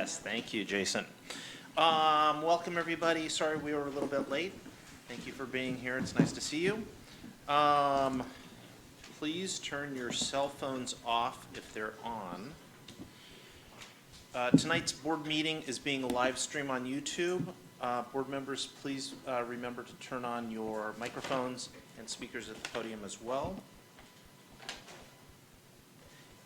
Yes, thank you, Jason. Welcome, everybody. Sorry we were a little bit late. Thank you for being here. It's nice to see you. Please turn your cell phones off if they're on. Tonight's board meeting is being live streamed on YouTube. Board members, please remember to turn on your microphones and speakers at the podium as well.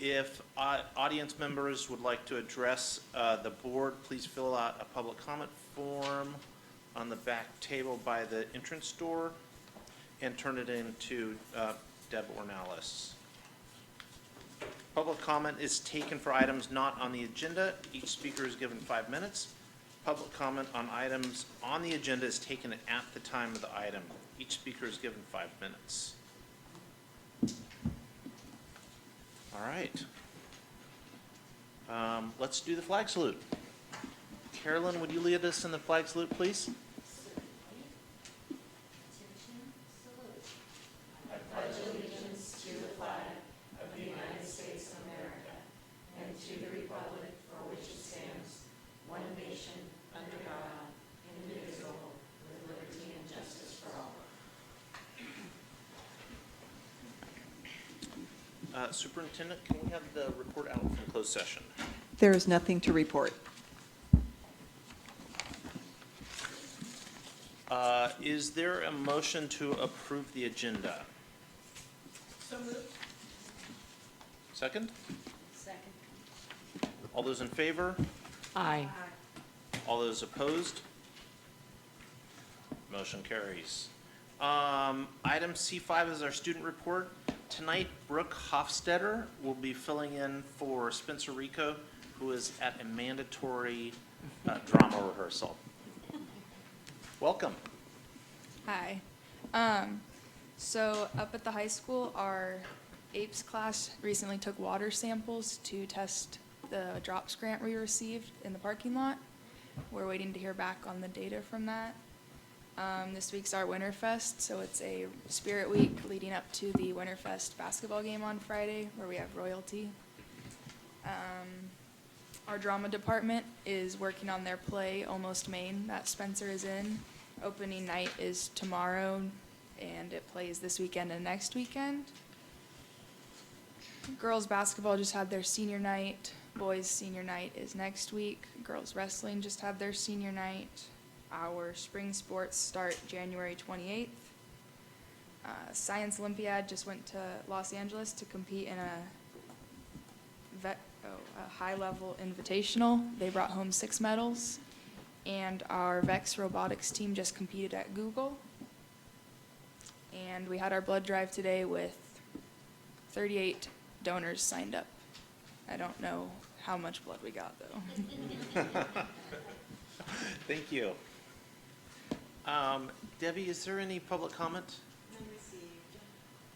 If audience members would like to address the board, please fill out a public comment form on the back table by the entrance door and turn it in to Deb Ornalis. Public comment is taken for items not on the agenda. Each speaker is given 5 minutes. Public comment on items on the agenda is taken at the time of the item. Each speaker is given 5 minutes. All right. Let's do the flag salute. Carolyn, would you lead us in the flag salute, please? Superintendent, can we have the report out from closed session? There is nothing to report. Is there a motion to approve the agenda? So moved. Second? Second. All those in favor? Aye. All those opposed? Motion carries. Item C5 is our student report. Tonight, Brooke Hofstetter will be filling in for Spencer Rico, who is at a mandatory drama rehearsal. Welcome. Hi. So up at the high school, our APES class recently took water samples to test the DROPS grant we received in the parking lot. We're waiting to hear back on the data from that. This week's our Winterfest, so it's a spirit week leading up to the Winterfest basketball game on Friday, where we have royalty. Our drama department is working on their play, Almost Maine, that Spencer is in. Opening night is tomorrow, and it plays this weekend and next weekend. Girls basketball just had their senior night. Boys senior night is next week. Girls wrestling just had their senior night. Our spring sports start January 28th. Science Olympiad just went to Los Angeles to compete in a high-level invitational. They brought home 6 medals. And our VEX robotics team just competed at Google. And we had our blood drive today with 38 donors signed up. I don't know how much blood we got, though. Thank you. Debbie, is there any public comment? None received.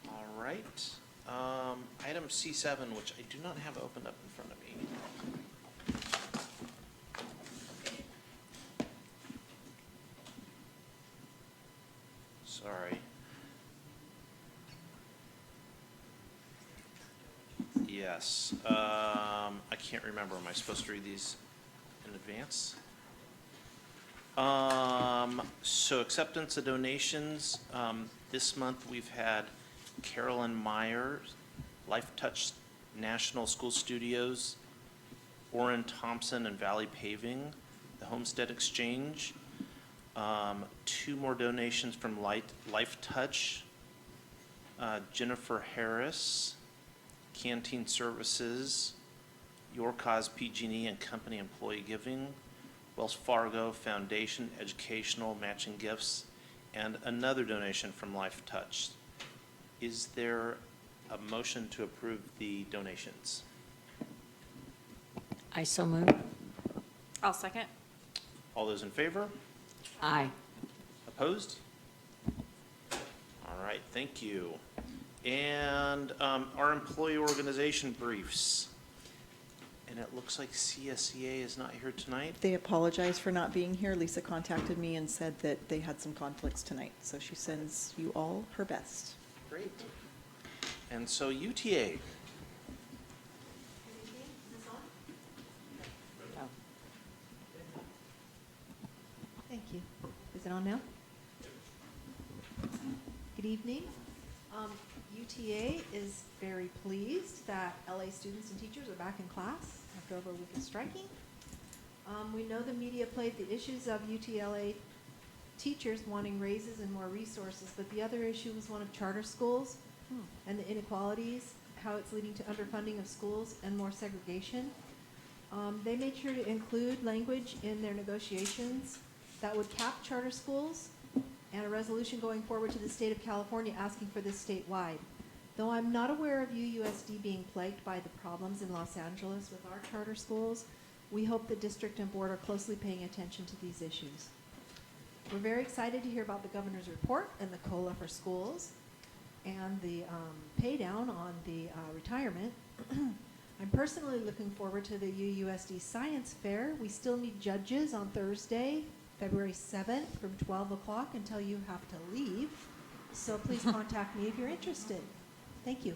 All right. Item C7, which I do not have opened up in front of me. Sorry. Yes. I can't remember. Am I supposed to read these in advance? So acceptance of donations. This month we've had Carolyn Myers, Life Touch National School Studios, Orrin Thompson and Valley Paving, the Homestead Exchange. 2 more donations from Life Touch, Jennifer Harris, Canteen Services, Your Cause PG&E and Company Employee Giving, Wells Fargo Foundation Educational Matching Gifts, and another donation from Life Touch. Is there a motion to approve the donations? I so move. I'll second. All those in favor? Aye. Opposed? All right, thank you. And our employee organization briefs. And it looks like CSEA is not here tonight. They apologize for not being here. Lisa contacted me and said that they had some conflicts tonight, so she sends you all her best. Great. And so UTA. Is it on now? Good evening. UTA is very pleased that LA students and teachers are back in class after over a week of striking. We know the media played the issues of UTLA teachers wanting raises and more resources, but the other issue was one of charter schools and the inequalities, how it's leading to underfunding of schools and more segregation. They made sure to include language in their negotiations that would cap charter schools and a resolution going forward to the state of California asking for this statewide. Though I'm not aware of UUSD being plagued by the problems in Los Angeles with our charter schools, we hope the district and board are closely paying attention to these issues. We're very excited to hear about the governor's report and the COLA for schools and the pay down on the retirement. I'm personally looking forward to the UUSD Science Fair. We still need judges on Thursday, February 7th from 12 o'clock until you have to leave. So please contact me if you're interested. Thank you.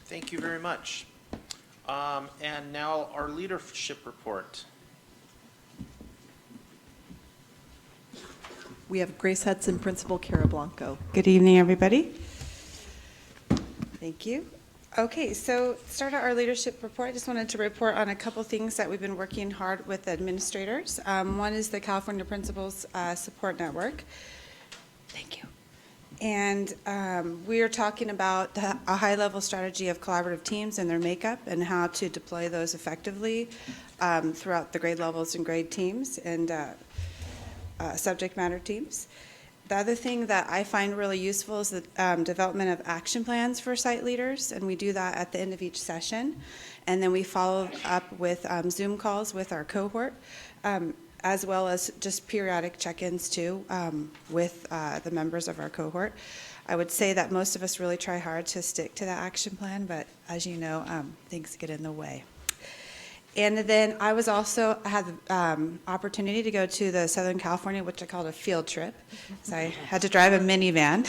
Thank you very much. And now our leadership report. We have Grace Hudson, Principal Cara Blanco. Good evening, everybody. Thank you. Okay, so start out our leadership report. I just wanted to report on a couple things that we've been working hard with administrators. One is the California Principals Support Network. Thank you. And we are talking about a high-level strategy of collaborative teams and their makeup and how to deploy those effectively throughout the grade levels and grade teams and subject matter teams. The other thing that I find really useful is the development of action plans for site leaders, and we do that at the end of each session. And then we follow up with Zoom calls with our cohort, as well as just periodic check-ins too with the members of our cohort. I would say that most of us really try hard to stick to that action plan, but as you know, things get in the way. And then I was also had the opportunity to go to the Southern California, which I called a field trip. So I had to drive a minivan.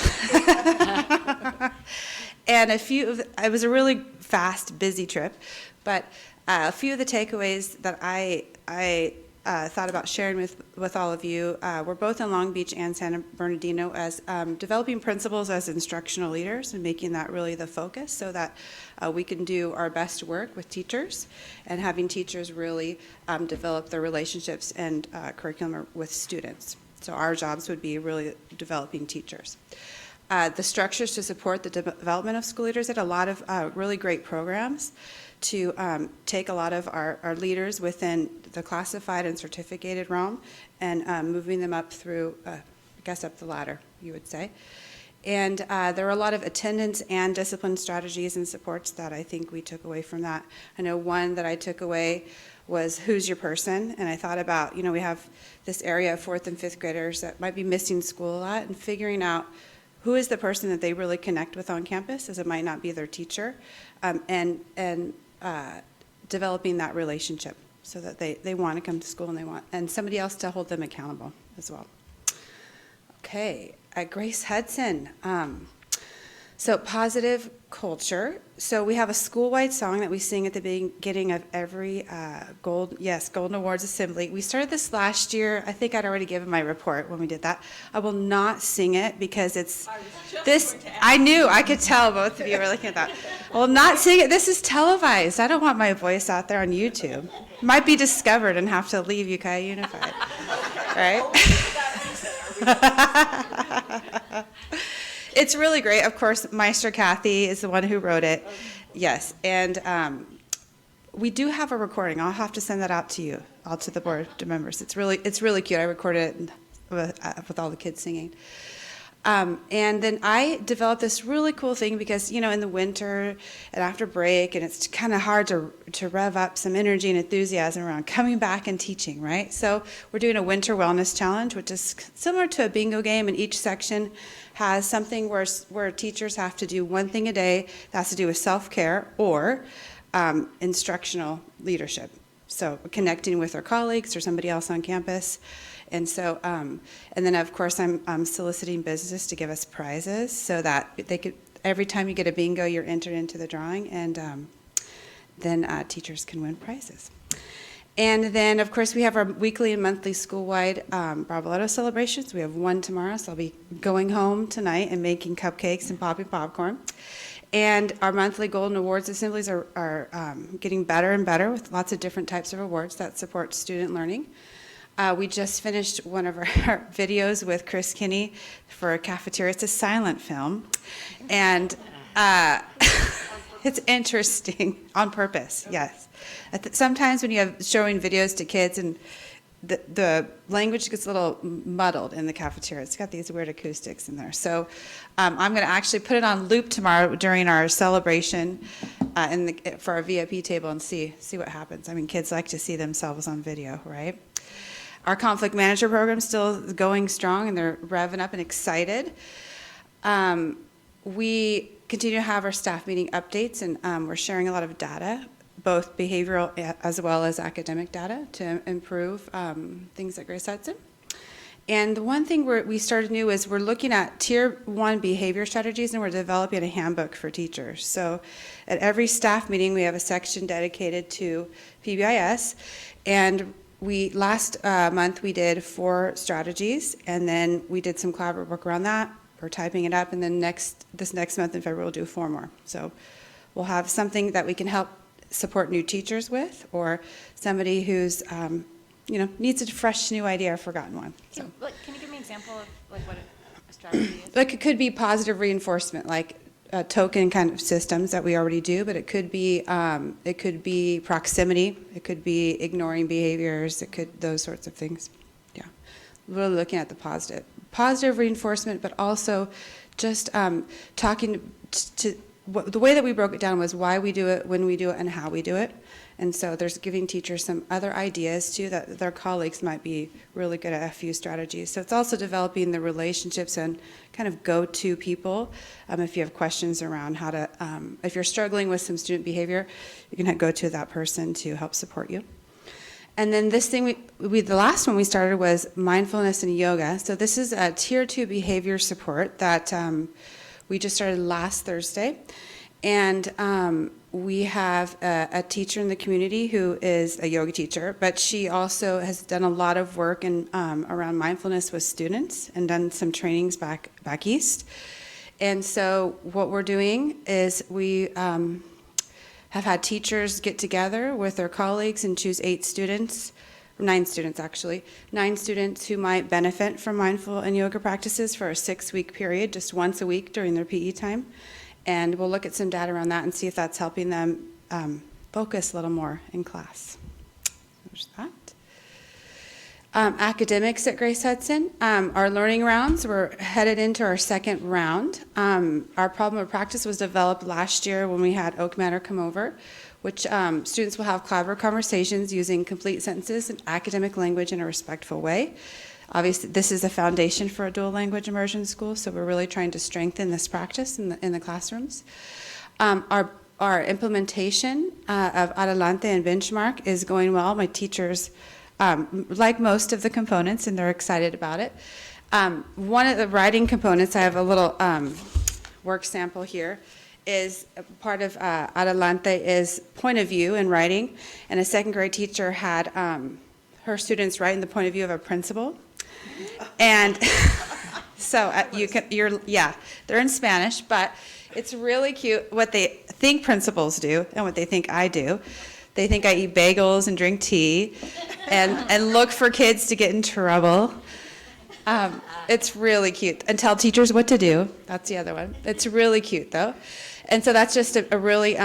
And it was a really fast, busy trip. But a few of the takeaways that I thought about sharing with all of you were both in Long Beach and San Bernardino as developing principals as instructional leaders and making that really the focus so that we can do our best work with teachers and having teachers really develop their relationships and curriculum with students. So our jobs would be really developing teachers. The structures to support the development of school leaders had a lot of really great programs to take a lot of our leaders within the classified and certificated realm and moving them up through, I guess up the ladder, you would say. And there are a lot of attendance and discipline strategies and supports that I think we took away from that. I know one that I took away was who's your person, and I thought about, we have this area of 4th and 5th graders that might be missing school a lot and figuring out who is the person that they really connect with on campus, as it might not be their teacher, and developing that relationship so that they want to come to school and somebody else to hold them accountable as well. Okay, Grace Hudson. So positive culture. So we have a school-wide song that we sing at the beginning of every Golden Awards Assembly. We started this last year. I think I'd already given my report when we did that. I will not sing it because it's this. I knew, I could tell both of you were looking at that. I will not sing it. This is televised. I don't want my voice out there on YouTube. Might be discovered and have to leave Ukiah Unified. Right? It's really great. Of course, Meister Kathy is the one who wrote it. Yes, and we do have a recording. I'll have to send that out to you, all to the board members. It's really cute. I recorded it with all the kids singing. And then I developed this really cool thing because, in the winter and after break, and it's kind of hard to rev up some energy and enthusiasm around coming back and teaching, right? So we're doing a winter wellness challenge, which is similar to a bingo game, and each section has something where teachers have to do one thing a day that has to do with self-care or instructional leadership. So connecting with their colleagues or somebody else on campus. And so, and then of course I'm soliciting businesses to give us prizes so that they could, every time you get a bingo, you're entered into the drawing, and then teachers can win prizes. And then, of course, we have our weekly and monthly school-wide Barbaletto celebrations. We have one tomorrow, so I'll be going home tonight and making cupcakes and popping popcorn. And our monthly Golden Awards assemblies are getting better and better with lots of different types of awards that support student learning. We just finished one of our videos with Chris Kinney for Cafeteria. It's a silent film, and it's interesting on purpose, yes. Sometimes when you have showing videos to kids and the language gets a little muddled in the cafeteria. It's got these weird acoustics in there. So I'm going to actually put it on loop tomorrow during our celebration for our VIP table and see what happens. I mean, kids like to see themselves on video, right? Our conflict manager program is still going strong, and they're revving up and excited. We continue to have our staff meeting updates, and we're sharing a lot of data, both behavioral as well as academic data, to improve things at Grace Hudson. And the one thing we started new is we're looking at Tier 1 behavior strategies, and we're developing a handbook for teachers. So at every staff meeting, we have a section dedicated to PBIS, and last month we did 4 strategies, and then we did some collaborative work around that. We're typing it up, and then this next month in February we'll do 4 more. So we'll have something that we can help support new teachers with, or somebody who's needs a fresh new idea or forgotten one. So Can you give me an example of like what a strategy is? like, it could be positive reinforcement, like token kind of systems that we already do, but it could be proximity, it could be ignoring behaviors, those sorts of things. Yeah, really looking at the positive reinforcement, but also just talking to the way that we broke it down was why we do it, when we do it, and how we do it. And so there's giving teachers some other ideas too that their colleagues might be really good at a few strategies. So it's also developing the relationships and kind of go-to people. If you have questions around how to, if you're struggling with some student behavior, you can go to that person to help support you. And then this thing, the last one we started was mindfulness and yoga. So this is a Tier 2 behavior support that we just started last Thursday. And we have a teacher in the community who is a yoga teacher, but she also has done a lot of work around mindfulness with students and done some trainings back east. And so what we're doing is we have had teachers get together with their colleagues and choose 9 students actually, 9 students who might benefit from mindful and yoga practices for a 6-week period, just once a week during their PE time. And we'll look at some data around that and see if that's helping them focus a little more in class. There's that. Academics at Grace Hudson, our learning rounds, we're headed into our 2nd round. Our problem of practice was developed last year when we had Oak Manor come over, which students will have collaborative conversations using complete sentences and academic language in a respectful way. Obviously, this is a foundation for a dual language immersion school, so we're really trying to strengthen this practice in the classrooms. Our implementation of Adelante and Benchmark is going well. My teachers like most of the components, and they're excited about it. One of the writing components, I have a little work sample here, is part of Adelante is point of view in writing, and a 2nd grade teacher had her students write in the point of view of a principal. And so they're in Spanish, but it's really cute what they think principals do and what they think I do. They think I eat bagels and drink tea and look for kids to get in trouble. It's really cute. And tell teachers what to do. That's the other one. It's really cute, though. And so that's just a really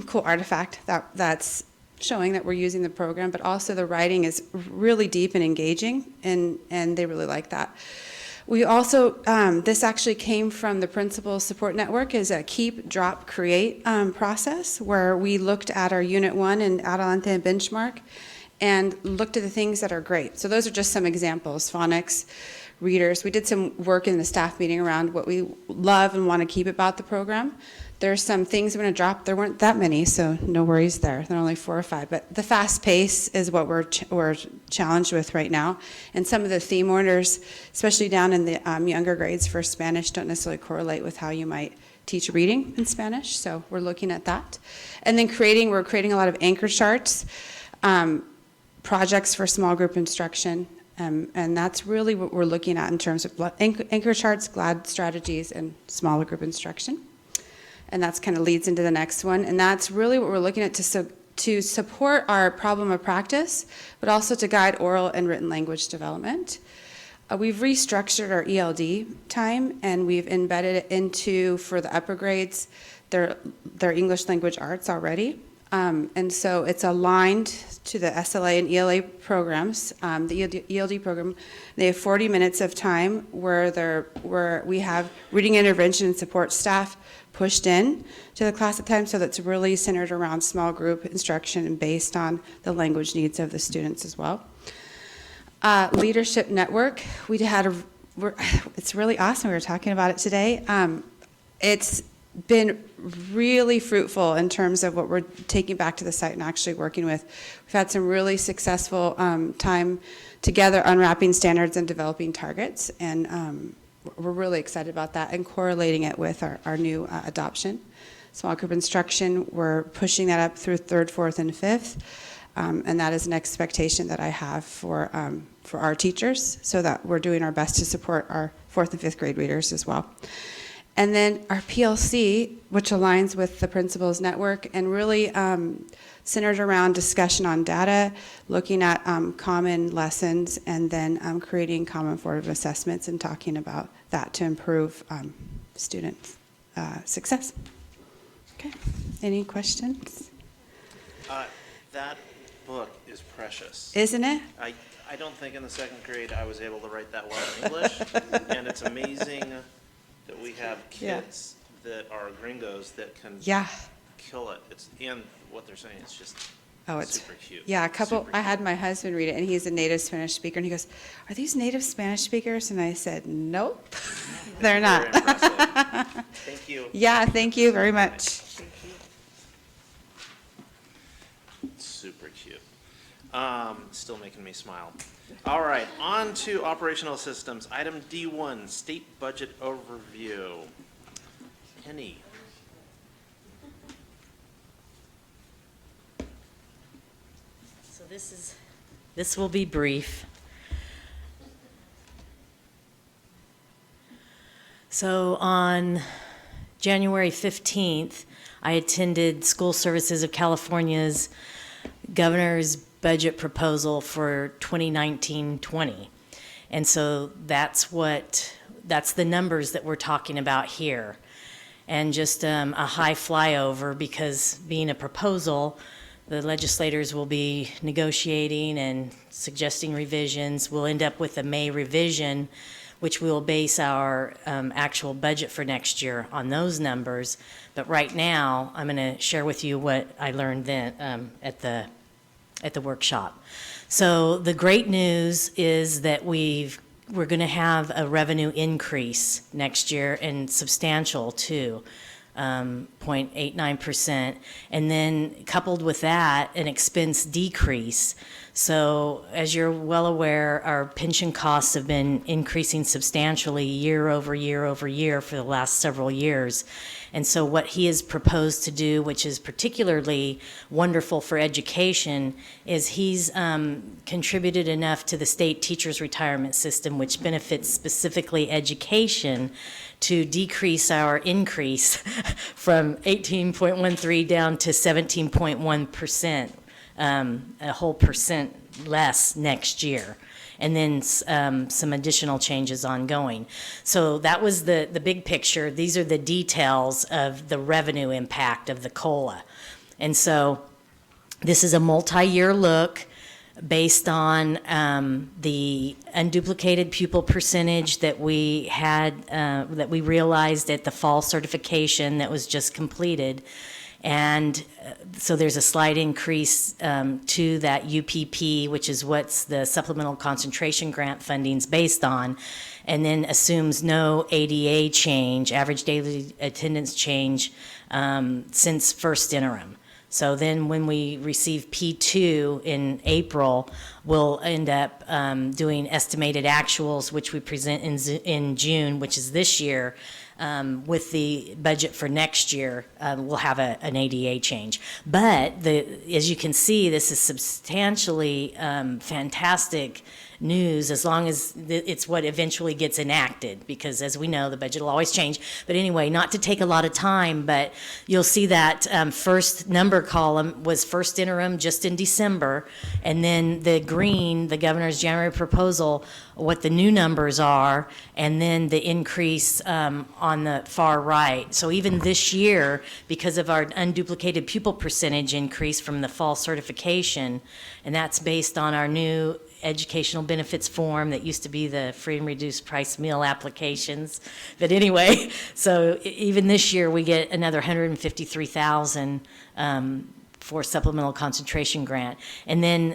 cool artifact that's showing that we're using the program, but also the writing is really deep and engaging, and they really like that. We also, this actually came from the Principal Support Network, is a Keep, Drop, Create process, where we looked at our Unit 1 and Adelante and Benchmark and looked at the things that are great. So those are just some examples: phonics, readers. We did some work in the staff meeting around what we love and want to keep about the program. There's some things I'm going to drop. There weren't that many, so no worries there. There are only 4 or 5. But the fast pace is what we're challenged with right now. And some of the theme orders, especially down in the younger grades for Spanish, don't necessarily correlate with how you might teach reading in Spanish. So we're looking at that. And then we're creating a lot of anchor charts. projects for small group instruction. And that's really what we're looking at in terms of anchor charts, GLAD strategies, and smaller group instruction. And that's kind of leads into the next one. And that's really what we're looking at to support our problem of practice, but also to guide oral and written language development. We've restructured our ELD time, and we've embedded it into, for the upper grades, their English language arts already. And so it's aligned to the SLA and ELA programs, the ELD program. They have 40 minutes of time where we have reading intervention and support staff pushed in to the class at times, so that's really centered around small group instruction and based on the language needs of the students as well. Leadership network, it's really awesome. We were talking about it today. It's been really fruitful in terms of what we're taking back to the site and actually working with. We've had some really successful time together unwrapping standards and developing targets, and we're really excited about that and correlating it with our new adoption. Small group instruction, we're pushing that up through 3rd, 4th, and 5th, and that is an expectation that I have for our teachers, so that we're doing our best to support our 4th and 5th grade readers as well. And then our PLC, which aligns with the Principals Network and really centered around discussion on data, looking at common lessons, and then creating common formative assessments and talking about that to improve student success. Okay, any questions? That book is precious. Isn't it? I don't think in the 2nd grade I was able to write that well in English, and it's amazing that we have kids that are gringos that can kill it. And what they're saying is just super cute. Yeah, Super I had my husband read it, and he's a native Spanish speaker, and he goes, "Are these native Spanish speakers?" And I said, "Nope, they're not." Very impressive. Thank you. Yeah, thank you very much. Super cute. Still making me smile. All right, on to operational systems. Item D1, state budget overview. Penny. So this will be brief. So on January 15th, I attended School Services of California's governor's budget proposal for 2019-20. And so that's the numbers that we're talking about here. And just a high flyover, because being a proposal, the legislators will be negotiating and suggesting revisions. We'll end up with a May revision, which we'll base our actual budget for next year on those numbers. But right now, I'm going to share with you what I learned then at the workshop. So the great news is that we're going to have a revenue increase next year, and substantial too, 0.89%. And then coupled with that, an expense decrease. So as you're well aware, our pension costs have been increasing substantially year over year over year for the last several years. And so what he has proposed to do, which is particularly wonderful for education, is he's contributed enough to the state teachers retirement system, which benefits specifically education, to decrease our increase from 18.13 down to 17.1%, a whole percent less next year. And then some additional changes ongoing. So that was the big picture. These are the details of the revenue impact of the COLA. And so this is a multi-year look based on the unduplicated pupil percentage that we had, that we realized at the fall certification that was just completed. And so there's a slight increase to that UPP, which is what's the supplemental concentration grant funding's based on, and then assumes no ADA change, average daily attendance change, since first interim. So then when we receive P2 in April, we'll end up doing estimated actuals, which we present in June, which is this year, with the budget for next year, we'll have an ADA change. But as you can see, this is substantially fantastic news as long as it's what eventually gets enacted, because as we know, the budget will always change. But anyway, not to take a lot of time, but you'll see that first number column was first interim just in December, and then the green, the governor's January proposal, what the new numbers are, and then the increase on the far right. So even this year, because of our unduplicated pupil percentage increase from the fall certification, and that's based on our new educational benefits form that used to be the free and reduced price meal applications. But anyway, so even this year we get another 153,000 for supplemental concentration grant. And then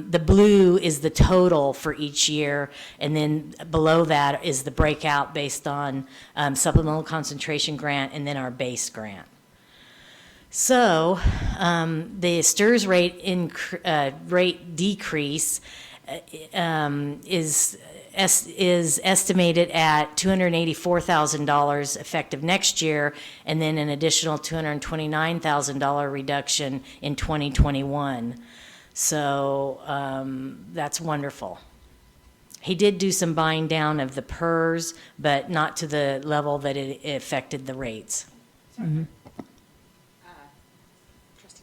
the blue is the total for each year, and then below that is the breakout based on supplemental concentration grant and then our base grant. So the STRS rate decrease is estimated at $284,000 effective next year, and then an additional $229,000 reduction in 2021. So that's wonderful. He did do some buying down of the PERS, but not to the level that it affected the rates. Trustee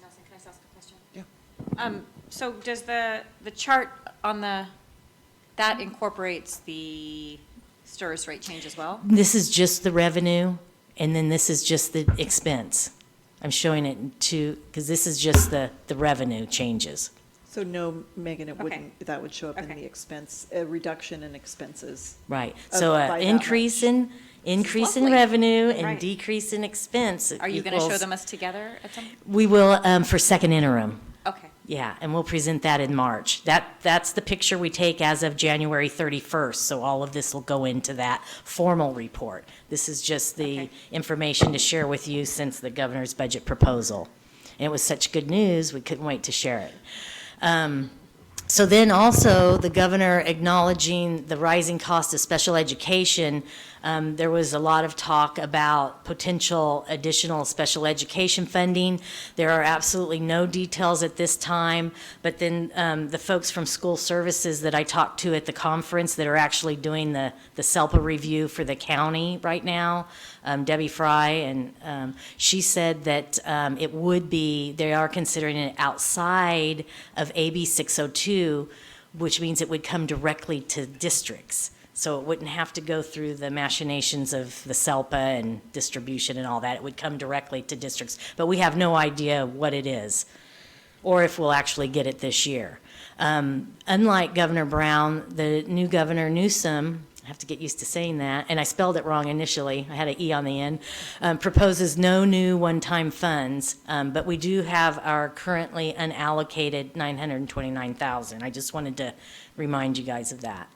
Nelson, can I just ask a question? Yeah. So does the chart on that incorporates the STRS rate change as well? This is just the revenue, and then this is just the expense. I'm showing it because this is just the revenue changes. So no, Megan, it Okay. wouldn't, that would show up in Okay. the expense, a reduction in expenses. Right. Of- So by that increase much. in lovely. revenue and Right. decrease in expense. Are you going to show equals- them us together at some? We will for second interim. Okay. Yeah, and we'll present that in March. That's the picture we take as of January 31st, so all of this will go into that formal report. This is just the Okay. information to share with you since the governor's budget proposal. And it was such good news, we couldn't wait to share it. So then also, the governor acknowledging the rising cost of special education, there was a lot of talk about potential additional special education funding. There are absolutely no details at this time, but then the folks from school services that I talked to at the conference that are actually doing the SELPA review for the county right now, Debbie Fry, and she said that it would be, they are considering it outside of AB 602, which means it would come directly to districts. So it wouldn't have to go through the machinations of the SELPA and distribution and all that. It would come directly to districts. But we have no idea what it is, or if we'll actually get it this year. Unlike Governor Brown, the new Governor Newsom, I have to get used to saying that, and I spelled it wrong initially, I had an E on the end, proposes no new one-time funds, but we do have our currently unallocated $929,000. I just wanted to remind you guys of that.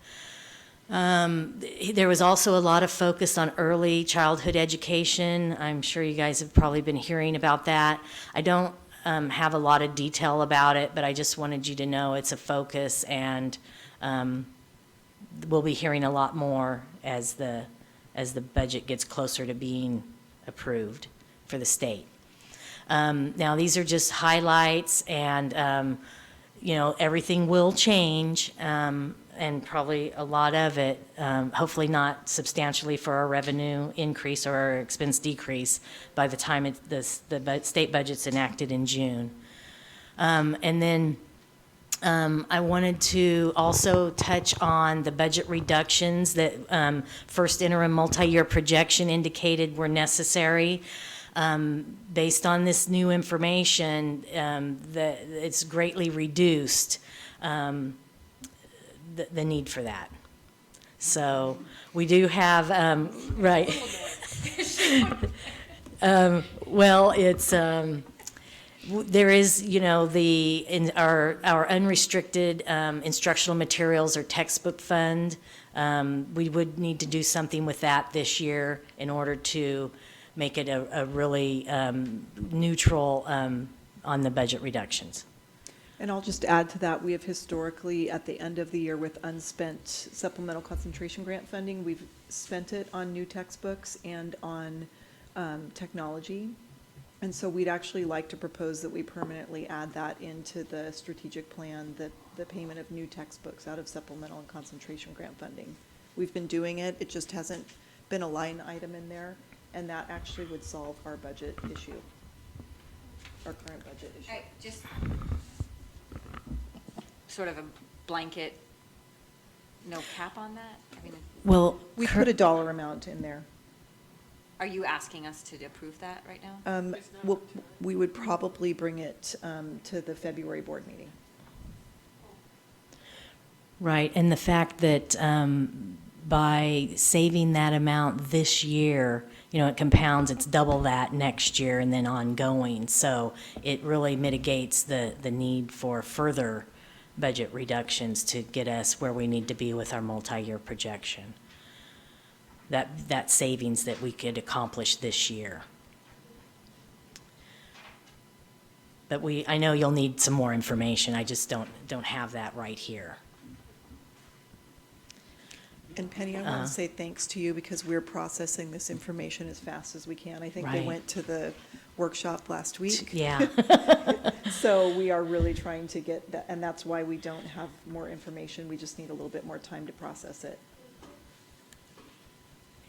There was also a lot of focus on early childhood education. I'm sure you guys have probably been hearing about that. I don't have a lot of detail about it, but I just wanted you to know it's a focus, and we'll be hearing a lot more as the budget gets closer to being approved for the state. Now, these are just highlights, and everything will change, and probably a lot of it, hopefully not substantially for our revenue increase or our expense decrease by the time the state budget's enacted in June. And then I wanted to also touch on the budget reductions that first interim multi-year projection indicated were necessary. Based on this new information, it's greatly reduced the need for that. So we do have, right. Well, it's, there is, in our unrestricted instructional materials or textbook fund, we would need to do something with that this year in order to make it a really neutral on the budget reductions. And I'll just add to that, we have historically, at the end of the year with unspent supplemental concentration grant funding, we've spent it on new textbooks and on technology. And so we'd actually like to propose that we permanently add that into the strategic plan, the payment of new textbooks out of supplemental and concentration grant funding. We've been doing it, it just hasn't been a line item in there, and that actually would solve our budget issue, our current budget issue. Just sort of a blanket, no cap on that? I mean, Well, We put a dollar amount in there. are you asking us to approve that right now? Well, we would probably bring it to the February board meeting. right, and the fact that by saving that amount this year, it compounds, it's double that next year and then ongoing. So it really mitigates the need for further budget reductions to get us where we need to be with our multi-year projection. That savings that we could accomplish this year. But I know you'll need some more information. I just don't have that right here. And Penny, I want to say thanks to you because we're processing this information as fast as we can. I think they Right. went to the workshop last week. Yeah. So we are really trying to get that, and that's why we don't have more information. We just need a little bit more time to process it.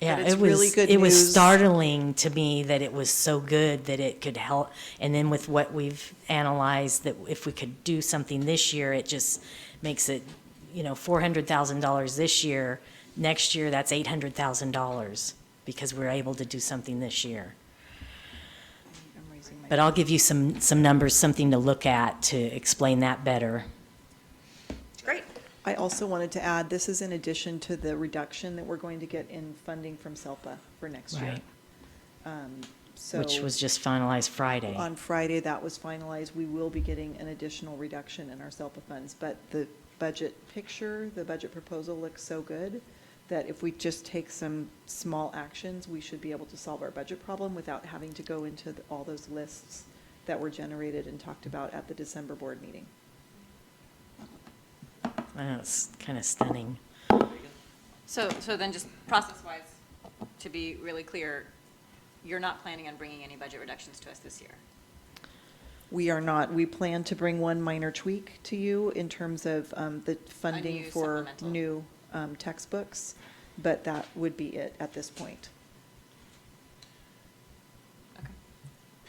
Yeah, it's it was really good it was news. startling to me that it was so good that it could help. And then with what we've analyzed, that if we could do something this year, it just makes it, $400,000 this year. Next year, that's $800,000 because we're able to do something this year. I'm raising my. But I'll give you some numbers, something to look at to explain that better. Great. I also wanted to add, this is in addition to the reduction that we're going to get in funding from SELPA for next year. Right. So Which was just finalized Friday. on Friday, that was finalized. We will be getting an additional reduction in our SELPA funds, but the budget picture, the budget proposal looks so good that if we just take some small actions, we should be able to solve our budget problem without having to go into all those lists that were generated and talked about at the December board meeting. I know, it's kind of stunning. So then just process-wise, to be really clear, you're not planning on bringing any budget reductions to us this year? We are not. We plan to bring one minor tweak to you in terms of the funding new for supplemental. new textbooks, but that would be it at this point. Okay.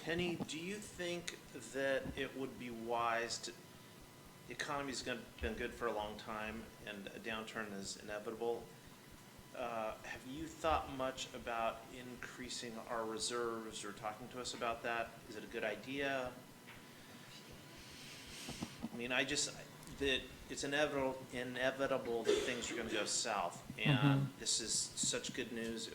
Penny, do you think that it would be wise to, the economy's been good for a long time and a downturn is inevitable. Have you thought much about increasing our reserves or talking to us about that? Is it a good idea? I mean, that it's inevitable that things are gonna go south. And this is such good news.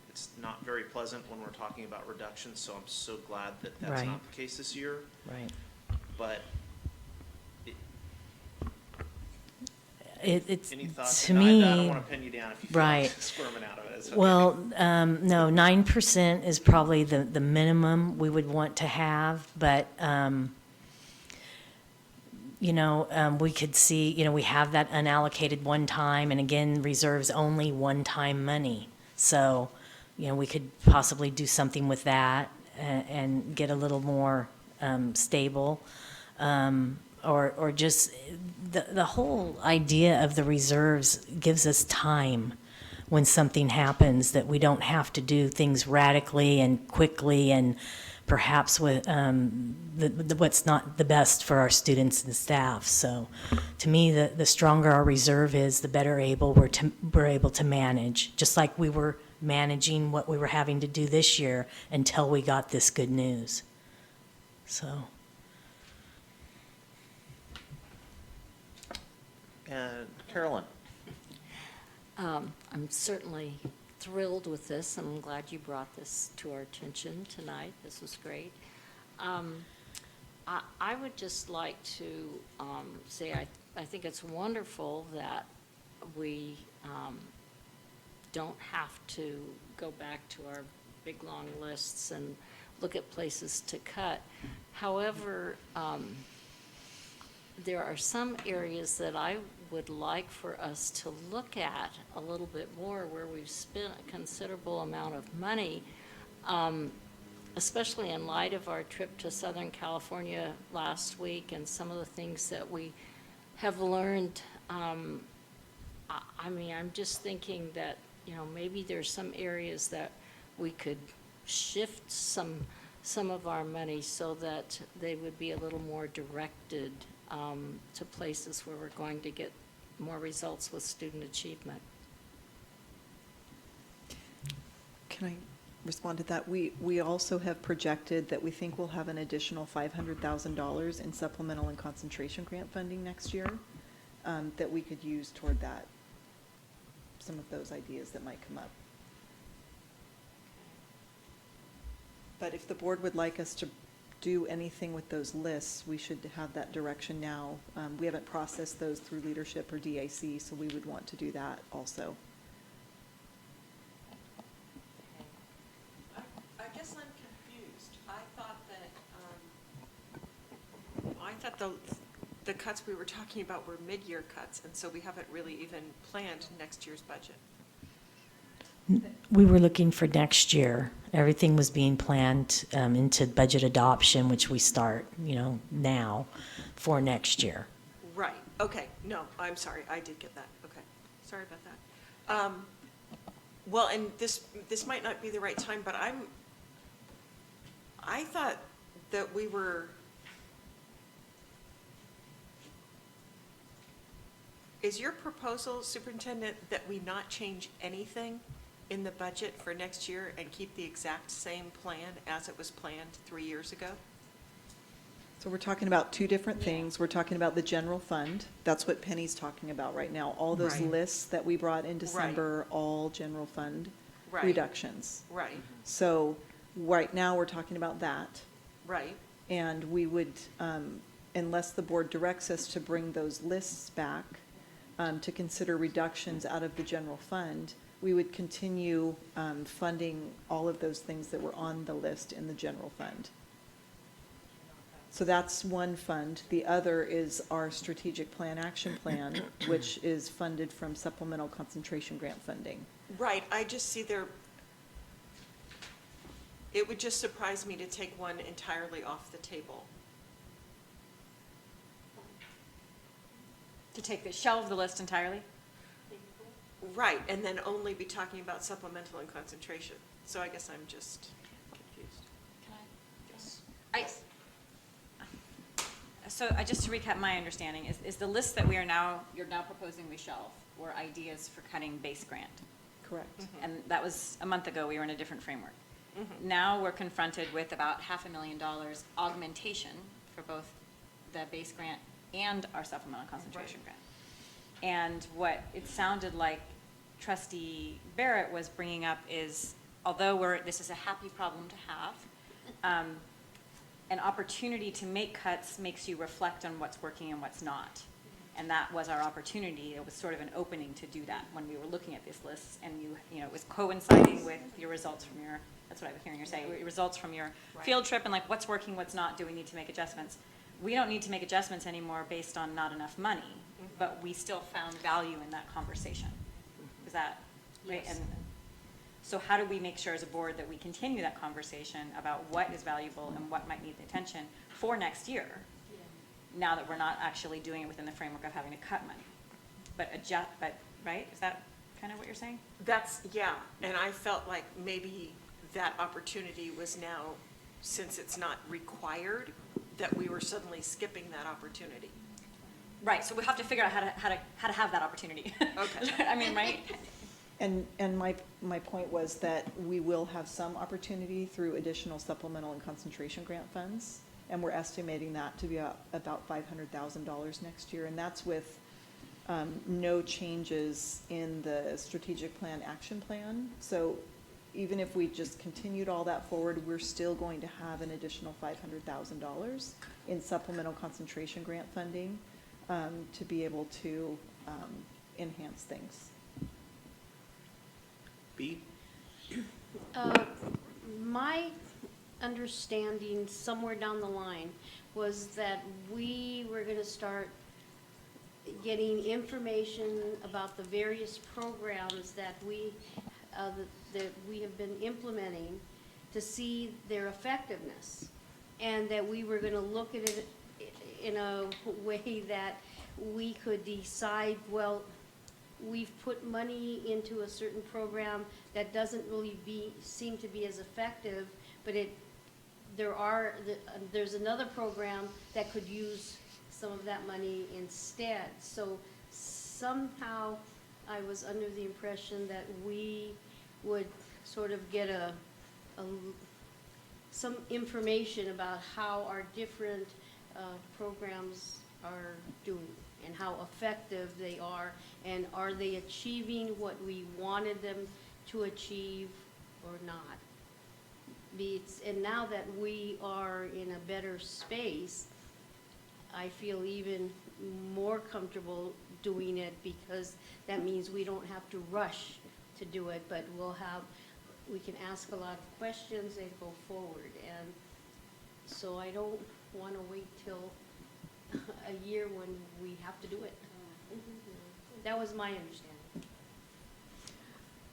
It's not very pleasant when we're talking about reductions, so I'm so glad that that's Right. not the case this year. Right. But It's, any thoughts? to And I me. don't wanna pin you down if you feel like Right. squirming out of it. It's okay. Well, no, 9% is probably the minimum we would want to have, but, we could see, we have that unallocated one time, and again, reserves only one-time money. So, we could possibly do something with that and get a little more stable. Or just, the whole idea of the reserves gives us time when something happens, that we don't have to do things radically and quickly and perhaps with what's not the best for our students and staff. So to me, the stronger our reserve is, the better we're able to manage, just like we were managing what we were having to do this year until we got this good news. So. And Carolyn? I'm certainly thrilled with this, and I'm glad you brought this to our attention tonight. This was great. I would just like to say I think it's wonderful that we don't have to go back to our big, long lists and look at places to cut. However, there are some areas that I would like for us to look at a little bit more where we've spent a considerable amount of money, especially in light of our trip to Southern California last week and some of the things that we have learned. I mean, I'm just thinking that, maybe there's some areas that we could shift some of our money so that they would be a little more directed to places where we're going to get more results with student achievement. Can I respond to that? We also have projected that we think we'll have an additional $500,000 in supplemental and concentration grant funding next year that we could use toward that, some of those ideas that might come up. But if the board would like us to do anything with those lists, we should have that direction now. We haven't processed those through leadership or DAC, so we would want to do that also. I guess I'm confused. I thought the cuts we were talking about were mid-year cuts, and so we haven't really even planned next year's budget. We were looking for next year. Everything was being planned into budget adoption, which we start, now for next year. Right, okay, no, I'm sorry, I did get that, okay, sorry about that. Well, and this might not be the right time, but I thought that we were, is your proposal, Superintendent, that we not change anything in the budget for next year and keep the exact same plan as it was planned 3 years ago? So we're talking about two different things. We're talking about the general fund. That's what Penny's talking about right now. All those Right. lists that we brought in December, all general fund Right. reductions. Right, So right now, we're talking about that. right, And we would, unless the board directs us to bring those lists back, to consider reductions out of the general fund, we would continue funding all of those things that were on the list in the general fund. So that's one fund. The other is our strategic plan action plan, which is funded from supplemental concentration grant funding. right, I just see it would just surprise me to take one entirely off the table. To take the shelve the list entirely? Right, and then only be talking about supplemental and concentration. So I guess I'm just confused. Just to recap my understanding, is the list that you're now proposing we shelve were ideas for cutting base grant? Correct. And that was a month ago, we were in a different framework. Mhm. Now we're confronted with about $500,000 augmentation for both the base grant and our supplemental concentration grant. And what it sounded like Trustee Barrett was bringing up is, although this is a happy problem to have, an opportunity to make cuts makes you reflect on what's working and what's not. And that was our opportunity. It was sort of an opening to do that when we were looking at these lists, and it was coinciding with your results from that's what I was hearing you say, your results from your field trip, and like what's working, what's not, do we need to make adjustments? We don't need to make adjustments anymore based on not enough money, but we still found value in that conversation. Is that right? Yes. And so how do we make sure as a board that we continue that conversation about what is valuable and what might need the attention for next year? Now that we're not actually doing it within the framework of having to cut money, but right? Is that kind of what you're saying? Yeah, and I felt like maybe that opportunity was now, since it's not required, that we were suddenly skipping that opportunity. Right, so we have to figure out how to have that opportunity. Okay. I mean, right? And my point was that we will have some opportunity through additional supplemental and concentration grant funds, and we're estimating that to be about $500,000 next year, and that's with no changes in the strategic plan action plan. So even if we just continued all that forward, we're still going to have an additional $500,000 in supplemental concentration grant funding to be able to enhance things. B? My understanding somewhere down the line was that we were we're gonna start getting information about the various programs that that we have been implementing to see their effectiveness. And that we were gonna look at it in a way that we could decide, well, we've put money into a certain program that doesn't really seem to be as effective, but there's another program that could use some of that money instead. So somehow I was under the impression that we would sort of get some information about how our different programs are doing and how effective they are, and are they achieving what we wanted them to achieve or not. And now that we are in a better space, I feel even more comfortable doing it, because that means we don't have to rush to do it, but we can ask a lot of questions and go forward. And so I don't want to wait till a year when we have to do it. That was my understanding.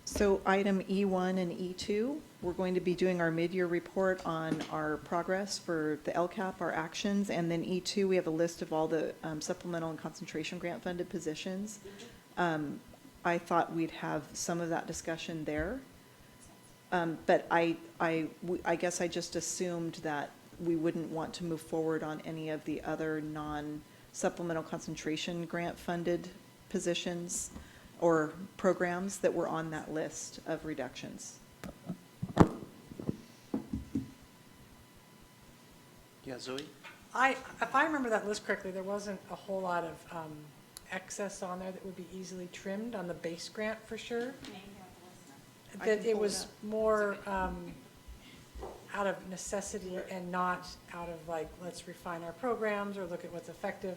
So item E1 and E2, we're going to be doing our mid-year report on our progress for the LCAP, our actions, and then E2, we have a list of all the supplemental and concentration grant funded positions. I thought we'd have some of that discussion there. But I guess I just assumed that we wouldn't want to move forward on any of the other non-supplemental concentration grant funded positions or programs that were on that list of reductions. Yeah, Zoe? If I remember that list correctly, there wasn't a whole lot of excess on there that would be easily trimmed on the base grant for sure. That it was more out of necessity and not out of like, let's refine our programs or look at what's effective.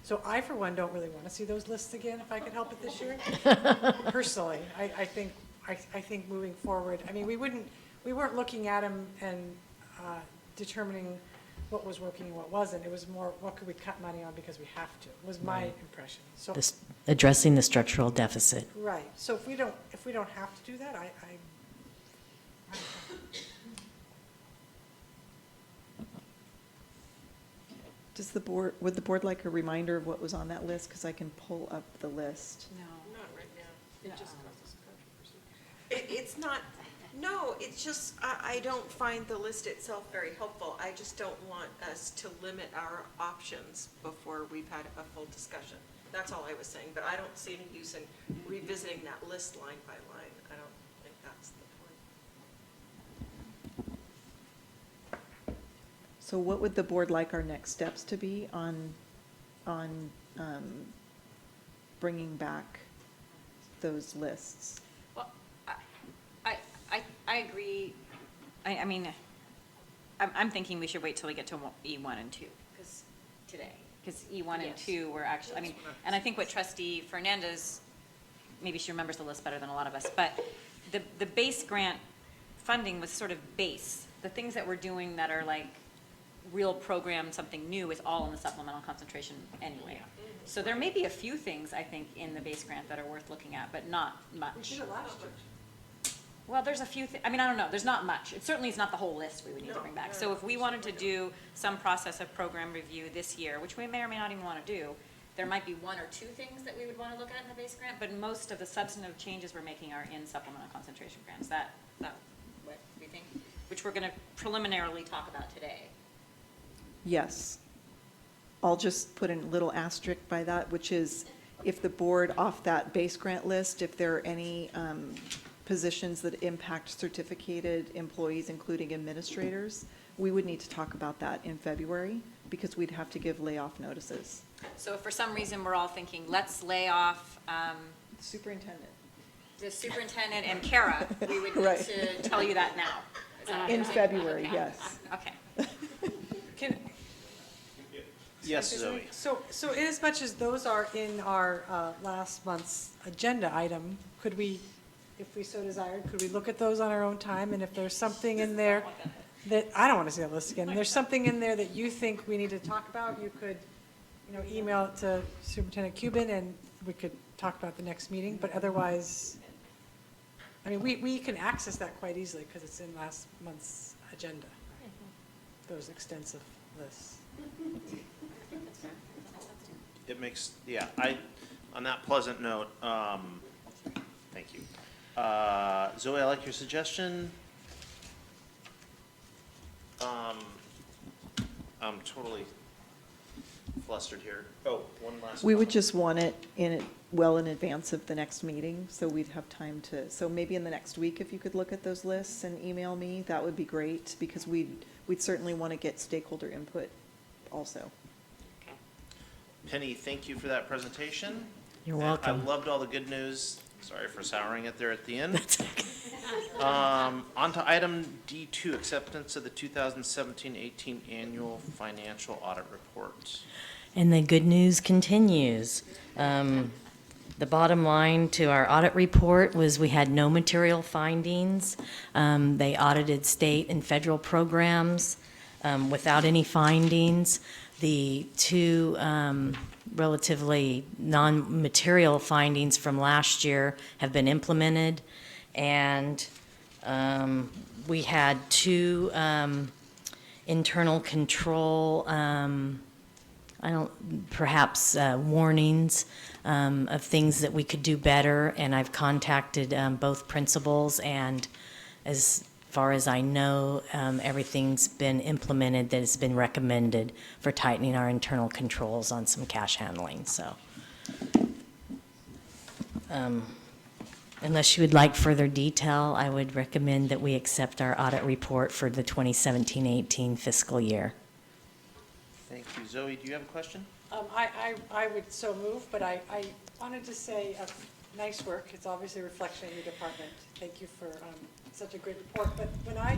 So I, for one, don't really want to see those lists again if I could help it this year. Personally, I think moving forward, I mean, we weren't looking at them and determining what was working and what wasn't. It was more, what could we cut money on because we have to, was my impression. So Addressing the structural deficit. right. So if we don't have to do that, Would the board like a reminder of what was on that list? Because I can pull up the list. No. Not right now. It just causes controversy. It's not, no, it's just, I don't find the list itself very helpful. I just don't want us to limit our options before we've had a full discussion. That's all I was saying, but I don't see any use in revisiting that list line by line. I don't think that's the point. So what would the board like our next steps to be on bringing back those lists? Well, I agree. I mean, I'm thinking we should wait till we get to E1 and 2, because E1 and Yes. 2 were actually, I mean, and I think what Trustee Fernandez, maybe she remembers the list better than a lot of us, but the base grant funding was sort of base. The things that we're doing that are like real program, something new, is all in the supplemental concentration anyway. So there may be a few things, I think, in the base grant that are worth looking at, but not much. we did it last year. Well, there's a few, I mean, I don't know, there's not much. It certainly is not the whole list we would need to bring back. So if we wanted to do some process of program review this year, which we may or may not even want to do, there might be one or two things that we would want to look at in the base grant, but most of the substantive changes we're making are in supplemental concentration grants. That what we think, which we're going to preliminarily talk about today. Yes. I'll just put a little asterisk by that, which is if the board off that base grant list, if there are any positions that impact certificated employees, including administrators, we would need to talk about that in February, because we'd have to give layoff notices. So if for some reason we're all thinking, let's lay off Superintendent. the superintendent and Kara, we would need Right. to tell you that now. Is that what In you're saying? February, Okay. yes. Okay. Can, Yes, Zoe? So inasmuch as those are in our last month's agenda item, could we, if we so desired, could we look at those on our own time? And if there's something in there that, I don't want to see that list again, there's something in there that you think we need to talk about, you could email it to Superintendent Cuban, and we could talk about the next meeting, but otherwise, I mean, we can access that quite easily because it's in last month's agenda, those extensive lists. It makes, yeah, on that pleasant note, thank you. Zoe, I like your suggestion. I'm totally flustered here. Oh, one last. We would comment. just want it well in advance of the next meeting, so we'd have time to, so maybe in the next week, if you could look at those lists and email me, that would be great, because we'd certainly want to get stakeholder input also. Penny, thank you for that presentation. You're And welcome. I loved all the good news. Sorry for souring it there at the end. On to item D2, acceptance of the 2017-18 annual financial audit report. And the good news continues. The bottom line to our audit report was we had no material findings. They audited state and federal programs without any findings. The two relatively non-material findings from last year have been implemented, and we had two internal control, perhaps warnings of things that we could do better, and I've contacted both principals, and as far as I know, everything's been implemented that has been recommended for tightening our internal controls on some cash handling, so. Unless you would like further detail, I would recommend that we accept our audit report for the 2017-18 fiscal year. Thank you. Zoe, do you have a question? I would so move, but I wanted to say, nice work. It's obviously a reflection of your department. Thank you for such a great report. But when I,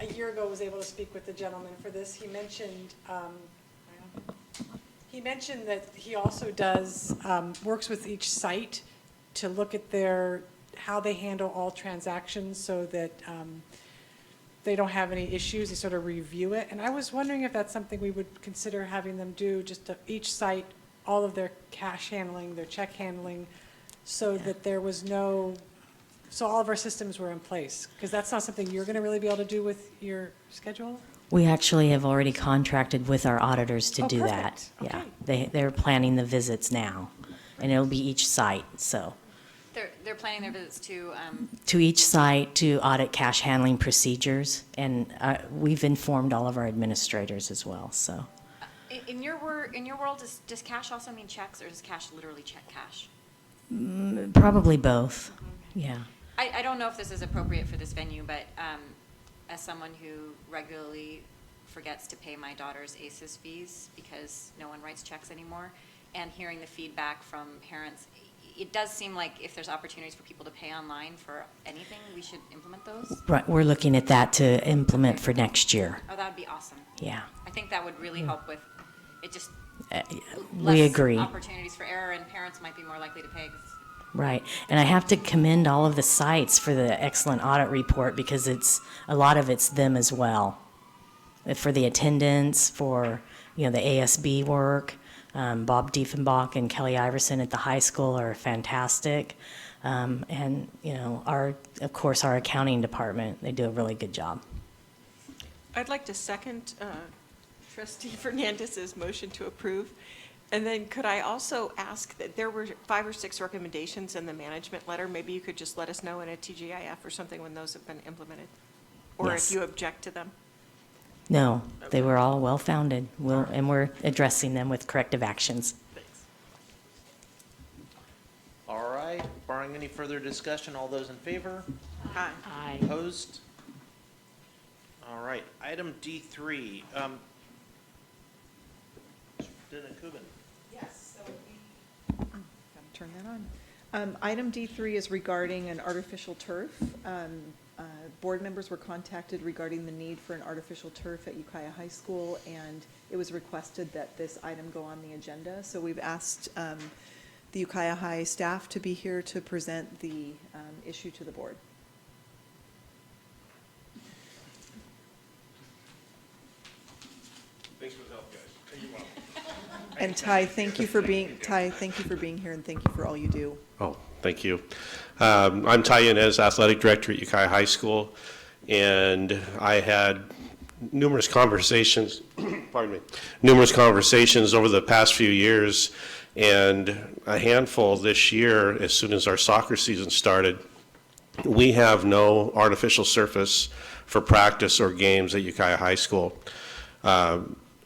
a year ago, was able to speak with the gentleman for this, he mentioned that he also does, works with each site to look at how they handle all transactions so that they don't have any issues. They sort of review it. And I was wondering if that's something we would consider having them do, just to each site, all of their cash handling, their check handling, so that there was so all of our systems were in place. Because that's not something you're going to really be able to do with your schedule? We actually have already contracted with our auditors to do that. Perfect. Yeah, they're planning the visits now, and it'll be each site, so. They're planning their visits To each site to audit cash handling procedures, and we've informed all of our administrators as well, so. in your world, does cash also mean checks, or does cash literally check cash? Probably both, yeah. I don't know if this is appropriate for this venue, but as someone who regularly forgets to pay my daughter's ACES fees because no one writes checks anymore, and hearing the feedback from parents, it does seem like if there's opportunities for people to pay online for anything, we should implement those. Right, we're looking at that to implement for next year, Oh, that would be awesome. yeah. I think that would really help with, it just, We agree. less opportunities for error, and parents might be more likely to pay. 'Cause Right, and I have to commend all of the sites for the excellent audit report, because a lot of it's them as well. For the attendance, for, the ASB work, Bob Diefenbach and Kelly Iverson at the high school are fantastic. And, of course, our accounting department, they do a really good job. I'd like to second trustee Fernandez's motion to approve. And then could I also ask that there were 5 or 6 recommendations in the management letter? Maybe you could just let us know in a TGIF or something when those have been implemented? Or Yes. if you object to them? No, they were all well-founded, and we're addressing them with corrective actions. Thanks. All right, barring any further discussion, all those in favor? Aye. Aye. Opposed? All right, item D3. Superintendent Cuban. Yes, so gotta turn that on. Item D3 is regarding an artificial turf. Board members were contacted regarding the need for an artificial turf at Ukiah High School, and it was requested that this item go on the agenda. So we've asked the Ukiah High staff to be here to present the issue to the board. Thanks for the help, guys. And Ty, thank you for being here, and thank you for all you do. Oh, thank you. I'm Ty Yanez, Athletic Director at Ukiah High School, and I had numerous conversations, pardon me, numerous conversations over the past few years, and a handful this year as soon as our soccer season started. We have no artificial surface for practice or games at Ukiah High School,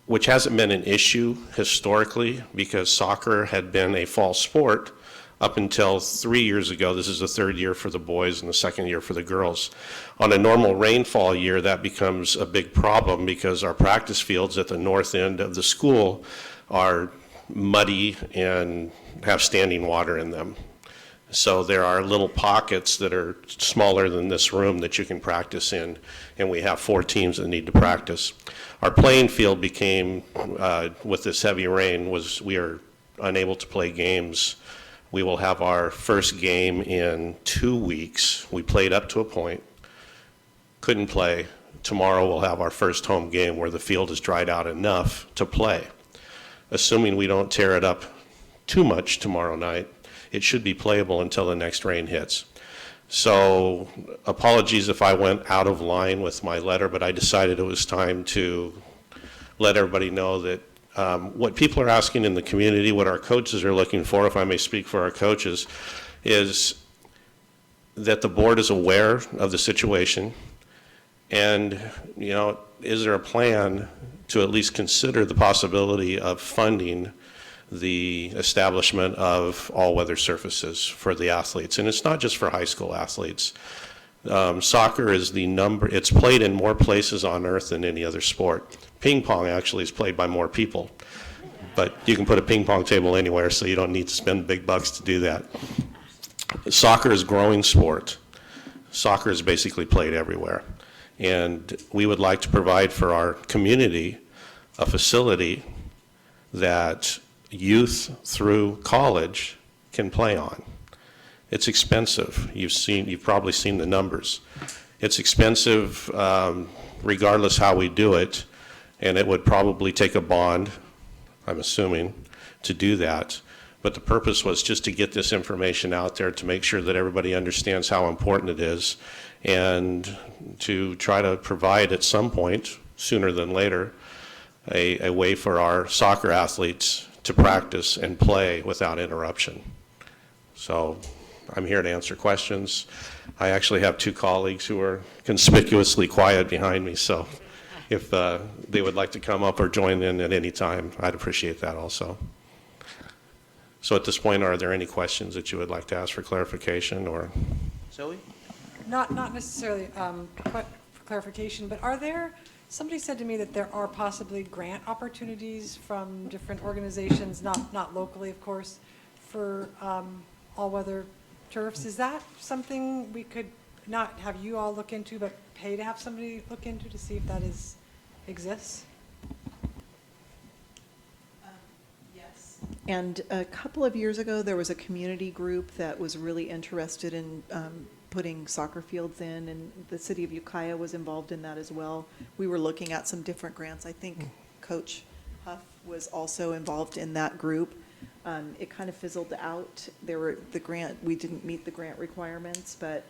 which hasn't been an issue historically because soccer had been a fall sport up until 3 years ago. This is the third year for the boys and the second year for the girls. On a normal rainfall year, that becomes a big problem because our practice fields at the north end of the school are muddy and have standing water in them. So there are little pockets that are smaller than this room that you can practice in, and we have 4 teams that need to practice. Our playing field became, with this heavy rain, we are unable to play games. We will have our first game in 2 weeks. We played up to a point, couldn't play. Tomorrow we'll have our first home game where the field is dried out enough to play. Assuming we don't tear it up too much tomorrow night, it should be playable until the next rain hits. So apologies if I went out of line with my letter, but I decided it was time to let everybody know that what people are asking in the community, what our coaches are looking for, if I may speak for our coaches, is that the board is aware of the situation and, you know, is there a plan to at least consider the possibility of funding the establishment of all-weather surfaces for the athletes. And it's not just for high school athletes. Soccer is it's played in more places on earth than any other sport. Ping pong actually is played by more people, but you can put a ping pong table anywhere, so you don't need to spend big bucks to do that. Soccer is a growing sport. Soccer is basically played everywhere. And we would like to provide for our community a facility that youth through college can play on. It's expensive. You've probably seen the numbers. It's expensive regardless how we do it, and it would probably take a bond, I'm assuming, to do that. But the purpose was just to get this information out there to make sure that everybody understands how important it is, and to try to provide at some point, sooner than later, a way for our soccer athletes to practice and play without interruption. So I'm here to answer questions. I actually have 2 colleagues who are conspicuously quiet behind me, so if they would like to come up or join in at any time, I'd appreciate that also. So at this point, are there any questions that you would like to ask for clarification or? Zoe? Not necessarily for clarification, but somebody said to me that there are possibly grant opportunities from different organizations, not locally, of course, for all-weather turfs. Is that something we could not have you all look into, but pay to have somebody look into to see if that exists? Yes. And a couple of years ago, there was a community group that was really interested in putting soccer fields in, and the city of Ukiah was involved in that as well. We were looking at some different grants. I think Coach Huff was also involved in that group. It kind of fizzled out. We didn't meet the grant requirements, but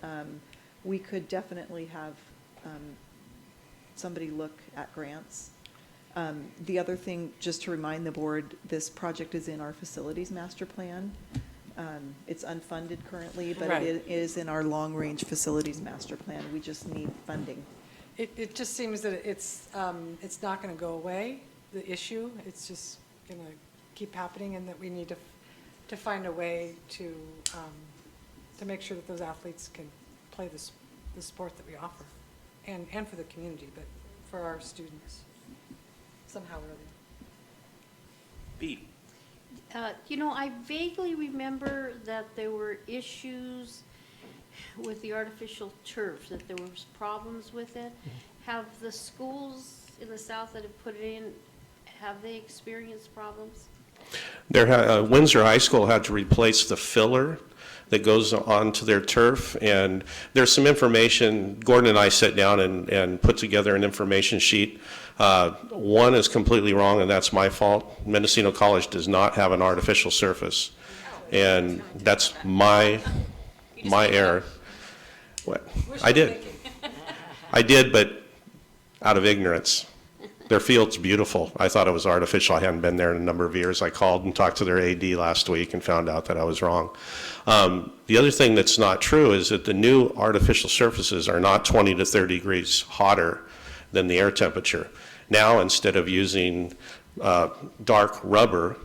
we could definitely have somebody look at grants. The other thing, just to remind the board, this project is in our facilities master plan. It's unfunded currently, but Right. it is in our long-range facilities master plan. We just need funding. It just seems that it's not going to go away, the issue. It's just going to keep happening, and that we need to find a way to make sure that those athletes can play the sport that we offer, and for the community, but for our students somehow or other. B. I vaguely remember that there were issues with the artificial turf, that there was problems with it. Have the schools in the south that have put it in, have they experienced problems? Windsor High School had to replace the filler that goes onto their turf, and there's some information. Gordon and I sat down and put together an information sheet. One is completely wrong, and that's my fault. Mendocino College does not have an artificial surface, and that's my error. What? I did, but out of ignorance. Their field's beautiful. I thought it was artificial. I hadn't been there in a number of years. I called and talked to their AD last week and found out that I was wrong. The other thing that's not true is that the new artificial surfaces are not 20 to 30 degrees hotter than the air temperature. Now, instead of using dark rubber,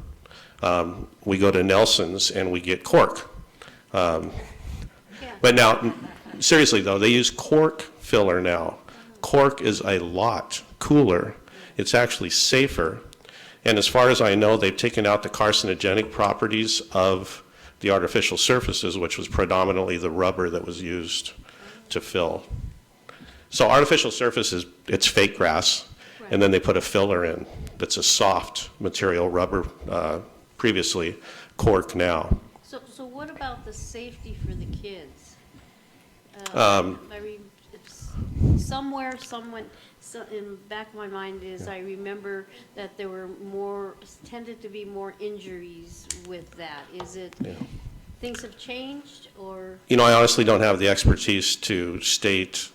we go to Nelson's and we get cork. But now, seriously though, they use cork filler now. Cork is a lot cooler. It's actually safer. And as far as I know, they've taken out the carcinogenic properties of the artificial surfaces, which was predominantly the rubber that was used to fill. So artificial surfaces, it's fake grass, and then they put a filler in that's a soft material, rubber previously, cork now. So what about the safety for the kids? I mean, it's somewhere, someone, so in the back of my mind is, I remember that there were tended to be more injuries with that. Is it, things have changed, or? You know, I honestly don't have the expertise to state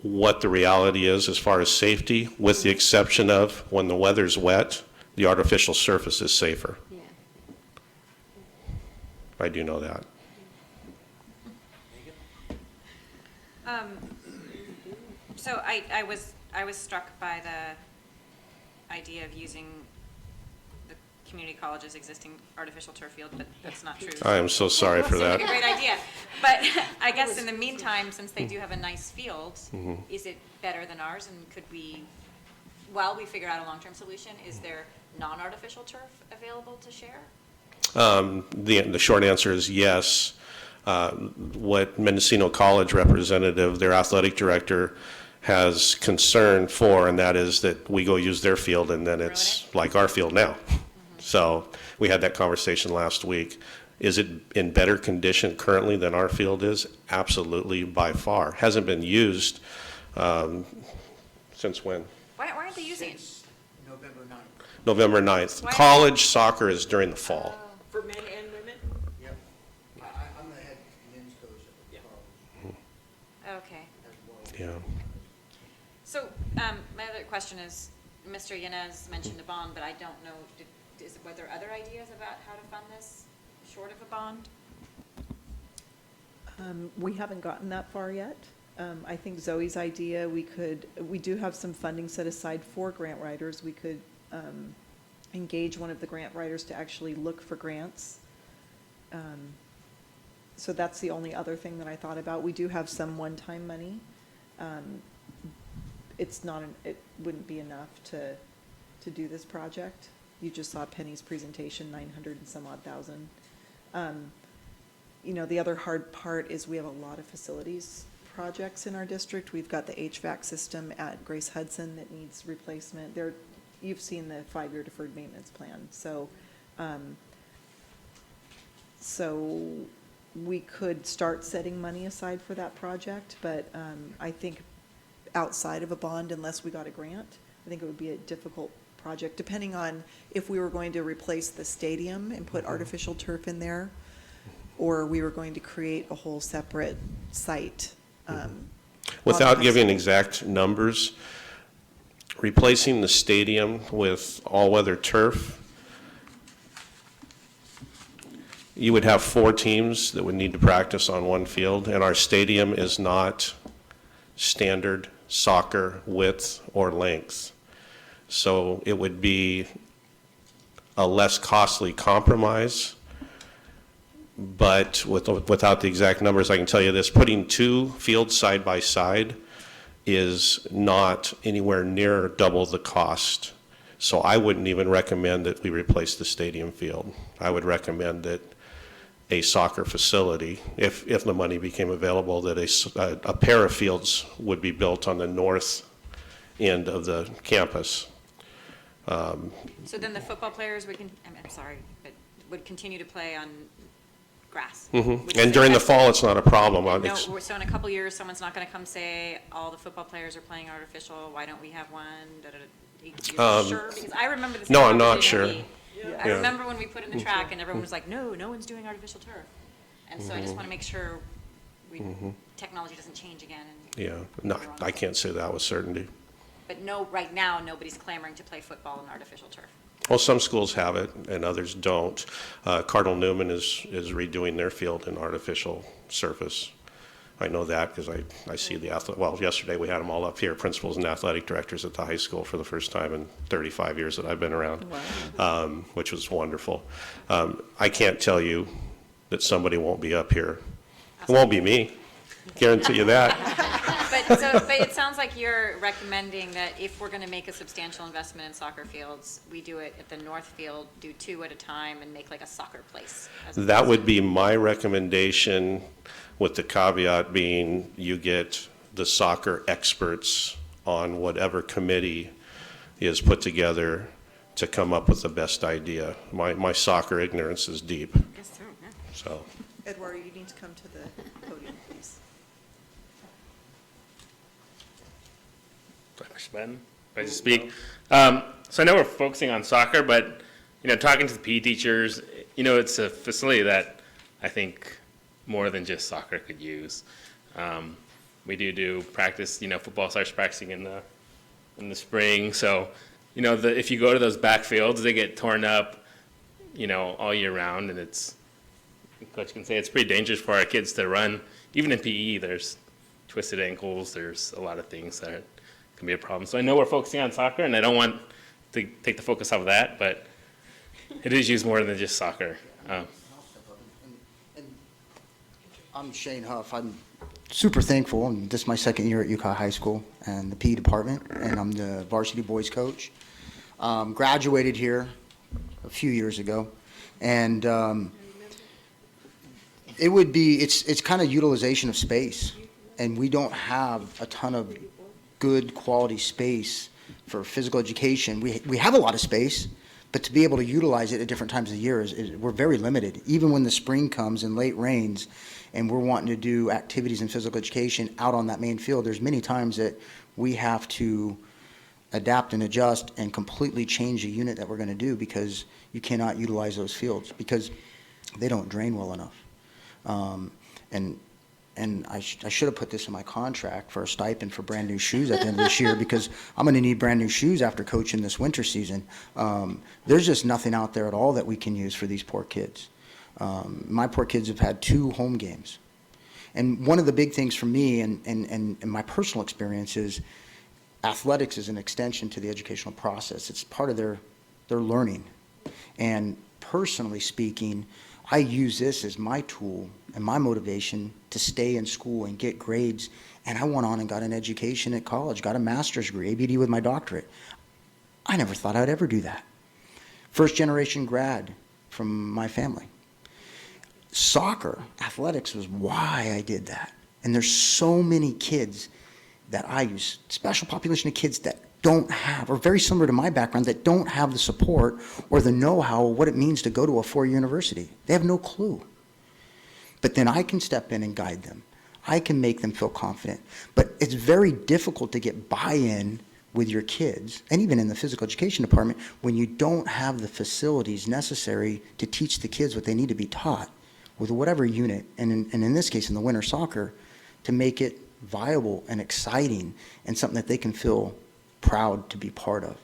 what the reality is as far as safety, with the exception of when the weather's wet, the artificial surface is safer. Yeah. I do know that. So I was struck by the idea of using the community college's existing artificial turf field, but that's not true. I am so sorry for that. It's a great idea. But I guess in the meantime, since they do have a nice field, is it better than ours? And could we, while we figure out a long-term solution, is there non-artificial turf available to share? The short answer is yes. What Mendocino College representative, their athletic director, has concern for, and that is that we go use their field and then it's like our field now. So we had that conversation last week. Is it in better condition currently than our field is? Absolutely, by far. Hasn't been used since when? Why aren't they using it? November 9th. Why? College soccer is during the fall. For men and women? Yep. I'm the head men's coach at the college Okay. as well. Yeah. So my other question is, Mr. Yanez mentioned a bond, but I don't know, were there other ideas about how to fund this short of a bond? We haven't gotten that far yet. I think Zoe's idea, we do have some funding set aside for grant writers. We could engage one of the grant writers to actually look for grants. So that's the only other thing that I thought about. We do have some one-time money. It wouldn't be enough to do this project. You just saw Penny's presentation, 900 and some odd thousand. You know, the other hard part is we have a lot of facilities projects in our district. We've got the HVAC system at Grace Hudson that needs replacement. You've seen the 5-year deferred maintenance plan. So we could start setting money aside for that project, but I think outside of a bond, unless we got a grant, I think it would be a difficult project, depending on if we were going to replace the stadium and put artificial turf in there, or we were going to create a whole separate site. Without giving exact numbers, replacing the stadium with all-weather turf, you would have 4 teams that would need to practice on one field, and our stadium is not standard soccer width or length. So it would be a less costly compromise, but without the exact numbers, I can tell you this: putting 2 fields side by side is not anywhere near double the cost. So I wouldn't even recommend that we replace the stadium field. I would recommend that a soccer facility, if the money became available, that a pair of fields would be built on the north end of the campus. So then the football players would, I'm sorry, but would continue to play on grass. Mhm. which is And during the expensive. fall, it's not a problem. No, It's- so in a couple years, someone's not gonna come say, all the football players are playing artificial, why don't we have one? Da, da, da. You sure? Because I remember this. No, I'm not conversation sure. with I Yeah. remember when we put in the track and everyone was like, no, no one's doing artificial turf. And so I just wanna make sure technology doesn't change again. Yeah, no, I can't say that with certainty. But no, right now, nobody's clamoring to play football in artificial turf. Well, some schools have it and others don't. Cardinal Newman is redoing their field in artificial surface. I know that because I see the well, yesterday we had them all up here, principals and athletic directors at the high school for the first time in 35 years that I've been around, which was wonderful. I can't tell you that somebody won't be up here. It won't be me, guarantee you that. But it sounds like you're recommending that if we're gonna make a substantial investment in soccer fields, we do it at the north field, do 2 at a time, and make like a soccer place. That would be my recommendation, with the caveat being you get the soccer experts on whatever committee is put together to come up with the best idea. My soccer ignorance is deep, Guess so, yeah. so. Eduardo, you need to come to the podium, please. If I just speak. So I know we're focusing on soccer, but, talking to the PE teachers, it's a facility that I think more than just soccer could use. We do practice, football starts practicing in the spring. So, if you go to those back fields, they get torn up, all year round, and Coach can say it's pretty dangerous for our kids to run. Even in PE, there's twisted ankles, there's a lot of things that can be a problem. So I know we're focusing on soccer, and I don't want to take the focus off of that, but it is used more than just soccer. And I'm Shane Huff. I'm super thankful, and this is my second year at Ukiah High School and the PE department, and I'm the varsity boys coach. Graduated here a few years ago, and it's kind of utilization of space, and we don't have a ton of good quality space for physical education. We have a lot of space, but to be able to utilize it at different times of the year we're very limited. Even when the spring comes and late rains and we're wanting to do activities in physical education out on that main field, there's many times that we have to adapt and adjust and completely change the unit that we're going to do because you cannot utilize those fields because they don't drain well enough. And I should have put this in my contract for a stipend for brand new shoes at the end of this year because I'm going to need brand new shoes after coaching this winter season. There's just nothing out there at all that we can use for these poor kids. My poor kids have had 2 home games. And one of the big things for me and my personal experience is athletics is an extension to the educational process. It's part of their learning. And personally speaking, I use this as my tool and my motivation to stay in school and get grades. And I went on and got an education at college, got a master's degree, ABD with my doctorate. I never thought I'd ever do that. First generation grad from my family. Soccer, athletics was why I did that. And there's so many kids that I use, special population of kids that don't have, or very similar to my background, that don't have the support or the know-how of what it means to go to a 4-year university. They have no clue. But then I can step in and guide them. I can make them feel confident. But it's very difficult to get buy-in with your kids, and even in the physical education department, when you don't have the facilities necessary to teach the kids what they need to be taught with whatever unit, and in this case, in the winter soccer, to make it viable and exciting and something that they can feel proud to be part of.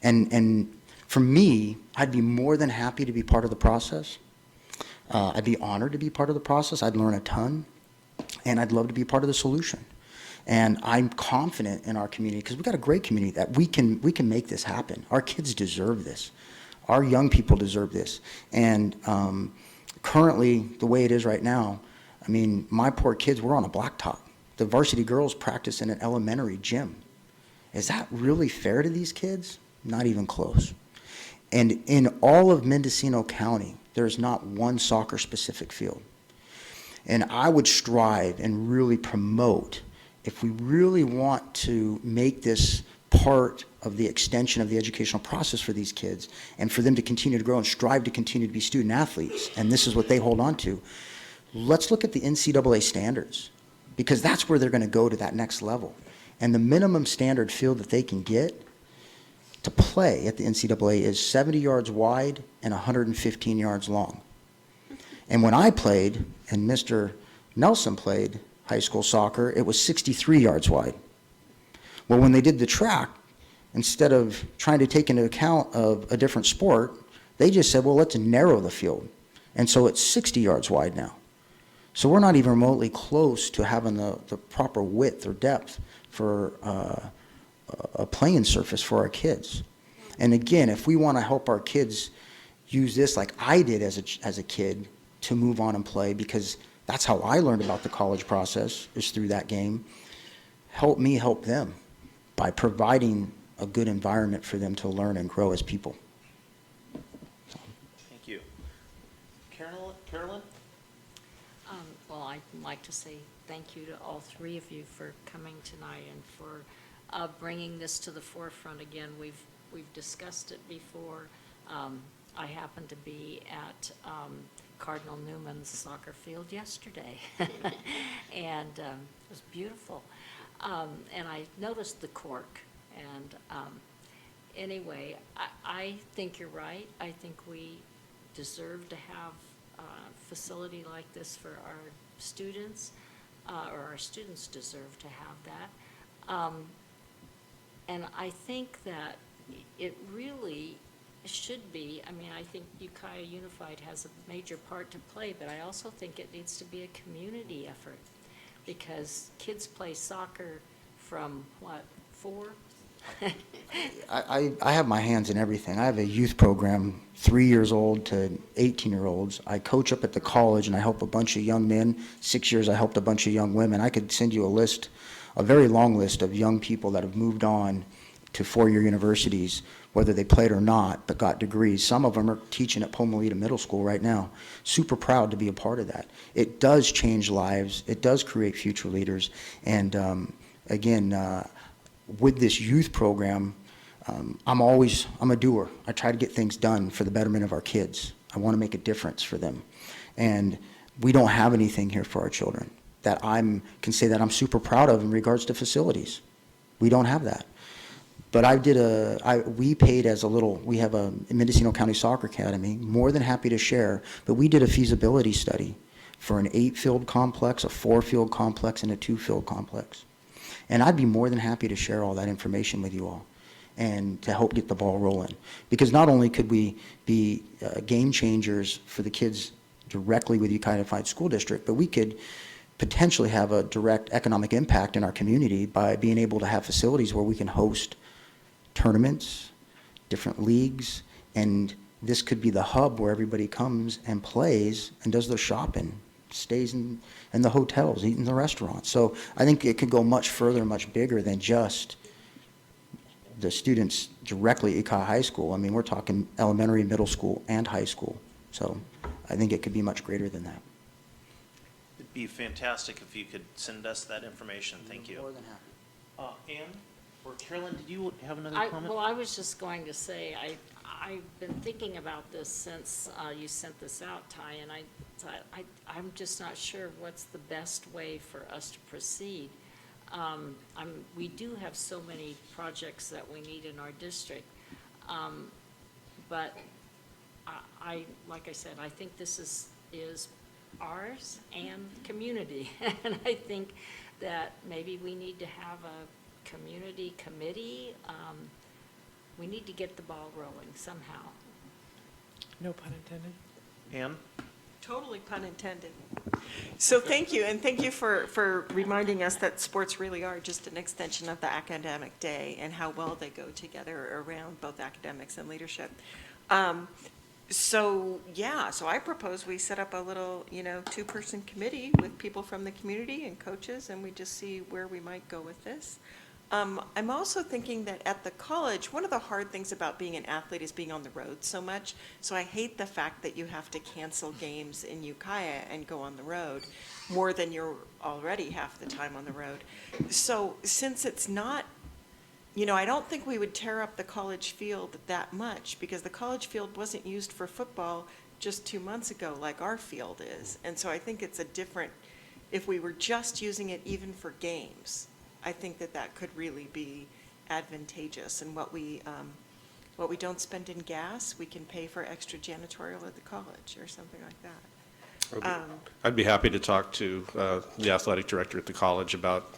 And for me, I'd be more than happy to be part of the process. I'd be honored to be part of the process. I'd learn a ton, and I'd love to be part of the solution. And I'm confident in our community because we've got a great community that we can make this happen. Our kids deserve this. Our young people deserve this. And currently, the way it is right now, I mean, my poor kids, we're on a blacktop. The varsity girls practice in an elementary gym. Is that really fair to these kids? Not even close. And in all of Mendocino County, there's not one soccer-specific field. And I would strive and really promote, if we really want to make this part of the extension of the educational process for these kids and for them to continue to grow and strive to continue to be student athletes. And this is what they hold on to. Let's look at the NCAA standards, because that's where they're going to go to that next level. And the minimum standard field that they can get to play at the NCAA is 70 yards wide and 115 yards long. And when I played, and Mr. Nelson played high school soccer, it was 63 yards wide. Well, when they did the track, instead of trying to take into account of a different sport, they just said, well, let's narrow the field. And so it's 60 yards wide now. So we're not even remotely close to having the proper width or depth for a playing surface for our kids. And again, if we want to help our kids use this like I did as a kid to move on and play, because that's how I learned about the college process, is through that game, help me help them by providing a good environment for them to learn and grow as people. Thank you. Carolyn? Well, I'd like to say thank you to all three of you for coming tonight and for bringing this to the forefront again. We've discussed it before. I happened to be at Cardinal Newman's soccer field yesterday, and it was beautiful. And I noticed the cork, and anyway, I think you're right. I think we deserve to have a facility like this for our students, or our students deserve to have that. And I think that it really should be, I mean, I think Ukiah Unified has a major part to play, but I also think it needs to be a community effort, because kids play soccer from, what, 4? I have my hands in everything. I have a youth program, 3 years old to 18-year-olds. I coach up at the college, and I help a bunch of young men. 6 years, I helped a bunch of young women. I could send you a list, a very long list of young people that have moved on to four-year universities, whether they played or not, but got degrees. Some of them are teaching at Pomalita Middle School right now. Super proud to be a part of that. It does change lives. It does create future leaders. And again, with this youth program, I'm a doer. I try to get things done for the betterment of our kids. I want to make a difference for them. And we don't have anything here for our children that can say that I'm super proud of in regards to facilities. We don't have that. But we paid we have a Mendocino County Soccer Academy, more than happy to share, but we did a feasibility study for an 8-field complex, a 4-field complex, and a 2-field complex. And I'd be more than happy to share all that information with you all and to help get the ball rolling. Because not only could we be game changers for the kids directly with Ukiah Unified School District, but we could potentially have a direct economic impact in our community by being able to have facilities where we can host tournaments, different leagues, and this could be the hub where everybody comes and plays and does their shopping, stays in the hotels, eat in the restaurants. So I think it could go much further, much bigger than just the students directly at Ukiah High School. I mean, we're talking elementary, middle school, and high school. So I think it could be much greater than that. It'd be fantastic if you could send us that information. Thank you. More than happy. Ann or Carolyn, did you have another comment? Well, I was just going to say, I've been thinking about this since you sent this out, Ty, and I'm just not sure what's the best way for us to proceed. We do have so many projects that we need in our district, but like I said, I think this is ours and community, and I think that maybe we need to have a community committee. We need to get the ball rolling somehow. No pun intended. Ann? Totally pun intended. So thank you, and thank you for reminding us that sports really are just an extension of the academic day and how well they go together around both academics and leadership. So I propose we set up a little, 2-person committee with people from the community and coaches, and we just see where we might go with this. I'm also thinking that at the college, one of the hard things about being an athlete is being on the road so much. So I hate the fact that you have to cancel games in Ukiah and go on the road more than you're already half the time on the road. So since it's not you know, I don't think we would tear up the college field that much, because the college field wasn't used for football just 2 months ago like our field is. And so I think it's a different, if we were just using it even for games, I think that that could really be advantageous. And what we don't spend in gas, we can pay for extra janitorial at the college or something like that. I'd be happy to talk to the athletic director at the college about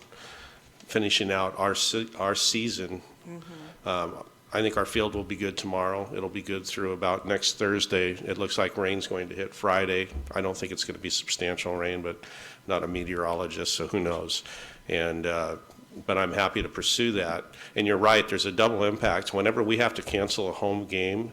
finishing out our season. I think our field will be good tomorrow. It'll be good through about next Thursday. It looks like rain's going to hit Friday. I don't think it's going to be substantial rain, but not a meteorologist, so who knows. And but I'm happy to pursue that. And you're right, there's a double impact. Whenever we have to cancel a home game,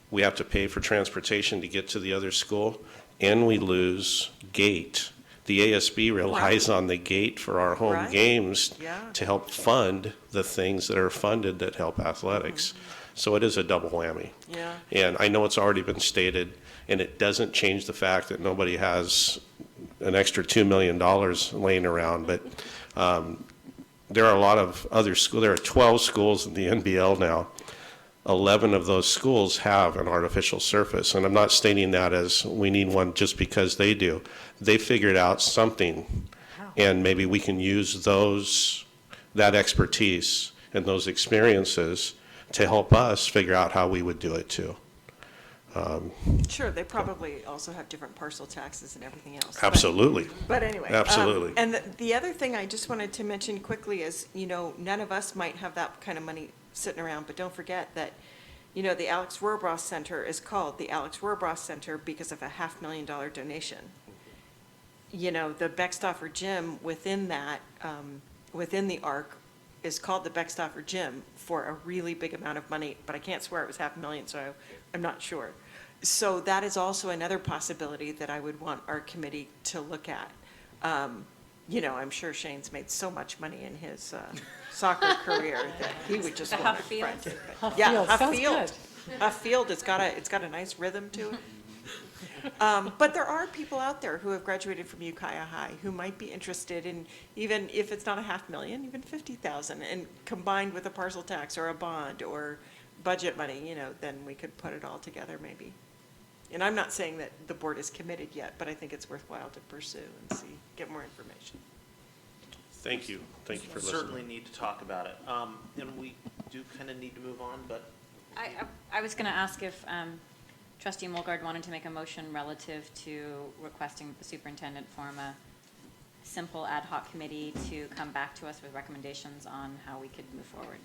we have to pay for transportation to get to the other school, and we lose gate. The ASB relies on the gate for our home Right. games Yeah. to help fund the things that are funded that help athletics. So it is a double whammy. Yeah. And I know it's already been stated, and it doesn't change the fact that nobody has an extra $2 million laying around, but there are a lot of other schools. There are 12 schools in the NBL now. 11 of those schools have an artificial surface, and I'm not stating that as we need one just because they do. They figured out something, and maybe we can use that expertise and those experiences to help us figure out how we would do it too. Sure, they probably also have different parcel taxes and everything else. Absolutely. But anyway. Absolutely. And the other thing I just wanted to mention quickly is, you know, none of us might have that kind of money sitting around, but don't forget that, you know, the Alex Rohrabross Center is called the Alex Rohrabross Center because of a $500,000 donation. You know, the Beckstoffer Gym within that, within the ARC is called the Beckstoffer Gym for a really big amount of money, but I can't swear it was $500,000, so I'm not sure. So that is also another possibility that I would want our committee to look at. You know, I'm sure Shane's made so much money in his soccer career that he would just want to front it. But- Yeah, Field, Huff sounds Field. Huff Field, it's got a nice rhythm to it. But there are people out there who have graduated from Ukiah High who might be interested in, even if it's not a $500,000, even 50,000, and combined with a parcel tax or a bond or budget money, you know, then we could put it all together maybe. And I'm not saying that the board is committed yet, but I think it's worthwhile to pursue and see, get more information. Thank you. Thank you for listening. Certainly need to talk about it. And we do kind of need to move on, but I was going to ask if trustee Mulgard wanted to make a motion relative to requesting that the superintendent form a simple ad hoc committee to come back to us with recommendations on how we could move forward.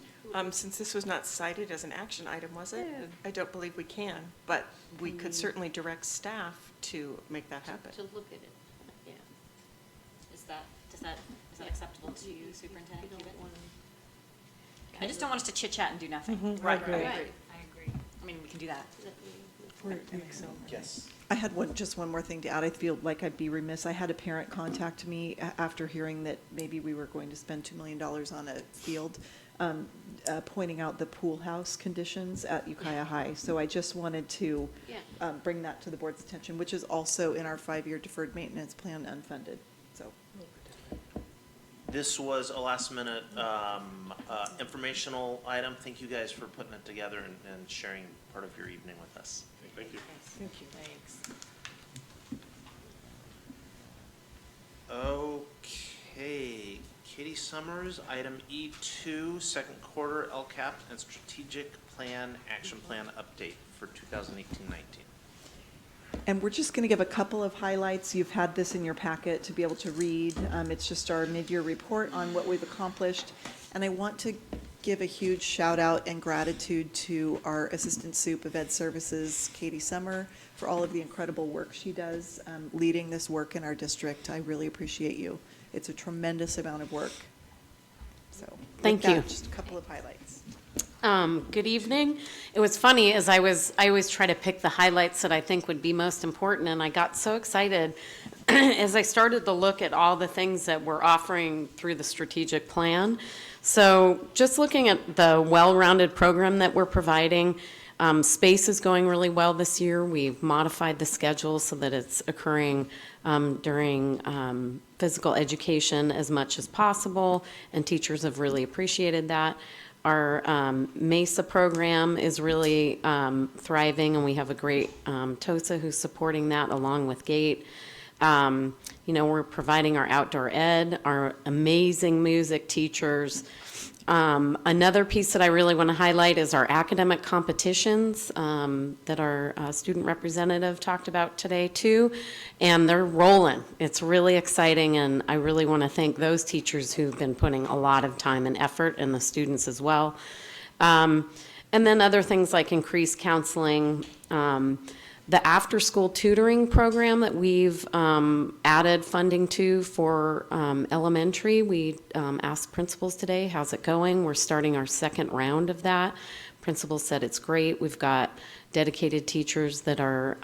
Since this was not cited as an action item, was it? No. I don't believe we can, but we could certainly direct staff to make that happen. To look at it, yeah. Is that acceptable to you, Superintendent You don't Cubitt? want I just don't want us to chit-chat and do nothing. I agree. I agree. I mean, we can do that. yes. I had just one more thing to add. I feel like I'd be remiss. I had a parent contact me after hearing that maybe we were going to spend $2 million on a field, pointing out the pool house conditions at Ukiah High. So I just wanted to Yeah. bring that to the board's attention, which is also in our 5-year deferred maintenance plan unfunded, so. This was a last-minute informational item. Thank you guys for putting it together and sharing part of your evening with us. Thank you. Thank you. Thanks. Okay, Katie Summers, item E2, second quarter LCAP and strategic plan, action plan update for 2018-19. And we're just going to give a couple of highlights. You've had this in your packet to be able to read. It's just our mid-year report on what we've accomplished. And I want to give a huge shout out and gratitude to our Assistant Sup of Ed Services, Katie Summer, for all of the incredible work she does leading this work in our district. I really appreciate you. It's a tremendous amount of work. So with Thank that, you. Just a couple of highlights. Good evening. It was funny as I always try to pick the highlights that I think would be most important, and I got so excited as I started to look at all the things that we're offering through the strategic plan. So just looking at the well-rounded program that we're providing, space is going really well this year. We've modified the schedule so that it's occurring during physical education as much as possible, and teachers have really appreciated that. Our MESA program is really thriving, and we have a great TOSA who's supporting that along with GATE. We're providing our outdoor ed, our amazing music teachers. Another piece that I really want to highlight is our academic competitions that our student representative talked about today too, and they're rolling. It's really exciting, and I really want to thank those teachers who've been putting a lot of time and effort, and the students as well. And then other things like increased counseling, the after-school tutoring program that we've added funding to for elementary. We asked principals today, how's it going? We're starting our second round of that. Principals said it's great. We've got dedicated teachers that are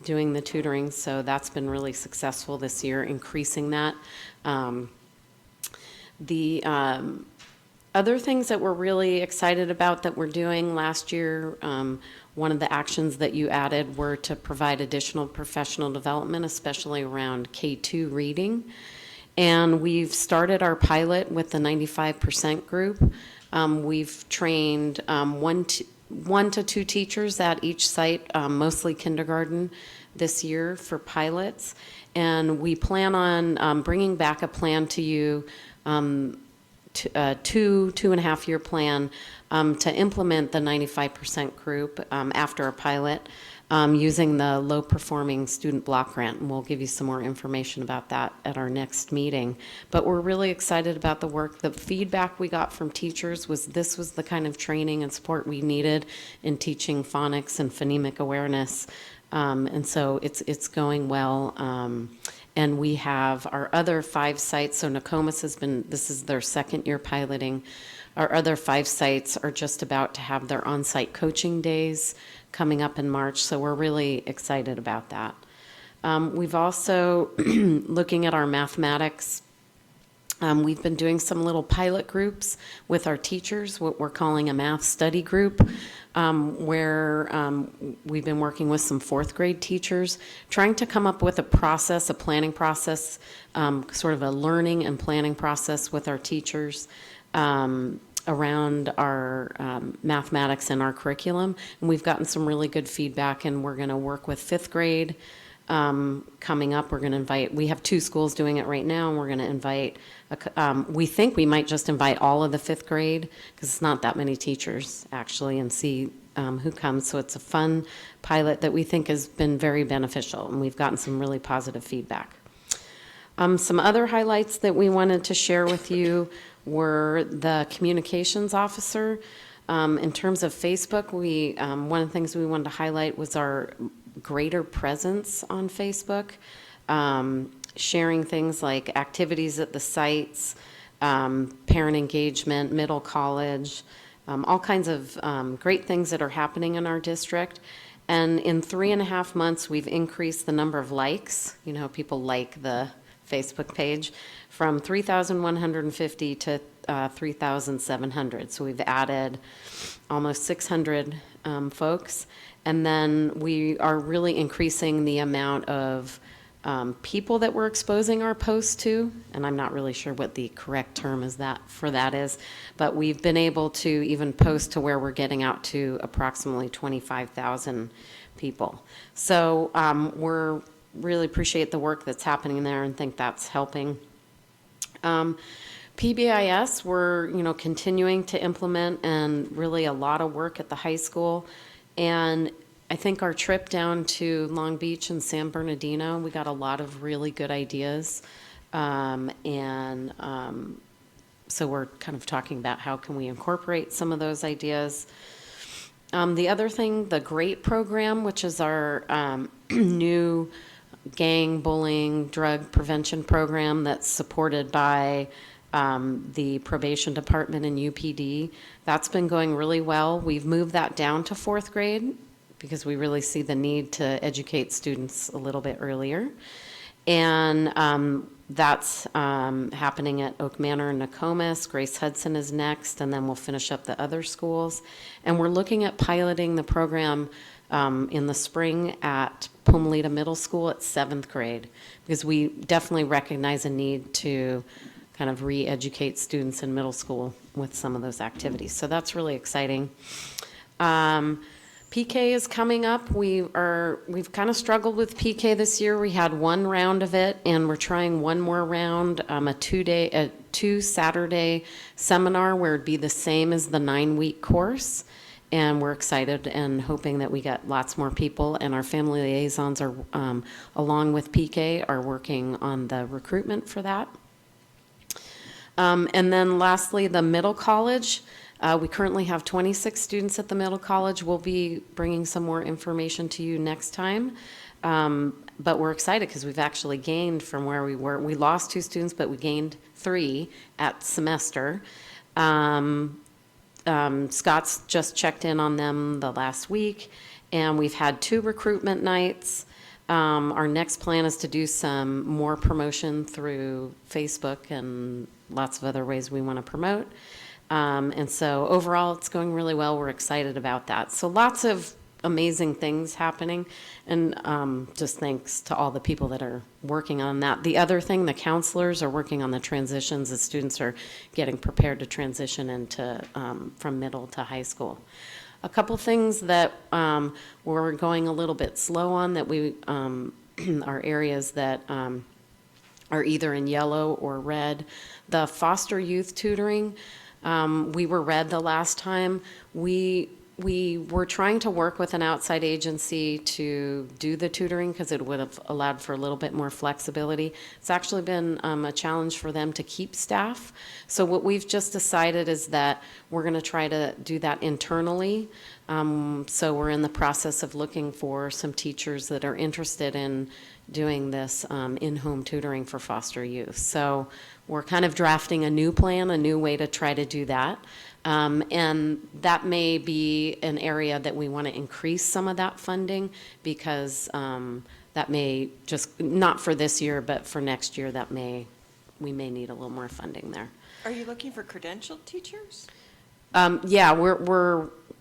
doing the tutoring, so that's been really successful this year, increasing that. The other things that we're really excited about that we're doing last year, one of the actions that you added were to provide additional professional development, especially around K2 reading. And we've started our pilot with the 95% group. We've trained one to two teachers at each site, mostly kindergarten this year for pilots. And we plan on bringing back a plan to you, two and a half year plan to implement the 95% group after a pilot using the low performing student block grant. And we'll give you some more information about that at our next meeting. But we're really excited about the work. The feedback we got from teachers was this was the kind of training and support we needed in teaching phonics and phonemic awareness. And so it's going well. And we have our other 5 sites. So Nokomis this is their second year piloting. Our other 5 sites are just about to have their on-site coaching days coming up in March. So we're really excited about that. We've also, looking at our mathematics, we've been doing some little pilot groups with our teachers, what we're calling a math study group, where we've been working with some 4th grade teachers, trying to come up with a process, a planning process, sort of a learning and planning process with our teachers around our mathematics and our curriculum. And we've gotten some really good feedback, and we're going to work with 5th grade coming up. We're going to invite, we have 2 schools doing it right now, and we're going to invite, we think we might just invite all of the 5th grade, because it's not that many teachers actually, and see who comes. So it's a fun pilot that we think has been very beneficial, and we've gotten some really positive feedback. Some other highlights that we wanted to share with you were the communications officer. In terms of Facebook, one of the things we wanted to highlight was our greater presence on Facebook, sharing things like activities at the sites, parent engagement, middle college, all kinds of great things that are happening in our district. And in 3.5 months, we've increased the number of likes. You know, people like the Facebook page from 3,150 to 3,700. So we've added almost 600 folks. And then we are really increasing the amount of people that we're exposing our posts to. And I'm not really sure what the correct term is for that is, but we've been able to even post to where we're getting out to approximately 25,000 people. So we're really appreciate the work that's happening there and think that's helping. PBIS, we're continuing to implement, and really a lot of work at the high school. And I think our trip down to Long Beach and San Bernardino, we got a lot of really good ideas. So we're kind of talking about how can we incorporate some of those ideas. The other thing, the GREAT program, which is our new gang, bullying, drug prevention program that's supported by the probation department and UPD. That's been going really well. We've moved that down to 4th grade because we really see the need to educate students a little bit earlier. And that's happening at Oak Manor and Nokomis. Grace Hudson is next, and then we'll finish up the other schools. And we're looking at piloting the program in the spring at Pumalita Middle School at 7th grade, because we definitely recognize a need to kind of re-educate students in middle school with some of those activities. So that's really exciting. PK is coming up. We've kind of struggled with PK this year. We had one round of it, and we're trying one more round, a 2 Saturday seminar where it'd be the same as the 9-week course. And we're excited and hoping that we get lots more people, and our family liaisons are, along with PK, are working on the recruitment for that. And then lastly, the middle college. We currently have 26 students at the middle college. We'll be bringing some more information to you next time. But we're excited because we've actually gained from where we were. We lost 2 students, but we gained 3 at semester. Scott's just checked in on them the last week, and we've had 2 recruitment nights. Our next plan is to do some more promotion through Facebook and lots of other ways we want to promote. And so overall, it's going really well. We're excited about that. So lots of amazing things happening, and just thanks to all the people that are working on that. The other thing, the counselors are working on the transitions. The students are getting prepared to transition into from middle to high school. A couple things that we're going a little bit slow on that we are areas that are either in yellow or red. The foster youth tutoring, we were red the last time. We were trying to work with an outside agency to do the tutoring because it would have allowed for a little bit more flexibility. It's actually been a challenge for them to keep staff. So what we've just decided is that we're going to try to do that internally. So we're in the process of looking for some teachers that are interested in doing this in-home tutoring for foster youth. So we're kind of drafting a new plan, a new way to try to do that. And that may be an area that we want to increase some of that funding because that may just, not for this year, but for next year, we may need a little more funding there. Are you looking for credentialed teachers? Yeah,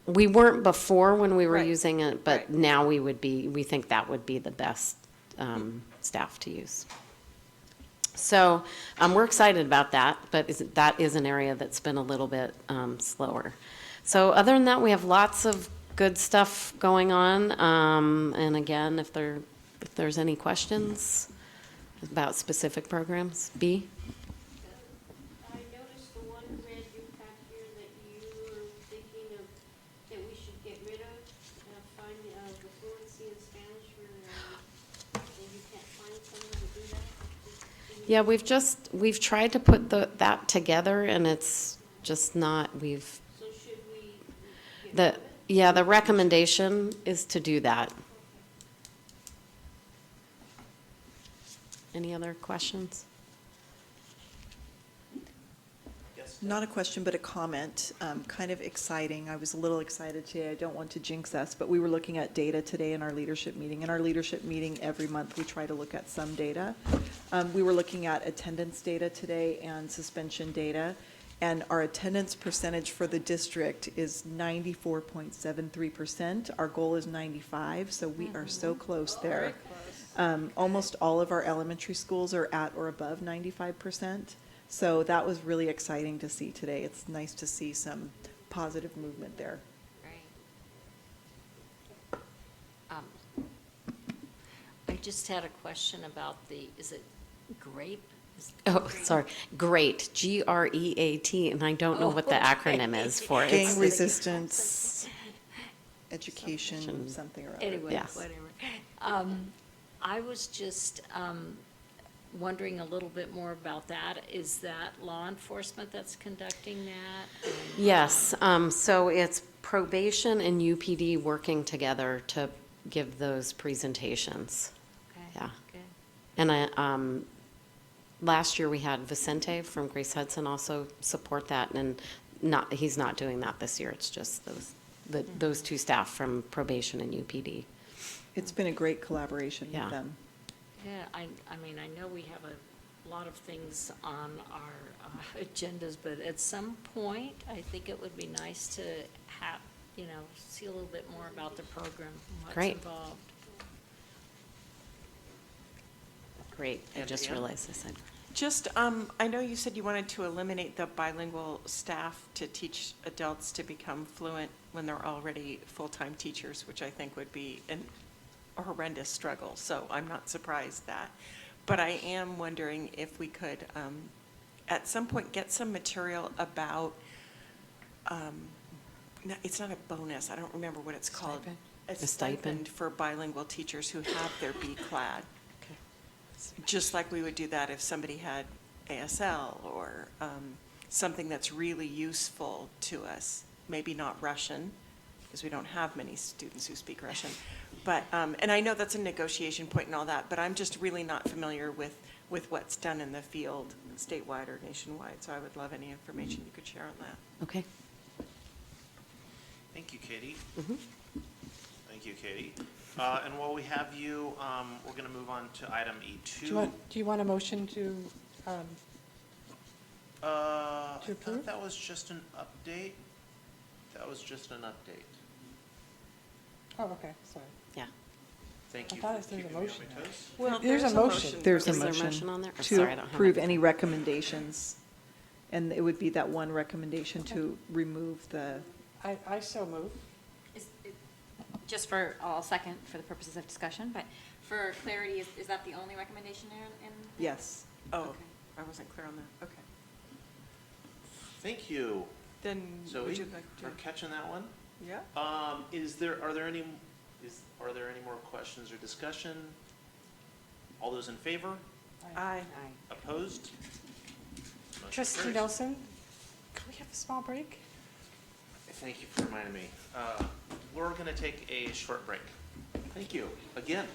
we weren't before when we were Right. using it, but Right. now we think that would be the best staff to use. So we're excited about that, but that is an area that's been a little bit slower. So other than that, we have lots of good stuff going on. And again, if there's any questions about specific programs, B? I noticed the one red you had here that you were thinking of, that we should get rid of, find the fluency in Spanish for, and you can't find someone to do that? Yeah, we've tried to put that together, and it's just not, So should we get rid the of it? yeah, the recommendation is to do that. Any other questions? Not a question, but a comment. Kind of exciting. I was a little excited today. I don't want to jinx us, but we were looking at data today in our leadership meeting. In our leadership meeting, every month, we try to look at some data. We were looking at attendance data today and suspension data, and our attendance percentage for the district is 94.73%. Our goal is 95, so we are so close there. Almost all of our elementary schools are at or above 95%. So that was really exciting to see today. It's nice to see some positive movement there. Right. I just had a question about is it grape? Oh, sorry, GREAT, GREAT, and I don't know what the acronym is for it. Gang resistance, education, something or other. Anyway, Yes. whatever. I was just wondering a little bit more about that. Is that law enforcement that's conducting that? Yes, so it's probation and UPD working together to give those presentations. Okay, Yeah. good. And last year we had Vicente from Grace Hudson also support that, and he's not doing that this year. It's just those 2 staff from probation and UPD. It's been a great collaboration Yeah. with them. Yeah, I mean, I know we have a lot of things on our agendas, but at some point, I think it would be nice to have, see a little bit more about the program and what's Great. involved. Great, I just realized I said. Just, I know you said you wanted to eliminate the bilingual staff to teach adults to become fluent when they're already full-time teachers, which I think would be a horrendous struggle, so I'm not surprised that. But I am wondering if we could, at some point, get some material about, no, it's not a bonus, I don't remember what it's called. Stipend? A A stipend? stipend for bilingual teachers who have their B-clad. Just like we would do that if somebody had ASL or something that's really useful to us. Maybe not Russian, because we don't have many students who speak Russian. But, and I know that's a negotiation point and all that, but I'm just really not familiar with what's done in the field statewide or nationwide. So I would love any information you could share on that. Okay. Thank you, Katie. Mhm. Thank you, Katie. And while we have you, we're going to move on to item E2. Do you want a motion to, I thought approve? that was just an update. That was just an update. oh, okay, sorry. Yeah. Thank I you thought for there's a keeping me on motion. my toes. Well, There's a motion. There's a Is there a motion motion on there? I'm to sorry, I don't have approve it. any recommendations. And it would be that one recommendation to remove the, I so move. Just for, I'll second for the purposes of discussion, but for clarity, is that the only recommendation in? yes. Oh, Okay. I wasn't clear on that. Okay. Thank you, Then, Zoe, would you like for to? catching that one. Yeah? Are there any more questions or discussion? All those in favor? Aye. Opposed? Motion Trustee carries. Nelson, can we have a small break? Thank you for reminding me. We're going to take a short break. Thank you again.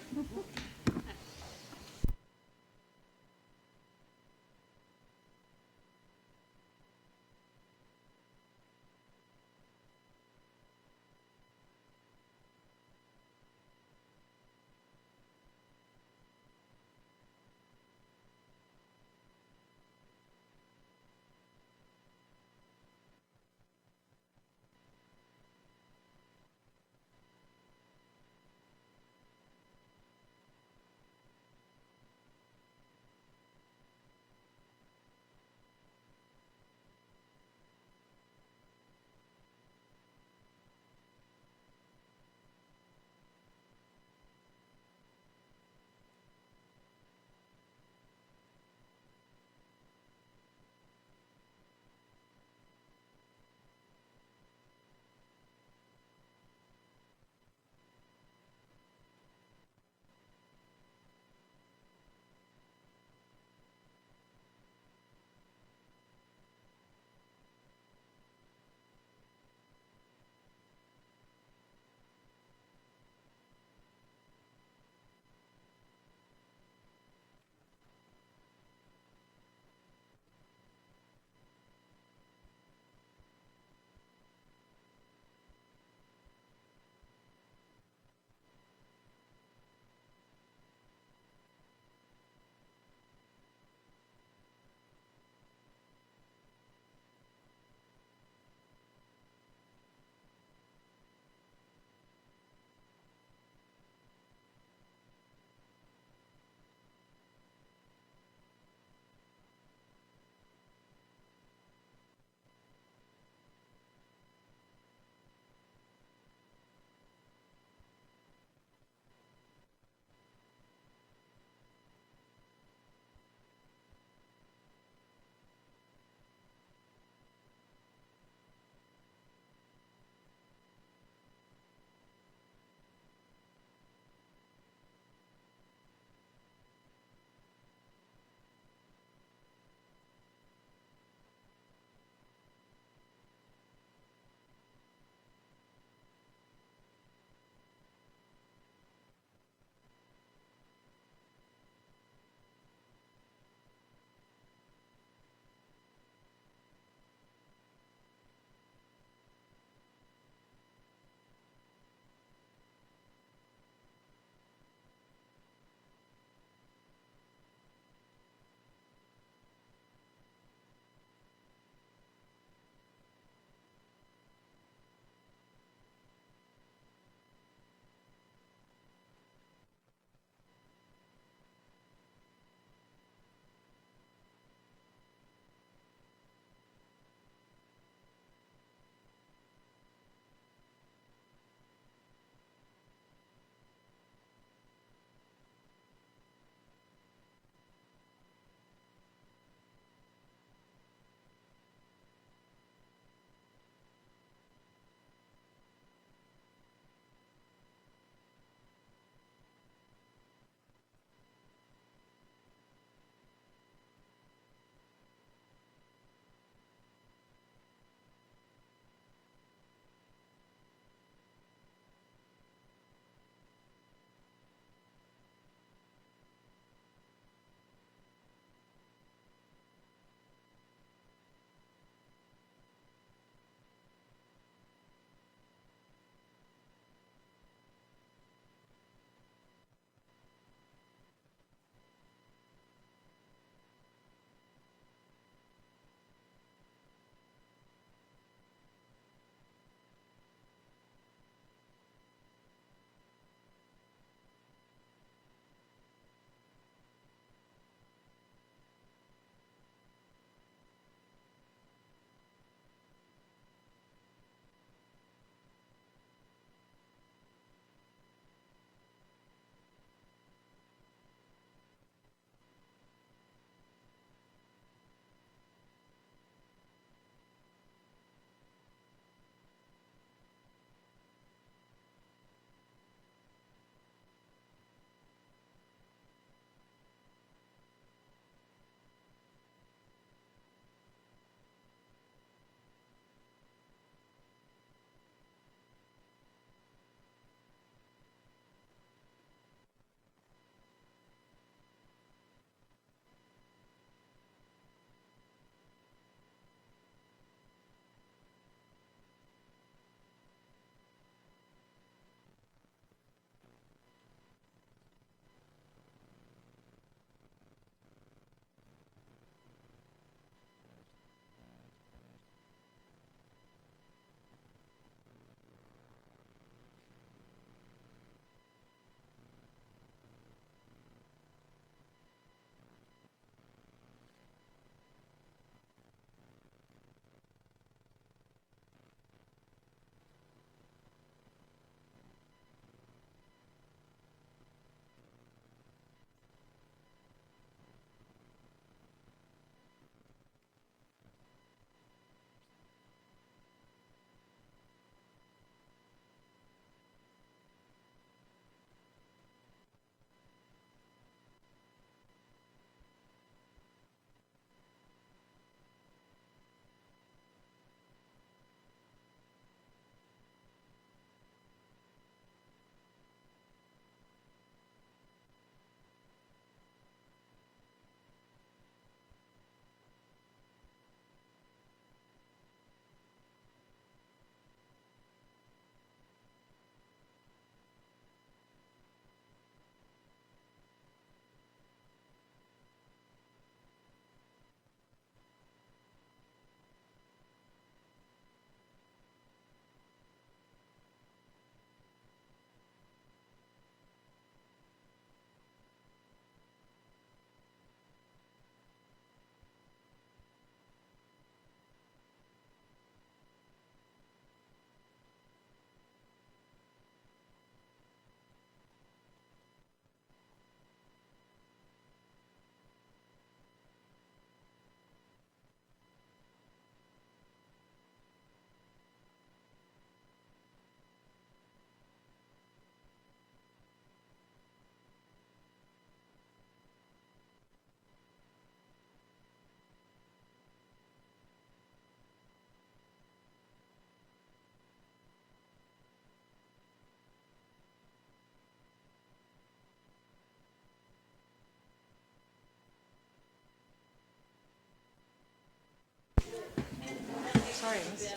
times.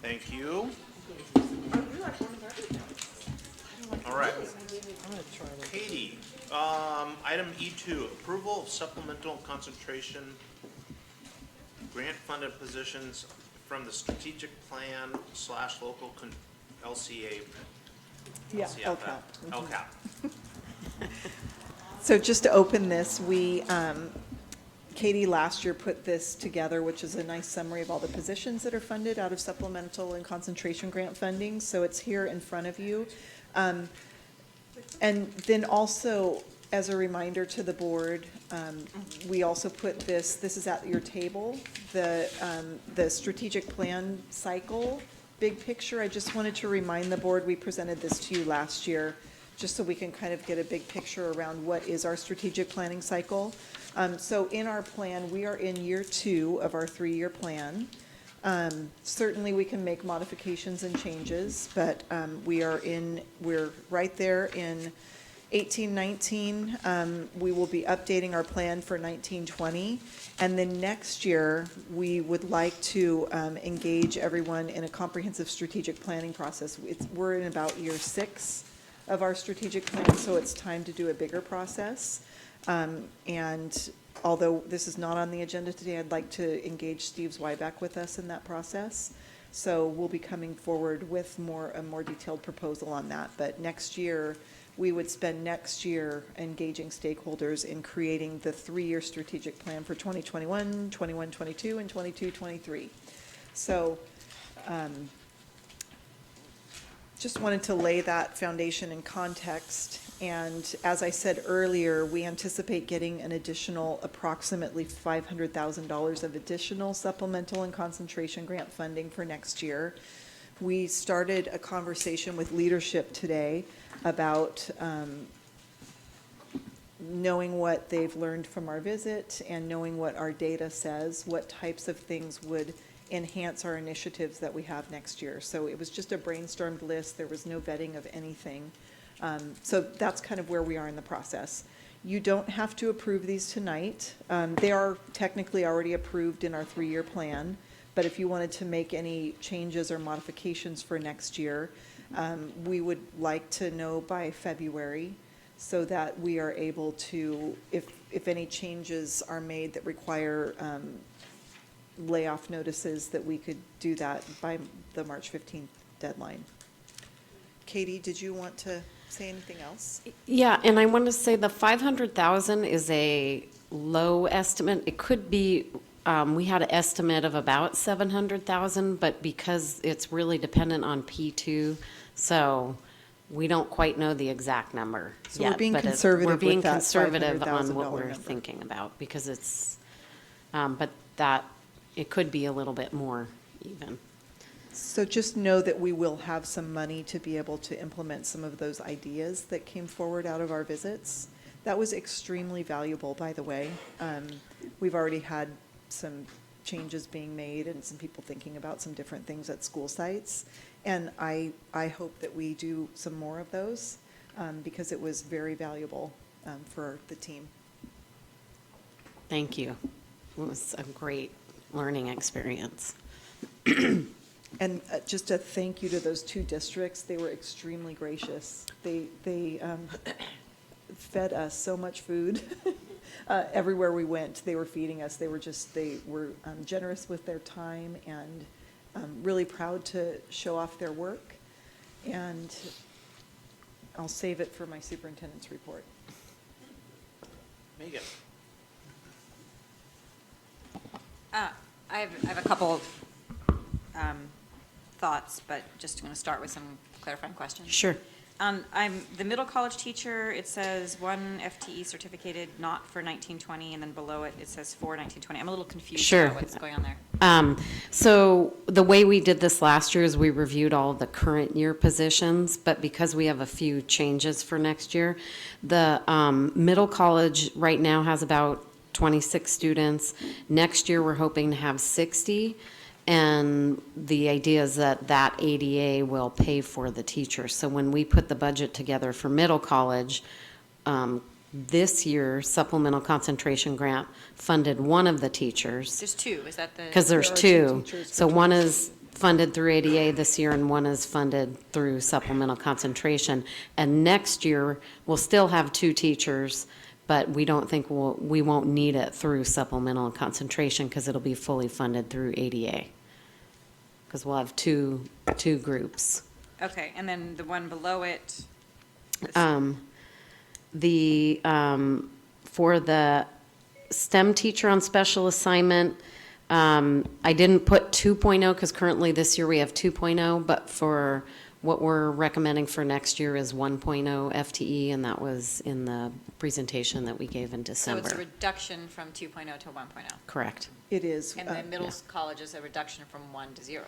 Thank you. All right. Katie, item E2, approval of supplemental concentration grant-funded positions from the strategic plan / local LCA. Yeah, LCAP. LCAP. LCAP. So just to open this, Katie last year put this together, which is a nice summary of all the positions that are funded out of supplemental and concentration grant funding. So it's here in front of you. And then also, as a reminder to the board, we also put this is at your table, the strategic plan cycle, big picture. I just wanted to remind the board, we presented this to you last year, just so we can kind of get a big picture around what is our strategic planning cycle. So in our plan, we are in year 2 of our 3-year plan. Certainly, we can make modifications and changes, but we're right there in 18-19. We will be updating our plan for 19-20. And then next year, we would like to engage everyone in a comprehensive strategic planning process. We're in about year 6 of our strategic plan, so it's time to do a bigger process. And although this is not on the agenda today, I'd like to engage Steve Zweiback with us in that process. So we'll be coming forward with a more detailed proposal on that. But next year, we would spend next year engaging stakeholders in creating the 3-year strategic plan for 2021, 21-22, and 22-23. So just wanted to lay that foundation in context. And as I said earlier, we anticipate getting an additional approximately $500,000 of additional supplemental and concentration grant funding for next year. We started a conversation with leadership today about knowing what they've learned from our visit and knowing what our data says, what types of things would enhance our initiatives that we have next year. So it was just a brainstormed list. There was no vetting of anything. So that's kind of where we are in the process. You don't have to approve these tonight. They are technically already approved in our 3-year plan, but if you wanted to make any changes or modifications for next year, we would like to know by February so that we are able to, if any changes are made that require layoff notices, that we could do that by the March 15th deadline. Katie, did you want to say anything else? Yeah, and I want to say the 500,000 is a low estimate. It could be, we had an estimate of about 700,000, but because it's really dependent on P2, so we don't quite know the exact number So yet. we're being but conservative We're being with that conservative on what $500,000 we're number. thinking about, because it's, but that, it could be a little bit more even. So just know that we will have some money to be able to implement some of those ideas that came forward out of our visits. That was extremely valuable, by the way. We've already had some changes being made and some people thinking about some different things at school sites. And I hope that we do some more of those because it was very valuable for the team. Thank you. It was a great learning experience. And just a thank you to those 2 districts. They were extremely gracious. They fed us so much food. Everywhere we went, they were feeding us. They were generous with their time and really proud to show off their work. And I'll save it for my superintendent's report. Megan. I have a couple thoughts, but just going to start with some clarifying questions. Sure. I'm the middle college teacher. It says 1 FTE certificated, not for 1920, and then below it, it says for 1920. I'm a little confused Sure. about what's going on there. So the way we did this last year is we reviewed all the current year positions, but because we have a few changes for next year, the middle college right now has about 26 students. Next year, we're hoping to have 60. And the idea is that that ADA will pay for the teachers. So when we put the budget together for middle college, this year's supplemental concentration grant funded one of the teachers. There's two, is that the? Because there's There are two two. teachers for So one is funded through ADA this year and one is funded through supplemental concentration. And next year, we'll still have two teachers, but we don't think we won't need it through supplemental concentration because it'll be fully funded through ADA. Because we'll have two groups. Okay, and then the one below it, For the STEM teacher on special assignment, I didn't put 2.0 because currently this year we have 2.0, but for what we're recommending for next year is 1.0 FTE, and that was in the presentation that we gave in so December. it's a reduction from 2.0 to 1.0. Correct. It is. And the middle yeah. college is a reduction from 1 to 0.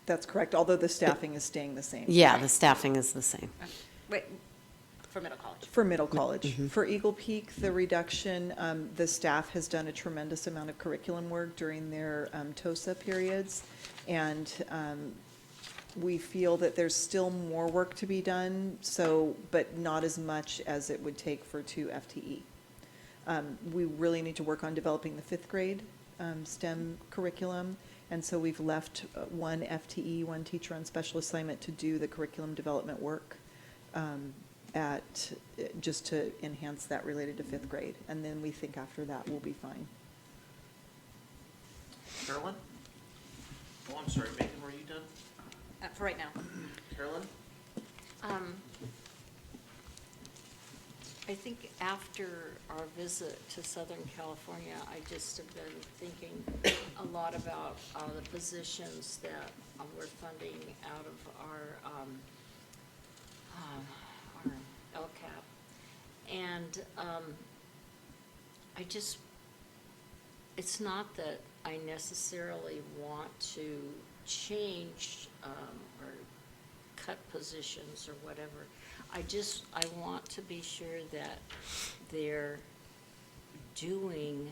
That's correct, although the staffing is staying the same. Yeah, the staffing is the same. Wait, for middle college. For middle college. For Eagle Peak, the reduction, the staff has done a tremendous amount of curriculum work during their TOSA periods. And we feel that there's still more work to be done, but not as much as it would take for 2 FTE. We really need to work on developing the 5th grade STEM curriculum. And so we've left 1 FTE, 1 teacher on special assignment to do the curriculum development work just to enhance that related to 5th grade. And then we think after that we'll be fine. Carolyn? Oh, I'm sorry, Megan, were you done? For right now. Carolyn? I think after our visit to Southern California, I just have been thinking a lot about the positions that we're funding out of our LCAP. And it's not that I necessarily want to change or cut positions or whatever. I want to be sure that they're doing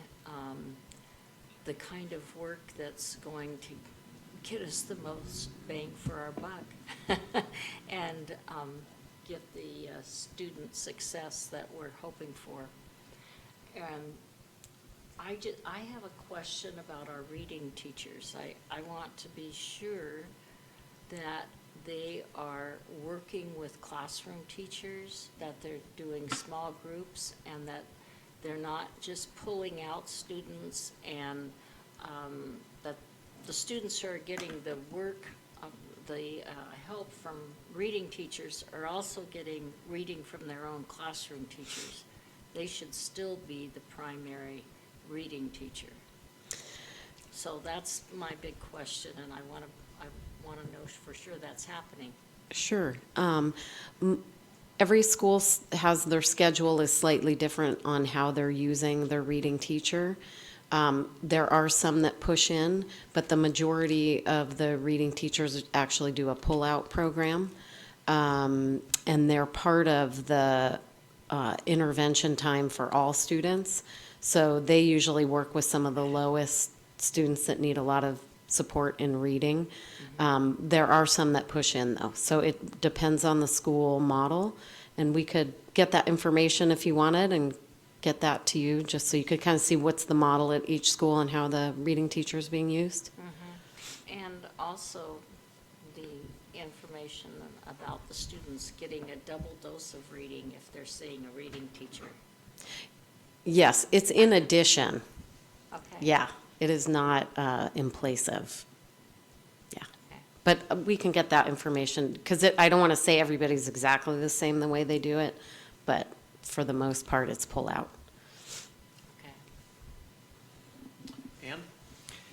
the kind of work that's going to get us the most bang for our buck and get the student success that we're hoping for. And I have a question about our reading teachers. I want to be sure that they are working with classroom teachers, that they're doing small groups, and that they're not just pulling out students, and that the students who are getting the work, the help from reading teachers are also getting reading from their own classroom teachers. They should still be the primary reading teacher. So that's my big question, and I want to know for sure that's happening. Sure. Every school has their schedule is slightly different on how they're using their reading teacher. There are some that push in, but the majority of the reading teachers actually do a pull-out program. And they're part of the intervention time for all students. So they usually work with some of the lowest students that need a lot of support in reading. There are some that push in, though. So it depends on the school model. And we could get that information if you wanted and get that to you, just so you could kind of see what's the model at each school and how the reading teacher is being used. Mm-hmm. And also the information about the students getting a double dose of reading if they're seeing a reading teacher. Yes, it's in addition. Okay. Yeah, it is not in place of. Yeah. Okay. But we can get that information, because I don't want to say everybody's exactly the same the way they do it, but for the most part, it's pull out. Okay. Ann?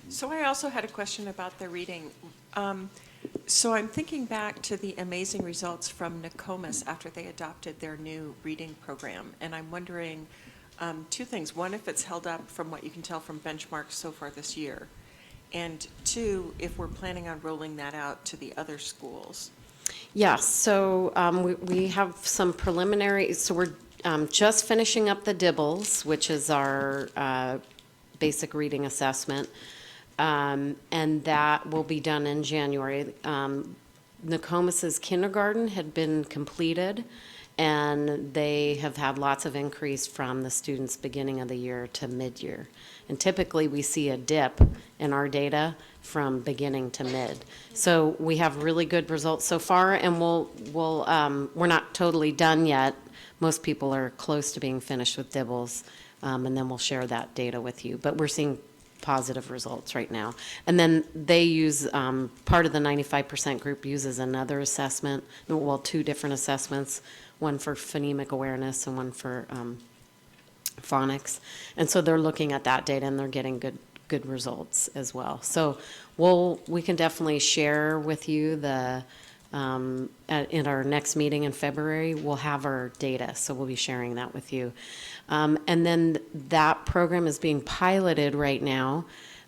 So I also had a question about the reading. So I'm thinking back to the amazing results from Nokomis after they adopted their new reading program. And I'm wondering 2 things. One, if it's held up from what you can tell from benchmarks so far this year. And 2, if we're planning on rolling that out to the other schools. Yes, so we have some preliminary, so we're just finishing up the DIBELS, which is our basic reading assessment, and that will be done in January. Nokomis's kindergarten had been completed, and they have had lots of increase from the students beginning of the year to mid-year. And typically, we see a dip in our data from beginning to mid. So we have really good results so far, and we're not totally done yet. Most people are close to being finished with dibbles, and then we'll share that data with you. But we're seeing positive results right now. And then they use, part of the 95% group uses another assessment, well, 2 different assessments, one for phonemic awareness and one for phonics. And so they're looking at that data and they're getting good results as well. So we can definitely share with you in our next meeting in February, we'll have our data, so we'll be sharing that with you. And then that program is being piloted right now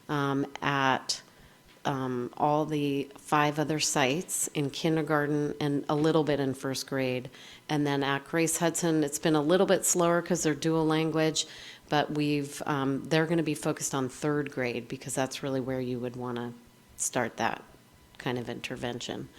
at all the 5 other sites in kindergarten and a little bit in first grade. And then at Grace Hudson, it's been a little bit slower because they're dual language, but they're going to be focused on 3rd grade because that's really where you would want to start that kind of intervention.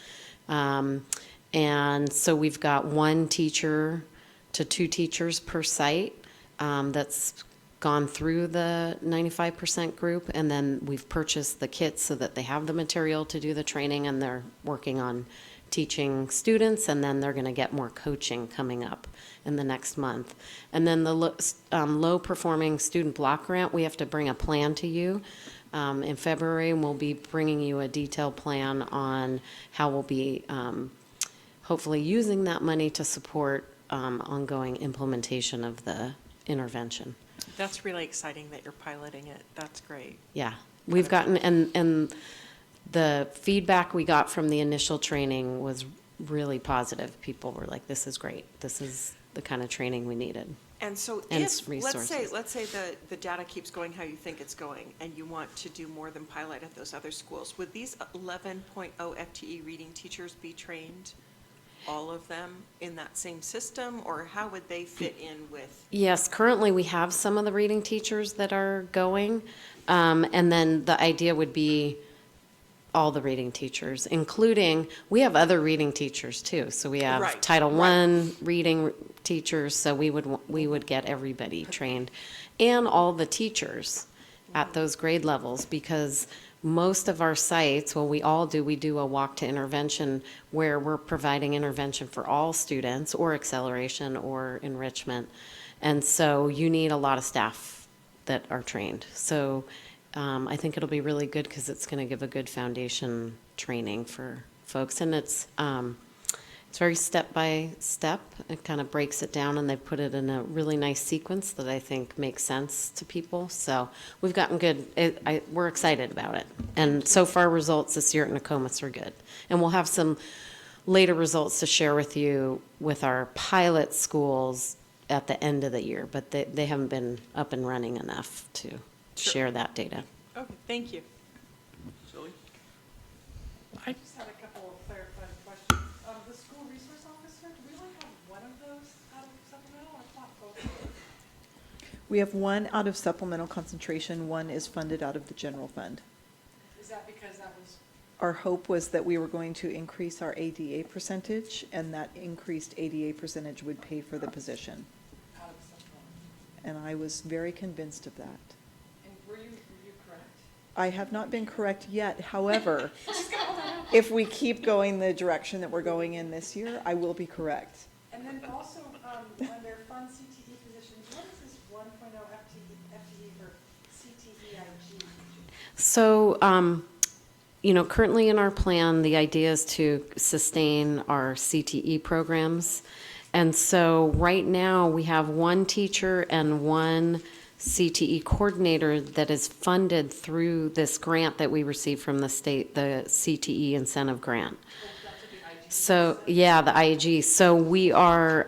And so we've got 1 teacher to 2 teachers per site that's gone through the 95% group, and then we've purchased the kits so that they have the material to do the training, and they're working on teaching students, and then they're going to get more coaching coming up in the next month. And then the low-performing student block grant, we have to bring a plan to you in February, and we'll be bringing you a detailed plan on how we'll be hopefully using that money to support ongoing implementation of the intervention. That's really exciting that you're piloting it. That's great. Yeah, we've gotten, and the feedback we got from the initial training was really positive. People were like, this is great. This is the kind of training we needed. And so And if, resources. let's say the data keeps going how you think it's going, and you want to do more than pilot at those other schools, would these 11.0 FTE reading teachers be trained, all of them, in that same system, or how would they fit in with? Yes, currently we have some of the reading teachers that are going, and then the idea would be all the reading teachers, including, we have other reading teachers too. So we have Right, Title right. I reading teachers, so we would get everybody trained. And all the teachers at those grade levels, because most of our sites, well, we do a walk to intervention where we're providing intervention for all students, or acceleration or enrichment. And so you need a lot of staff that are trained. So I think it'll be really good because it's going to give a good foundation training for folks. And it's very step by step. It kind of breaks it down, and they put it in a really nice sequence that I think makes sense to people. So we've gotten good. We're excited about it. And so far, results this year at Nokomis are good. And we'll have some later results to share with you with our pilot schools at the end of the year, but they haven't been up and running enough to share that data. Okay, thank you. Julie? I just had a couple of clarifying questions. The school resource officer, do we only have 1 of those out of supplemental? I thought both. We have 1 out of supplemental concentration, 1 is funded out of the general fund. Is that because that was, Our hope was that we were going to increase our ADA percentage, and that increased ADA percentage would pay for the position. out of supplemental? And I was very convinced of that. And were you correct? I have not been correct yet. However, if we keep going the direction that we're going in this year, I will be correct. And then also, under fund CTE positions, what is this 1.0 FTE for CTEIG? So, currently in our plan, the idea is to sustain our CTE programs. And so right now, we have 1 teacher and 1 CTE coordinator that is funded through this grant that we received from the state, the CTE incentive grant. So, yeah, the IAG. So we are,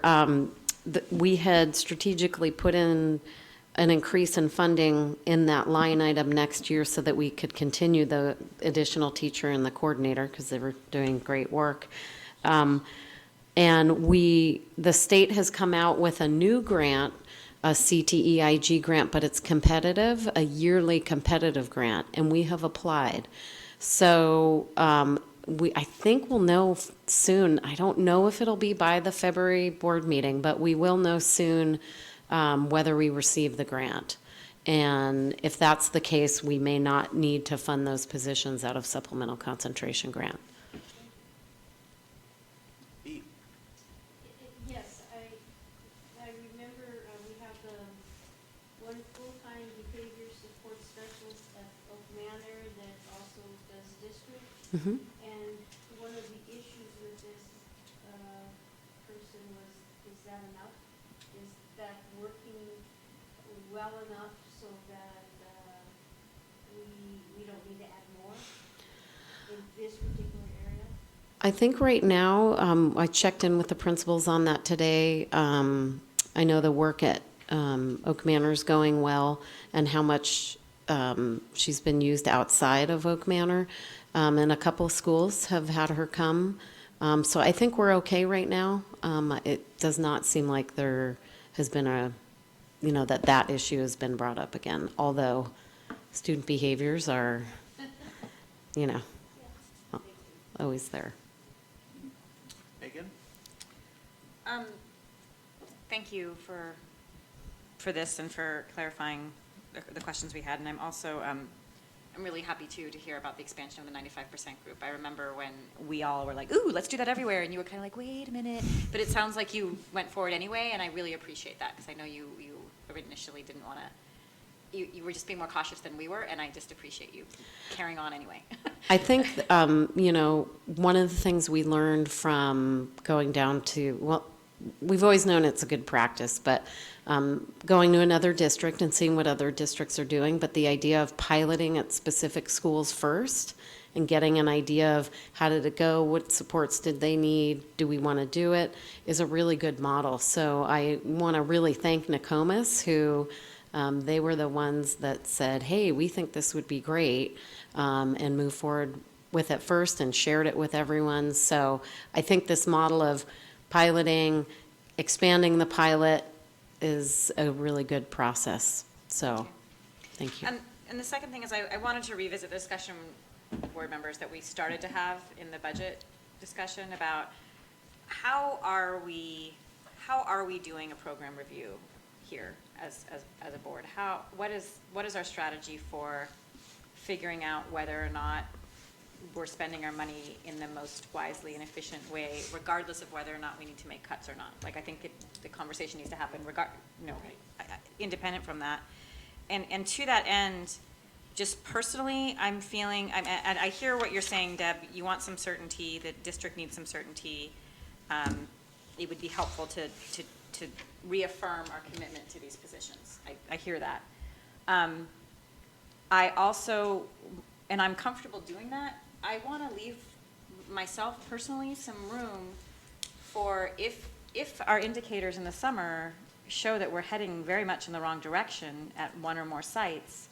we had strategically put in an increase in funding in that line item next year so that we could continue the additional teacher and the coordinator because they were doing great work. And the state has come out with a new grant, a CTEIG grant, but it's competitive, a yearly competitive grant, and we have applied. So I think we'll know soon. I don't know if it'll be by the February board meeting, but we will know soon whether we receive the grant. And if that's the case, we may not need to fund those positions out of supplemental concentration grant. Yes, I remember we have the one full-time behavior support specialist at Oak Manor that also does district. Mhm. And one of the issues with this person was, is that enough? Is that working well enough so that we don't need to add more in this particular area? I think right now, I checked in with the principals on that today. I know the work at Oak Manor is going well, and how much she's been used outside of Oak Manor. And a couple of schools have had her come. So I think we're okay right now. It does not seem like there has been that issue has been brought up again, although student behaviors are, always there. Megan? Thank you for this and for clarifying the questions we had. And I'm also, I'm really happy too to hear about the expansion of the 95% group. I remember when we all were like, ooh, let's do that everywhere. And you were kind of like, wait a minute. But it sounds like you went forward anyway. And I really appreciate that because I know you initially didn't want to, you were just being more cautious than we were. And I just appreciate you carrying on anyway. I think, one of the things we learned from going down to, well, we've always known it's a good practice, but going to another district and seeing what other districts are doing, but the idea of piloting at specific schools first and getting an idea of how did it go, what supports did they need, do we want to do it, is a really good model. So I want to really thank Nokomis, who they were the ones that said, hey, we think this would be great, and move forward with it first and shared it with everyone. So I think this model of piloting, expanding the pilot is a really good process. So, thank you. And the second thing is I wanted to revisit the discussion, board members, that we started to have in the budget discussion about how are we doing a program review here as a board? What is our strategy for figuring out whether or not we're spending our money in the most wisely and efficient way, regardless of whether or not we need to make cuts or not? Like, I think the conversation needs to happen independent from that. And to that end, just personally, I'm feeling, and I hear what you're saying, Deb, you want some certainty, the district needs some certainty. It would be helpful to reaffirm our commitment to these positions. I hear that. I also, and I'm comfortable doing that, I want to leave myself personally some room for if our indicators in the summer show that we're heading very much in the wrong direction at one or more sites,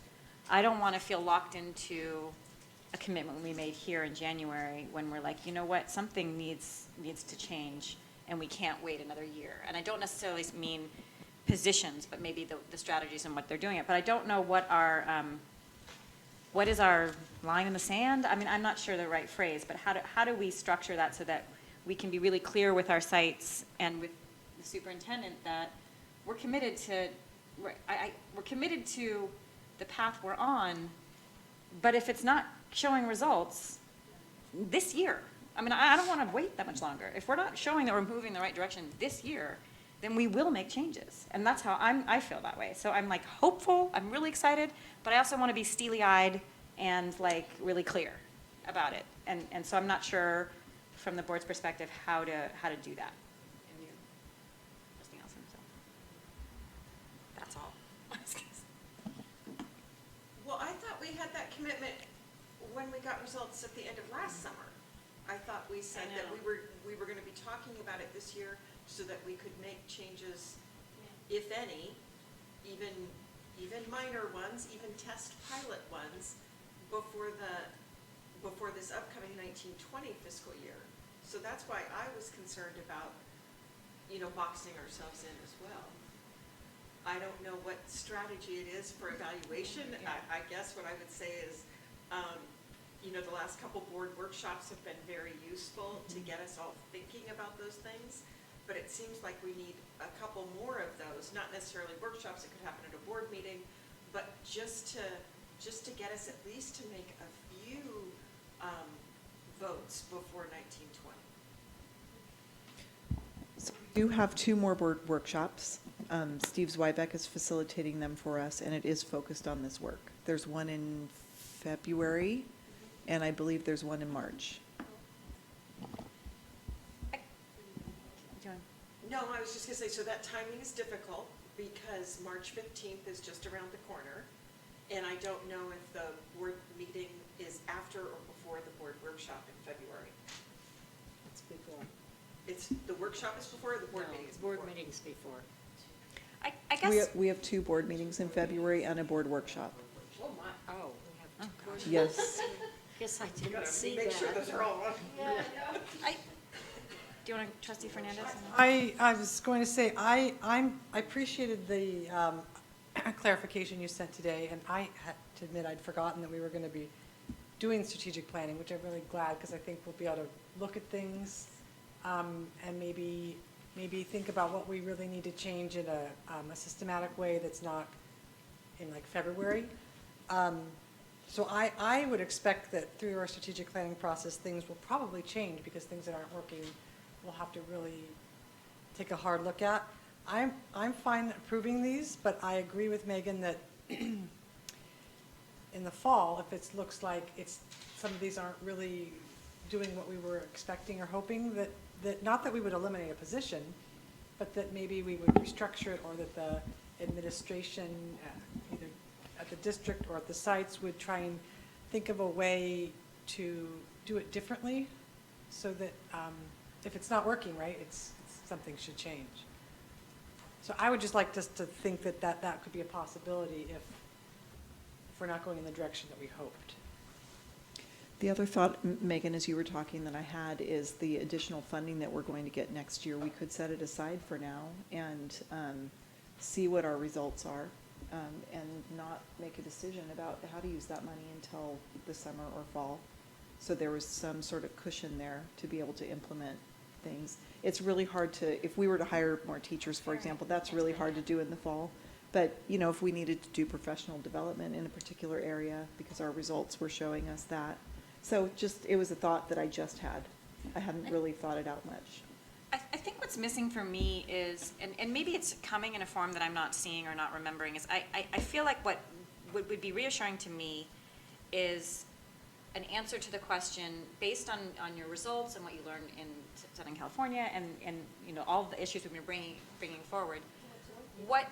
I don't want to feel locked into a commitment we made here in January when we're like, you know what, something needs to change and we can't wait another year. And I don't necessarily mean positions, but maybe the strategies and what they're doing it. But I don't know what is our line in the sand? I mean, I'm not sure the right phrase, but how do we structure that so that we can be really clear with our sites and with the superintendent that we're committed to, we're committed to the path we're on, but if it's not showing results this year, I mean, I don't want to wait that much longer. If we're not showing that we're moving in the right direction this year, then we will make changes. And that's how I feel that way. So I'm like hopeful, I'm really excited, but I also want to be steely-eyed and like really clear about it. And so I'm not sure from the board's perspective how to do that. And you, Trustee Nelson, so that's all. Well, I thought we had that commitment when we got results at the end of last summer. I thought we said that we were going to be talking about it this year so that we could make changes, if any, even minor ones, even test pilot ones, before this upcoming 1920 fiscal year. So that's why I was concerned about, boxing ourselves in as well. I don't know what strategy it is for evaluation. I guess what I would say is, you know, the last couple board workshops have been very useful to get us all thinking about those things. But it seems like we need a couple more of those, not necessarily workshops, it could happen at a board meeting, but just to get us at least to make a few votes before 1920. So we do have 2 more board workshops. Steve Zweibeck is facilitating them for us, and it is focused on this work. There's one in February, and I believe there's one in March. No, I was just gonna say, so that timing is difficult because March 15th is just around the corner. And I don't know if the board meeting is after or before the board workshop in February. It's before. It's, the workshop is before or the board meeting is before? Board meeting's before. I guess, We have 2 board meetings in February and a board workshop. Oh, my. Oh, we have two board Yes. Guess I You didn't gotta see make sure that. those are all on. do you want to, Trustee Fernandez? I was going to say, I appreciated the clarification you sent today, and I had to admit I'd forgotten that we were going to be doing strategic planning, which I'm really glad, because I think we'll be able to look at things and maybe think about what we really need to change in a systematic way that's not in like February. So I would expect that through our strategic planning process, things will probably change because things that aren't working, we'll have to really take a hard look at. I'm fine approving these, but I agree with Megan that in the fall, if it looks like some of these aren't really doing what we were expecting or hoping, that not that we would eliminate a position, but that maybe we would restructure it, or that the administration, either at the district or at the sites, would try and think of a way to do it differently, so that if it's not working right, something should change. So I would just like us to think that could be a possibility if we're not going in the direction that we hoped. The other thought, Megan, as you were talking, that I had is the additional funding that we're going to get next year. We could set it aside for now and see what our results are, and not make a decision about how to use that money until the summer or fall. So there was some sort of cushion there to be able to implement things. It's really hard to, if we were to hire more teachers, for example, that's really hard to do in the fall. But, you know, if we needed to do professional development in a particular area because our results were showing us that. So it was a thought that I just had. I hadn't really thought it out much. I think what's missing for me is, and maybe it's coming in a form that I'm not seeing or not remembering, is I feel like what would be reassuring to me is an answer to the question, based on your results and what you learned in Southern California and you know, all of the issues we've been bringing forward, what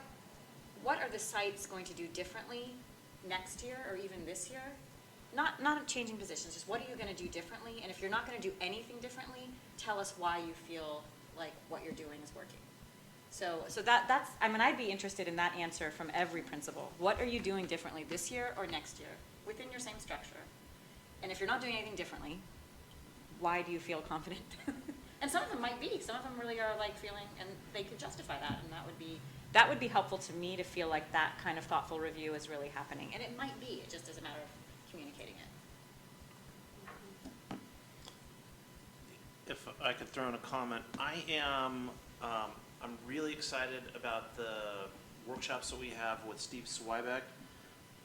are the sites going to do differently next year or even this year? Not changing positions, just what are you going to do differently? And if you're not going to do anything differently, tell us why you feel like what you're doing is working. So that's, I mean, I'd be interested in that answer from every principal. What are you doing differently this year or next year within your same structure? And if you're not doing anything differently, why do you feel confident? And some of them might be. Some of them really are like feeling, and they could justify that, and that would be helpful to me to feel like that kind of thoughtful review is really happening. And it might be. It just is a matter of communicating it. If I could throw in a comment, I'm really excited about the workshops that we have with Steve Zweibeck.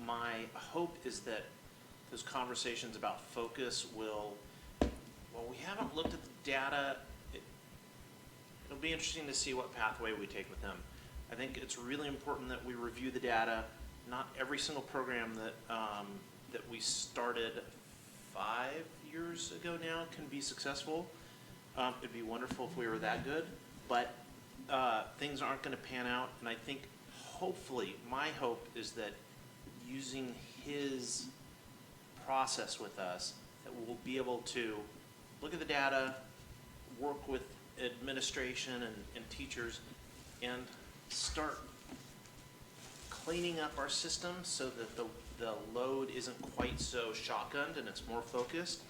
My hope is that those conversations about focus will, well, we haven't looked at the data. It'll be interesting to see what pathway we take with them. I think it's really important that we review the data. Not every single program that we started 5 years ago now can be successful. It'd be wonderful if we were that good, but things aren't going to pan out. And I think, hopefully, my hope is that using his process with us, that we'll be able to look at the data, work with administration and teachers, and start cleaning up our system so that the load isn't quite so shotgunned and it's more focused.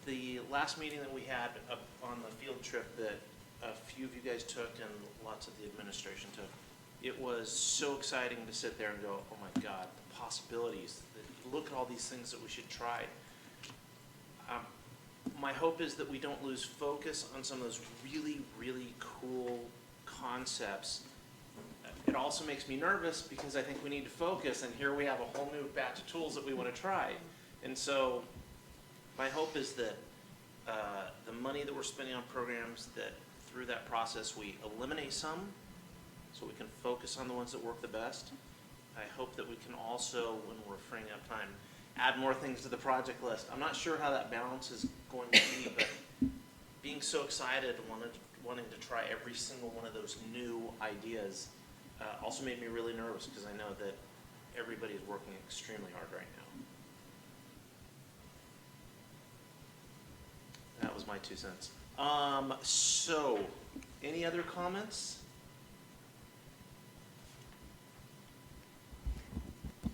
The last meeting that we had on the field trip that a few of you guys took and lots of the administration took, it was so exciting to sit there and go, oh my God, the possibilities, look at all these things that we should try. My hope is that we don't lose focus on some of those really, really cool concepts. It also makes me nervous because I think we need to focus, and here we have a whole new batch of tools that we want to try. And so my hope is that the money that we're spending on programs, that through that process we eliminate some so we can focus on the ones that work the best. I hope that we can also, when we're freeing up time, add more things to the project list. I'm not sure how that balance is going to be, but being so excited, wanting to try every single one of those new ideas also made me really nervous because I know that everybody is working extremely hard right now. That was my 2 cents. So, any other comments?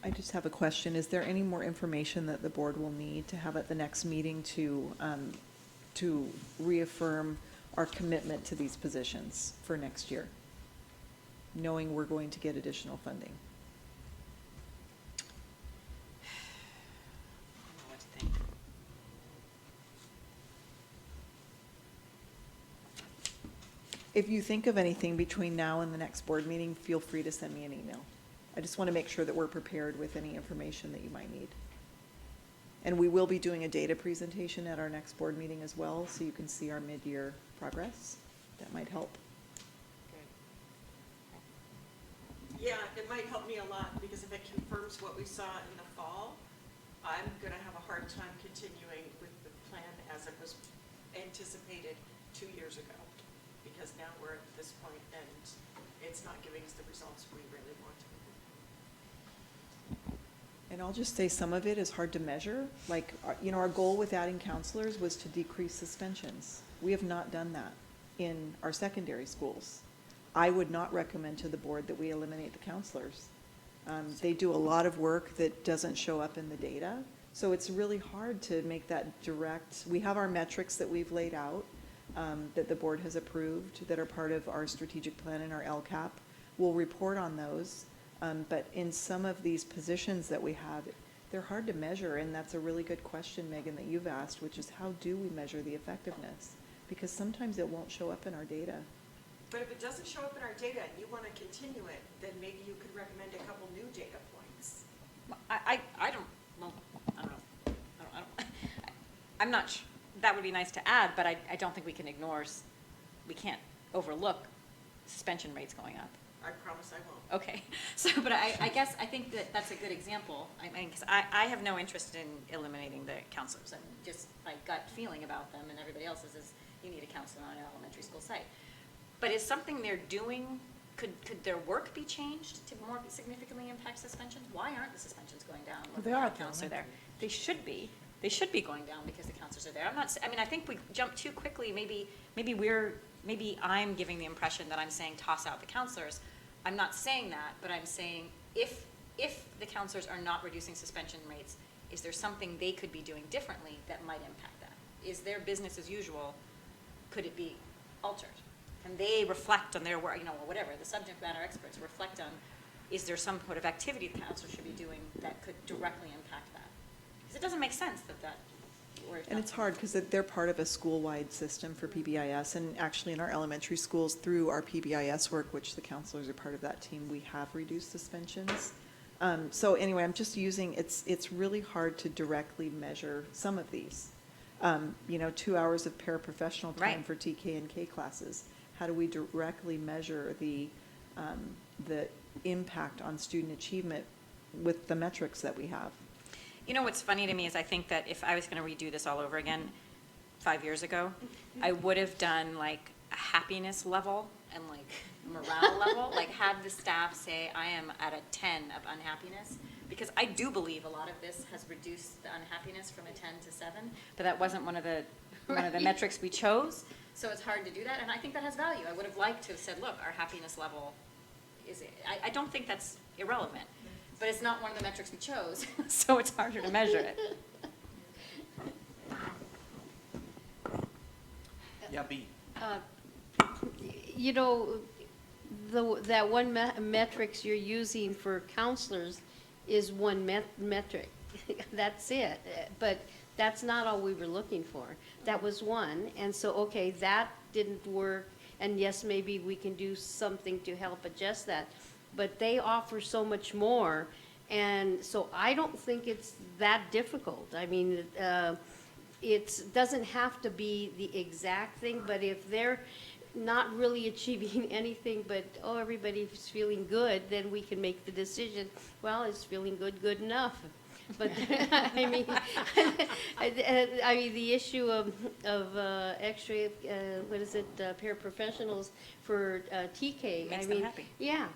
I just have a question. Is there any more information that the board will need to have at the next meeting to reaffirm our commitment to these positions for next year, knowing we're going to get additional funding? What to think. If you think of anything between now and the next board meeting, feel free to send me an email. I just want to make sure that we're prepared with any information that you might need. And we will be doing a data presentation at our next board meeting as well, so you can see our mid-year progress. That might help. Yeah, it might help me a lot, because if it confirms what we saw in the fall, I'm gonna have a hard time continuing with the plan as it was anticipated 2 years ago. Because now we're at this point and it's not giving us the results we really wanted. And I'll just say some of it is hard to measure. Like, our goal with adding counselors was to decrease suspensions. We have not done that in our secondary schools. I would not recommend to the board that we eliminate the counselors. They do a lot of work that doesn't show up in the data. So it's really hard to make that direct. We have our metrics that we've laid out, that the board has approved, that are part of our strategic plan and our LCAP. We'll report on those. But in some of these positions that we have, they're hard to measure, and that's a really good question, Megan, that you've asked, which is how do we measure the effectiveness? Because sometimes it won't show up in our data. But if it doesn't show up in our data and you want to continue it, then maybe you could recommend a couple new data points. I don't know. I'm not, that would be nice to add, but I don't think we can we can't overlook suspension rates going up. I promise I won't. Okay, so, but I guess, I think that that's a good example. I mean, because I have no interest in eliminating the counselors, and just my gut feeling about them and everybody else's is you need a counselor on an elementary school site. But is something they're doing, could their work be changed to more significantly impact suspensions? Why aren't the suspensions going down when They the are at the counselors are there? elementary. They should be. They should be going down because the counselors are there. I think we jumped too quickly. Maybe I'm giving the impression that I'm saying toss out the counselors. I'm not saying that, but I'm saying if the counselors are not reducing suspension rates, is there something they could be doing differently that might impact that? Is their business as usual, could it be altered? Can they reflect on their work, whatever, the subject matter experts reflect on, is there some sort of activity the counselor should be doing that could directly impact that? Because it doesn't make sense that And it's hard because they're part of a school-wide system for PBIS, and actually in our elementary schools, through our PBIS work, which the counselors are part of that team, we have reduced suspensions. So anyway, I'm just using, it's really hard to directly measure some of these. 2 hours of paraprofessional time Right. for TK and K classes. How do we directly measure the impact on student achievement with the metrics that we have? What's funny to me is I think that if I was going to redo this all over again 5 years ago, I would have done like a happiness level and like morale level, like have the staff say, I am at a 10 of unhappiness, because I do believe a lot of this has reduced the unhappiness from a 10 to 7, but that wasn't one of the metrics we chose, so it's hard to do that, and I think that has value. I would have liked to have said, look, our happiness level is, I don't think that's irrelevant. But it's not one of the metrics we chose, so it's harder to measure it. Yeah, B. that one metrics you're using for counselors is one metric. That's it. But that's not all we were looking for. That was one. And so, okay, that didn't work. And yes, maybe we can do something to help adjust that. But they offer so much more. And so I don't think it's that difficult. I mean, it doesn't have to be the exact thing, but if they're not really achieving anything but, oh, everybody's feeling good, then we can make the decision, well, is feeling good enough? But, I mean, I mean, the issue of extra, what is it, paraprofessionals for TK. Makes I them mean, happy. yeah,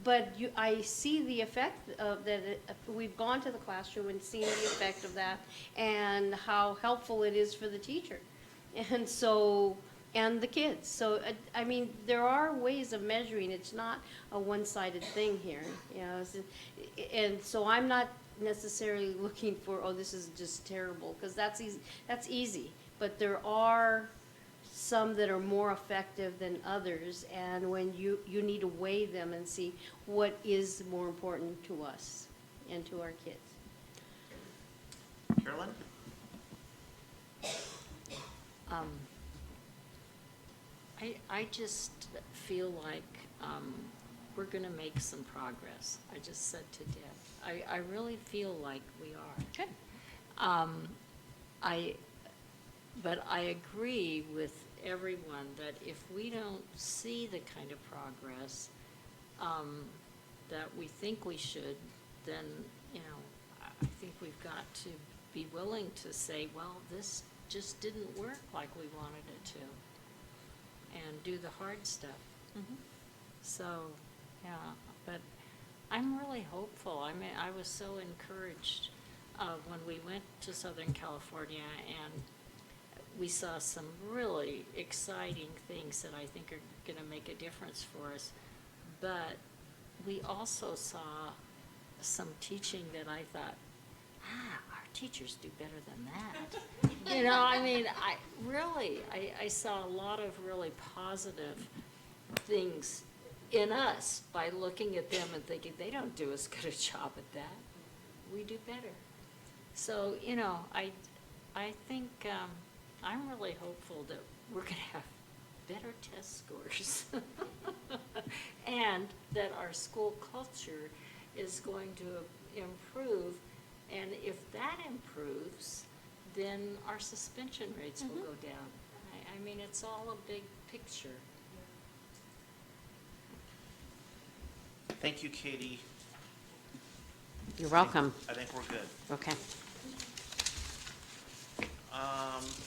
but I see the effect of that, we've gone to the classroom and seen the effect of that and how helpful it is for the teacher. And so, and the kids. So, I mean, there are ways of measuring. It's not a one-sided thing here, you know. And so I'm not necessarily looking for, oh, this is just terrible, because that's easy. That's easy. But there are some that are more effective than others, and when you need to weigh them and see what is more important to us and to our kids. Carolyn? I just feel like we're going to make some progress. I just said to Deb, I really feel like we are. Good. But I agree with everyone that if we don't see the kind of progress that we think we should, then, you know, I think we've got to be willing to say, well, this just didn't work like we wanted it to, and do the hard stuff. Mm-hmm. So, yeah, but I'm really hopeful. I mean, I was so encouraged when we went to Southern California, and we saw some really exciting things that I think are going to make a difference for us. But we also saw some teaching that I thought, our teachers do better than that. You know, I mean, I saw a lot of really positive things in us by looking at them and thinking, they don't do as good a job at that. We do better. So, you know, I think I'm really hopeful that we're going to have better test scores and that our school culture is going to improve. And if that improves, then our suspension rates will go down. I mean, it's all a big picture. Thank you, Katie. You're welcome. I think we're good. Okay.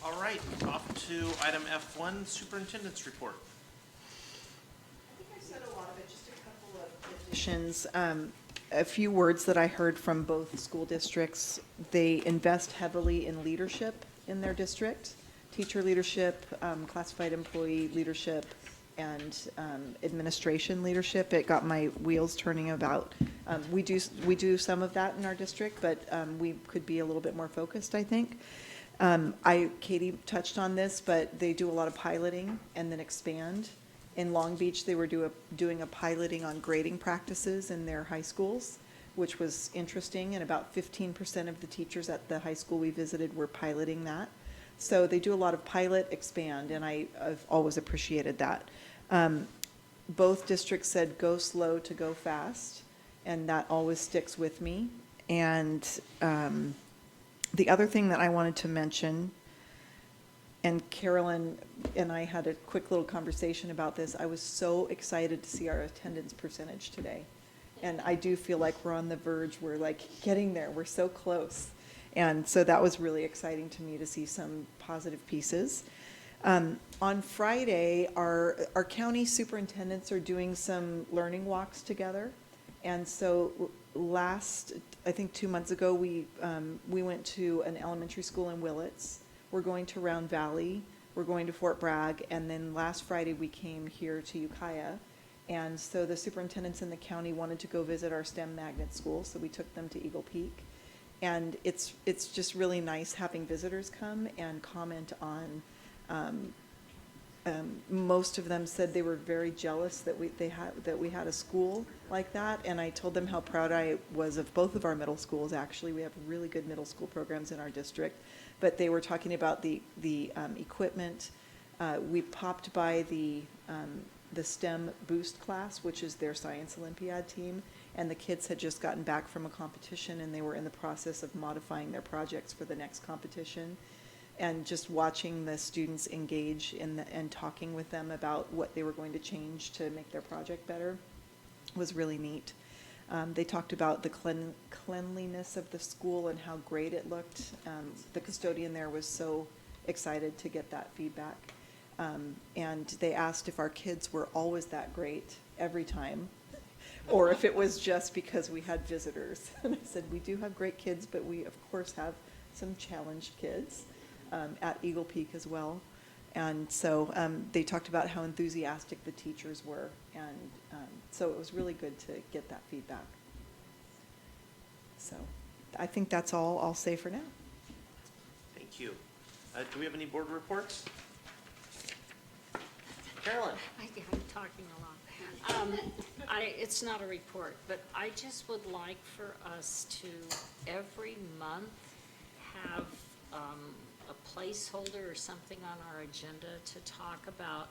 All right, off to item F1, superintendent's report. I think I said a lot of it, just a couple of additions. A few words that I heard from both school districts. They invest heavily in leadership in their district, teacher leadership, classified employee leadership, and administration leadership. It got my wheels turning about. We do some of that in our district, but we could be a little bit more focused, I think. Katie touched on this, but they do a lot of piloting and then expand. In Long Beach, they were doing a piloting on grading practices in their high schools, which was interesting, and about 15% of the teachers at the high school we visited were piloting that. So they do a lot of pilot, expand, and I've always appreciated that. Both districts said go slow to go fast, and that always sticks with me. And the other thing that I wanted to mention, and Carolyn and I had a quick little conversation about this, I was so excited to see our attendance percentage today. And I do feel like we're on the verge, we're like getting there, we're so close. And so that was really exciting to me to see some positive pieces. On Friday, our county superintendents are doing some learning walks together. And so I think 2 months ago, we went to an elementary school in Willits. We're going to Round Valley. We're going to Fort Bragg. And then last Friday, we came here to Ukiah. And so the superintendents in the county wanted to go visit our STEM magnet school, so we took them to Eagle Peak. And it's just really nice having visitors come and comment on most of them said they were very jealous that we had a school like that, and I told them how proud I was of both of our middle schools. Actually, we have really good middle school programs in our district, but they were talking about the equipment. We popped by the STEM Boost class, which is their science Olympiad team, and the kids had just gotten back from a competition, and they were in the process of modifying their projects for the next competition. And just watching the students engage and talking with them about what they were going to change to make their project better was really neat. They talked about the cleanliness of the school and how great it looked. The custodian there was so excited to get that feedback. And they asked if our kids were always that great every time, or if it was just because we had visitors. And I said, we do have great kids, but we, of course, have some challenged kids. At Eagle Peak as well. And so they talked about how enthusiastic the teachers were. And so it was really good to get that feedback. So I think that's all I'll say for now. Thank you. Do we have any board reports? Carolyn? I'm talking a lot. It's not a report, but I just would like for us to, every month, have a placeholder or something on our agenda to talk about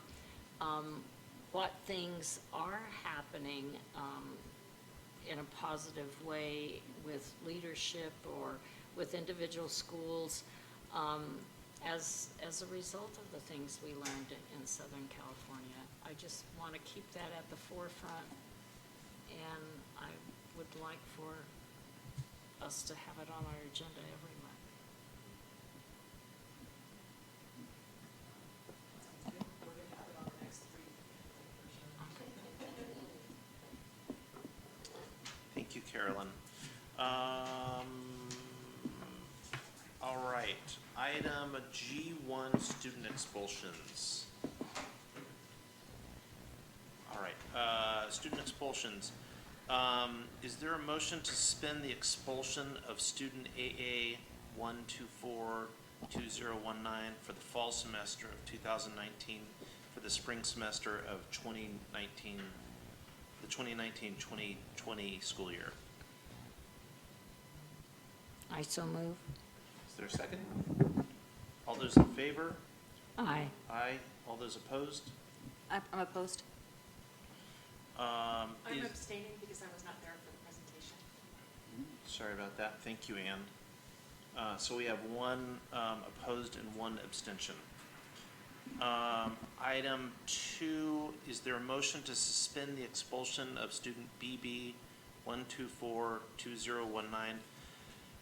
what things are happening in a positive way with leadership or with individual schools as a result of the things we learned in Southern California. I just want to keep that at the forefront, and I would like for us to have it on our agenda every month. Thank you, Carolyn. All right, item G1, student expulsions. All right, student expulsions. Is there a motion to suspend the expulsion of student AA 1242019 for the fall semester of 2019 for the spring semester of 2019, the 2019-2020 school year? I so move. Is there a second? All those in favor? Aye. Aye. All those opposed? I'm opposed. I'm abstaining because I was not there for the presentation. Sorry about that. Thank you, Ann. So we have one opposed and one abstention. Item 2, is there a motion to suspend the expulsion of student BB 1242019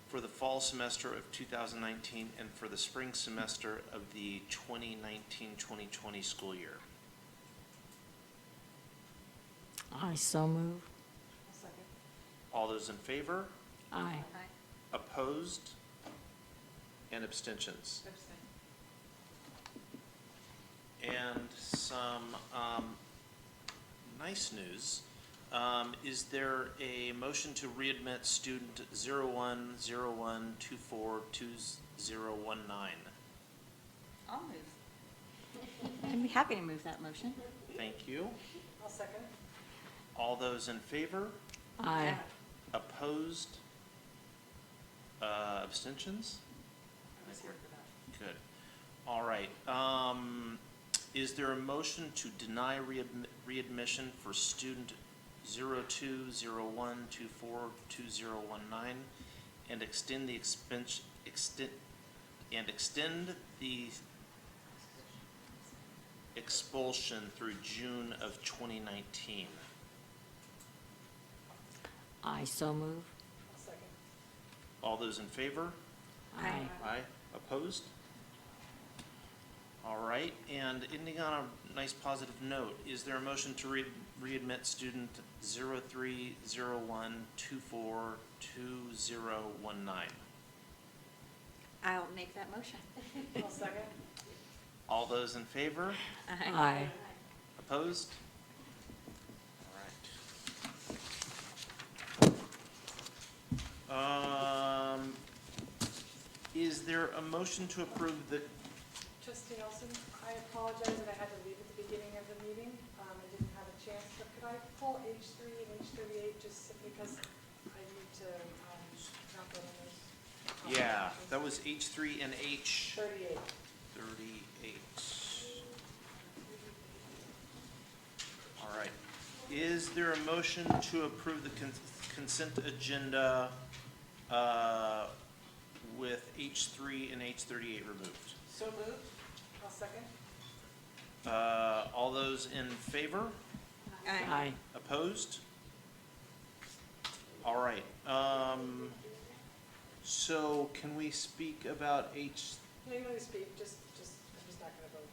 for the fall semester of 2019 and for the spring semester of the 2019-2020 school year? I so move. All those in favor? Aye. Opposed? And abstentions? And some nice news. Is there a motion to readmit student 0101242019? I'll move. I'd be happy to move that motion. Thank you. I'll second. All those in favor? Aye. Opposed? Abstentions? I was here for that. Good. All right. Is there a motion to deny readmission for student 0201242019 and extend the expulsion through June of 2019? I so move. I'll second. All those in favor? Aye. Aye. Opposed? All right, and ending on a nice positive note, is there a motion to readmit student 0301242019? I'll make that motion. I'll second. All those in favor? Aye. Opposed? All right. Is there a motion to approve the, Trustee Nelson, I apologize that I had to leave at the beginning of the meeting. I didn't have a chance, but could I pull H3 and H38 just because I need to jump on those? Yeah, that was H3 and H38. 38. All right. Is there a motion to approve the consent agenda with H3 and H38 removed? So moved. I'll second. All those in favor? Aye. Opposed? All right. So can we speak about H? No, you want to speak, I'm just not going to vote.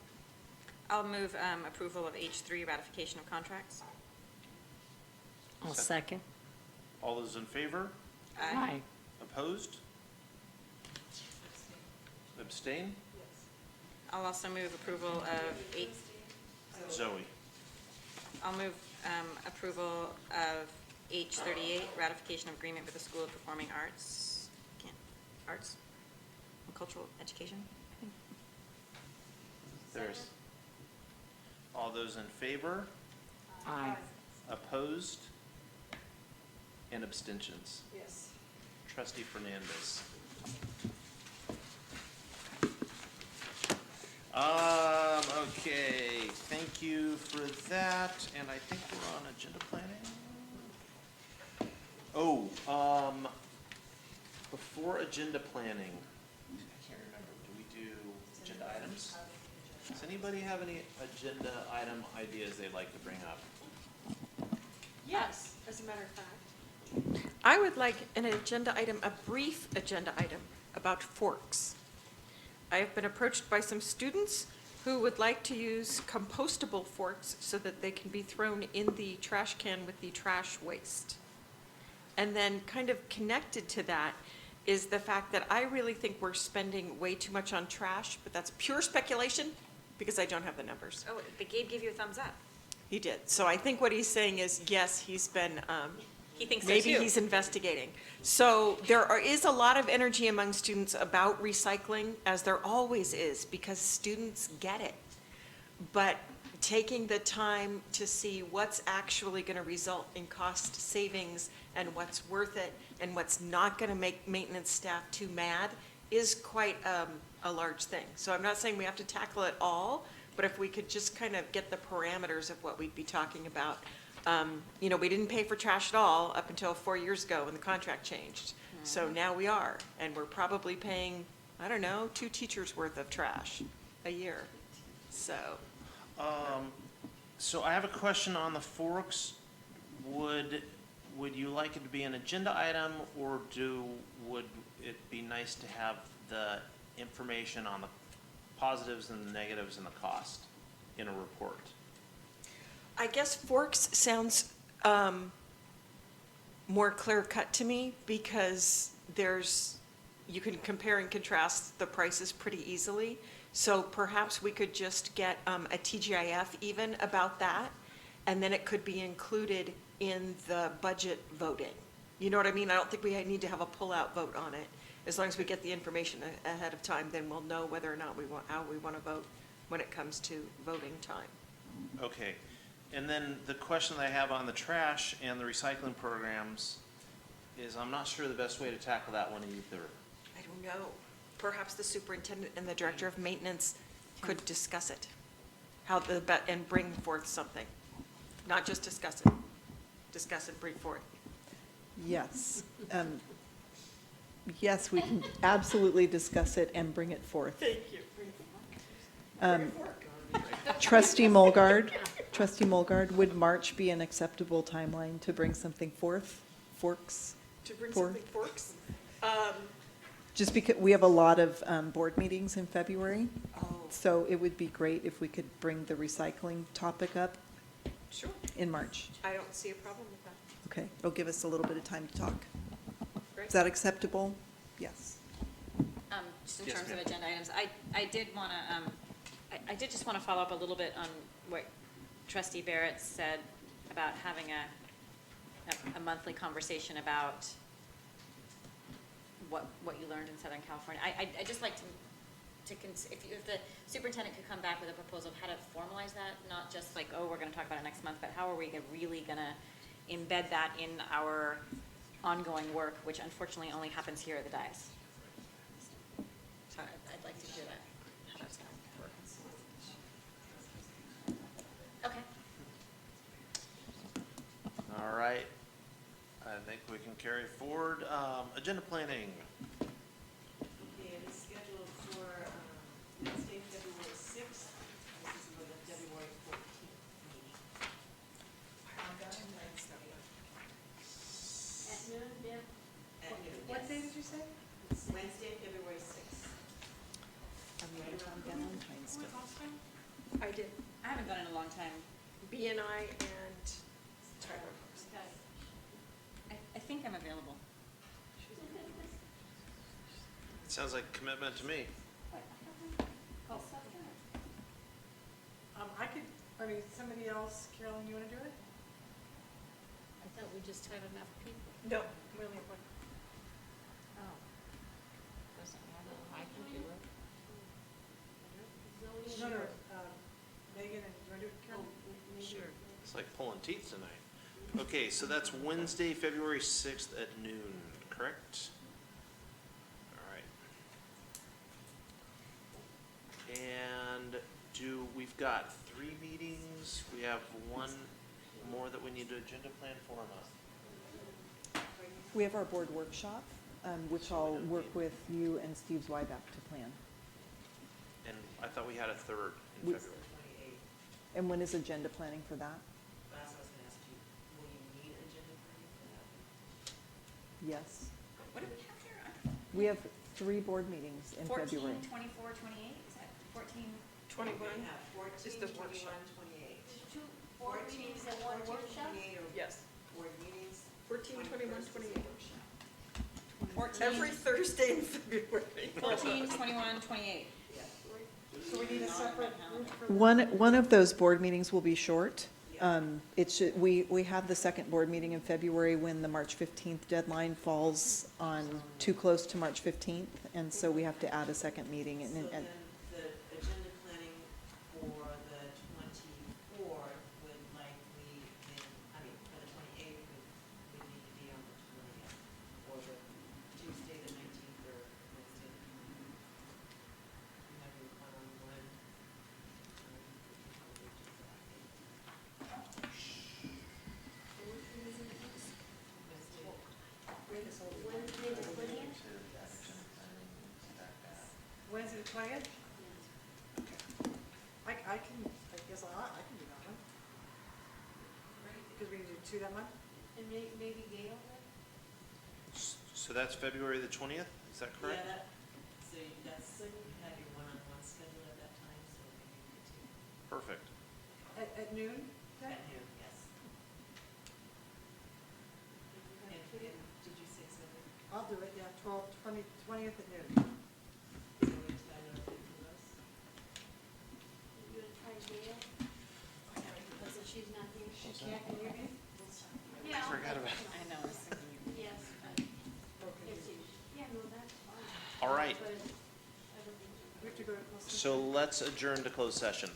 I'll move approval of H3, ratification of contracts. I'll second. All those in favor? Aye. Opposed? Abstain? I'll also move approval of Zoe. I'll move approval of H38, ratification of agreement with the School of Performing Arts, Arts and Cultural Education. There's. All those in favor? Aye. Opposed? And abstentions? Yes. Trustee Fernandez. Okay, thank you for that, and I think we're on agenda planning. Oh, before agenda planning, I can't remember, do we do agenda items? Does anybody have any agenda item ideas they'd like to bring up? Yes, as a matter of fact. I would like an agenda item, a brief agenda item about forks. I have been approached by some students who would like to use compostable forks so that they can be thrown in the trash can with the trash waste. And then kind of connected to that is the fact that I really think we're spending way too much on trash, but that's pure speculation because I don't have the numbers. Oh, but Gabe gave you a thumbs up. He did. So I think what he's saying is, yes, he's been, He thinks so maybe too. he's investigating. So there is a lot of energy among students about recycling, as there always is, because students get it. But taking the time to see what's actually going to result in cost savings and what's worth it and what's not going to make maintenance staff too mad is quite a large thing. So I'm not saying we have to tackle it all, but if we could just kind of get the parameters of what we'd be talking about. You know, we didn't pay for trash at all up until 4 years ago when the contract changed. So now we are, and we're probably paying, I don't know, 2 teachers' worth of trash a year. So, So I have a question on the forks. Would you like it to be an agenda item, or would it be nice to have the information on the positives and the negatives and the cost in a report? I guess forks sounds more clear-cut to me because you can compare and contrast the prices pretty easily. So perhaps we could just get a TGIF even about that, and then it could be included in the budget voting. You know what I mean? I don't think we need to have a pull-out vote on it. As long as we get the information ahead of time, then we'll know whether or not how we want to vote when it comes to voting time. Okay. And then the question that I have on the trash and the recycling programs is I'm not sure the best way to tackle that one either. I don't know. Perhaps the superintendent and the director of maintenance could discuss it. And bring forth something. Not just discuss it. Discuss and bring forth. Yes. Yes, we can absolutely discuss it and bring it forth. Thank you. Trustee Mulgard, would March be an acceptable timeline to bring something forth? Forks? To bring Forth? something forks? Just because we have a lot of board meetings in February. Oh. So it would be great if we could bring the recycling topic up Sure. in March. I don't see a problem with that. Okay, it'll give us a little bit of time to talk. Great. Is that acceptable? Yes. Just in Yes, terms of ma'am. agenda items, I did want to, I did just want to follow up a little bit on what Trustee Barrett said about having a monthly conversation about what you learned in Southern California. I just like to if the superintendent could come back with a proposal of how to formalize that, not just like, oh, we're gonna talk about it next month, but how are we really gonna embed that in our ongoing work, which unfortunately only happens here at the dais. So I'd like to hear that, how that's gonna work. Okay. All right. I think we can carry forward. Agenda planning. Okay, it is scheduled for Wednesday, February 6th. This is for the February 14th meeting. At noon, Deb? At noon, What yes. day did you say? Wednesday, February 6th. I did, I haven't done it in a long time. B and I and Tyler. I think I'm available. Sounds like commitment to me. I mean, somebody else, Carolyn, you want to do it? I thought we just had enough people. No, we only have one. Oh. Doesn't matter, I can do it. No, no, Megan, and you want to do it, Carolyn? Sure. It's like pulling teeth tonight. Okay, so that's Wednesday, February 6th at noon, correct? All right. And we've got 3 meetings. We have one more that we need to agenda plan for or not? We have our board workshop, which I'll work with you and Steve Zweiback to plan. And I thought we had a 3rd in We- February. 28th. And when is agenda planning for that? That's what I was gonna ask you. Will you need agenda planning for that? Yes. What do we have here? We have 3 board meetings in February. 14, 24, 28, is that 14? 21 We have is 14, the 21, workshop. 28. Two board meetings and one 14, workshop? 28 are Yes. board meetings. 14, 21, 21st is a 28. workshop. 14, Every Thursday in February. 14, 21, 28. Yeah. So we need a separate group for that? One of those board meetings will be short. It should, we have the second board meeting in February when the March 15th deadline falls on too close to March 15th, and so we have to add a second meeting. So And then the agenda planning for the 24th would likely, for the 28th, would need to be on the 20th, or the Tuesday, the 19th, or Wednesday, the 20th. Maybe one-on-one. Wednesday, the 20th? Wednesday the 20th? I guess I can do that one. Because we need to do 2 that month? And maybe Gail then? So that's February the 20th, is that correct? Yeah, so you can have your one-on-one scheduled at that time, so maybe you could take Perfect. At noon? at noon, yes. And did you say so? I'll do it, yeah, 20th at noon. So we Tyler for those? You gonna try Gail? So she's not here? She can't hear me? Yeah. I forgot about I know, I was thinking you. Yes. Yeah, no, that's fine. All right, But I don't think We have to go to closed session. so let's adjourn to closed session.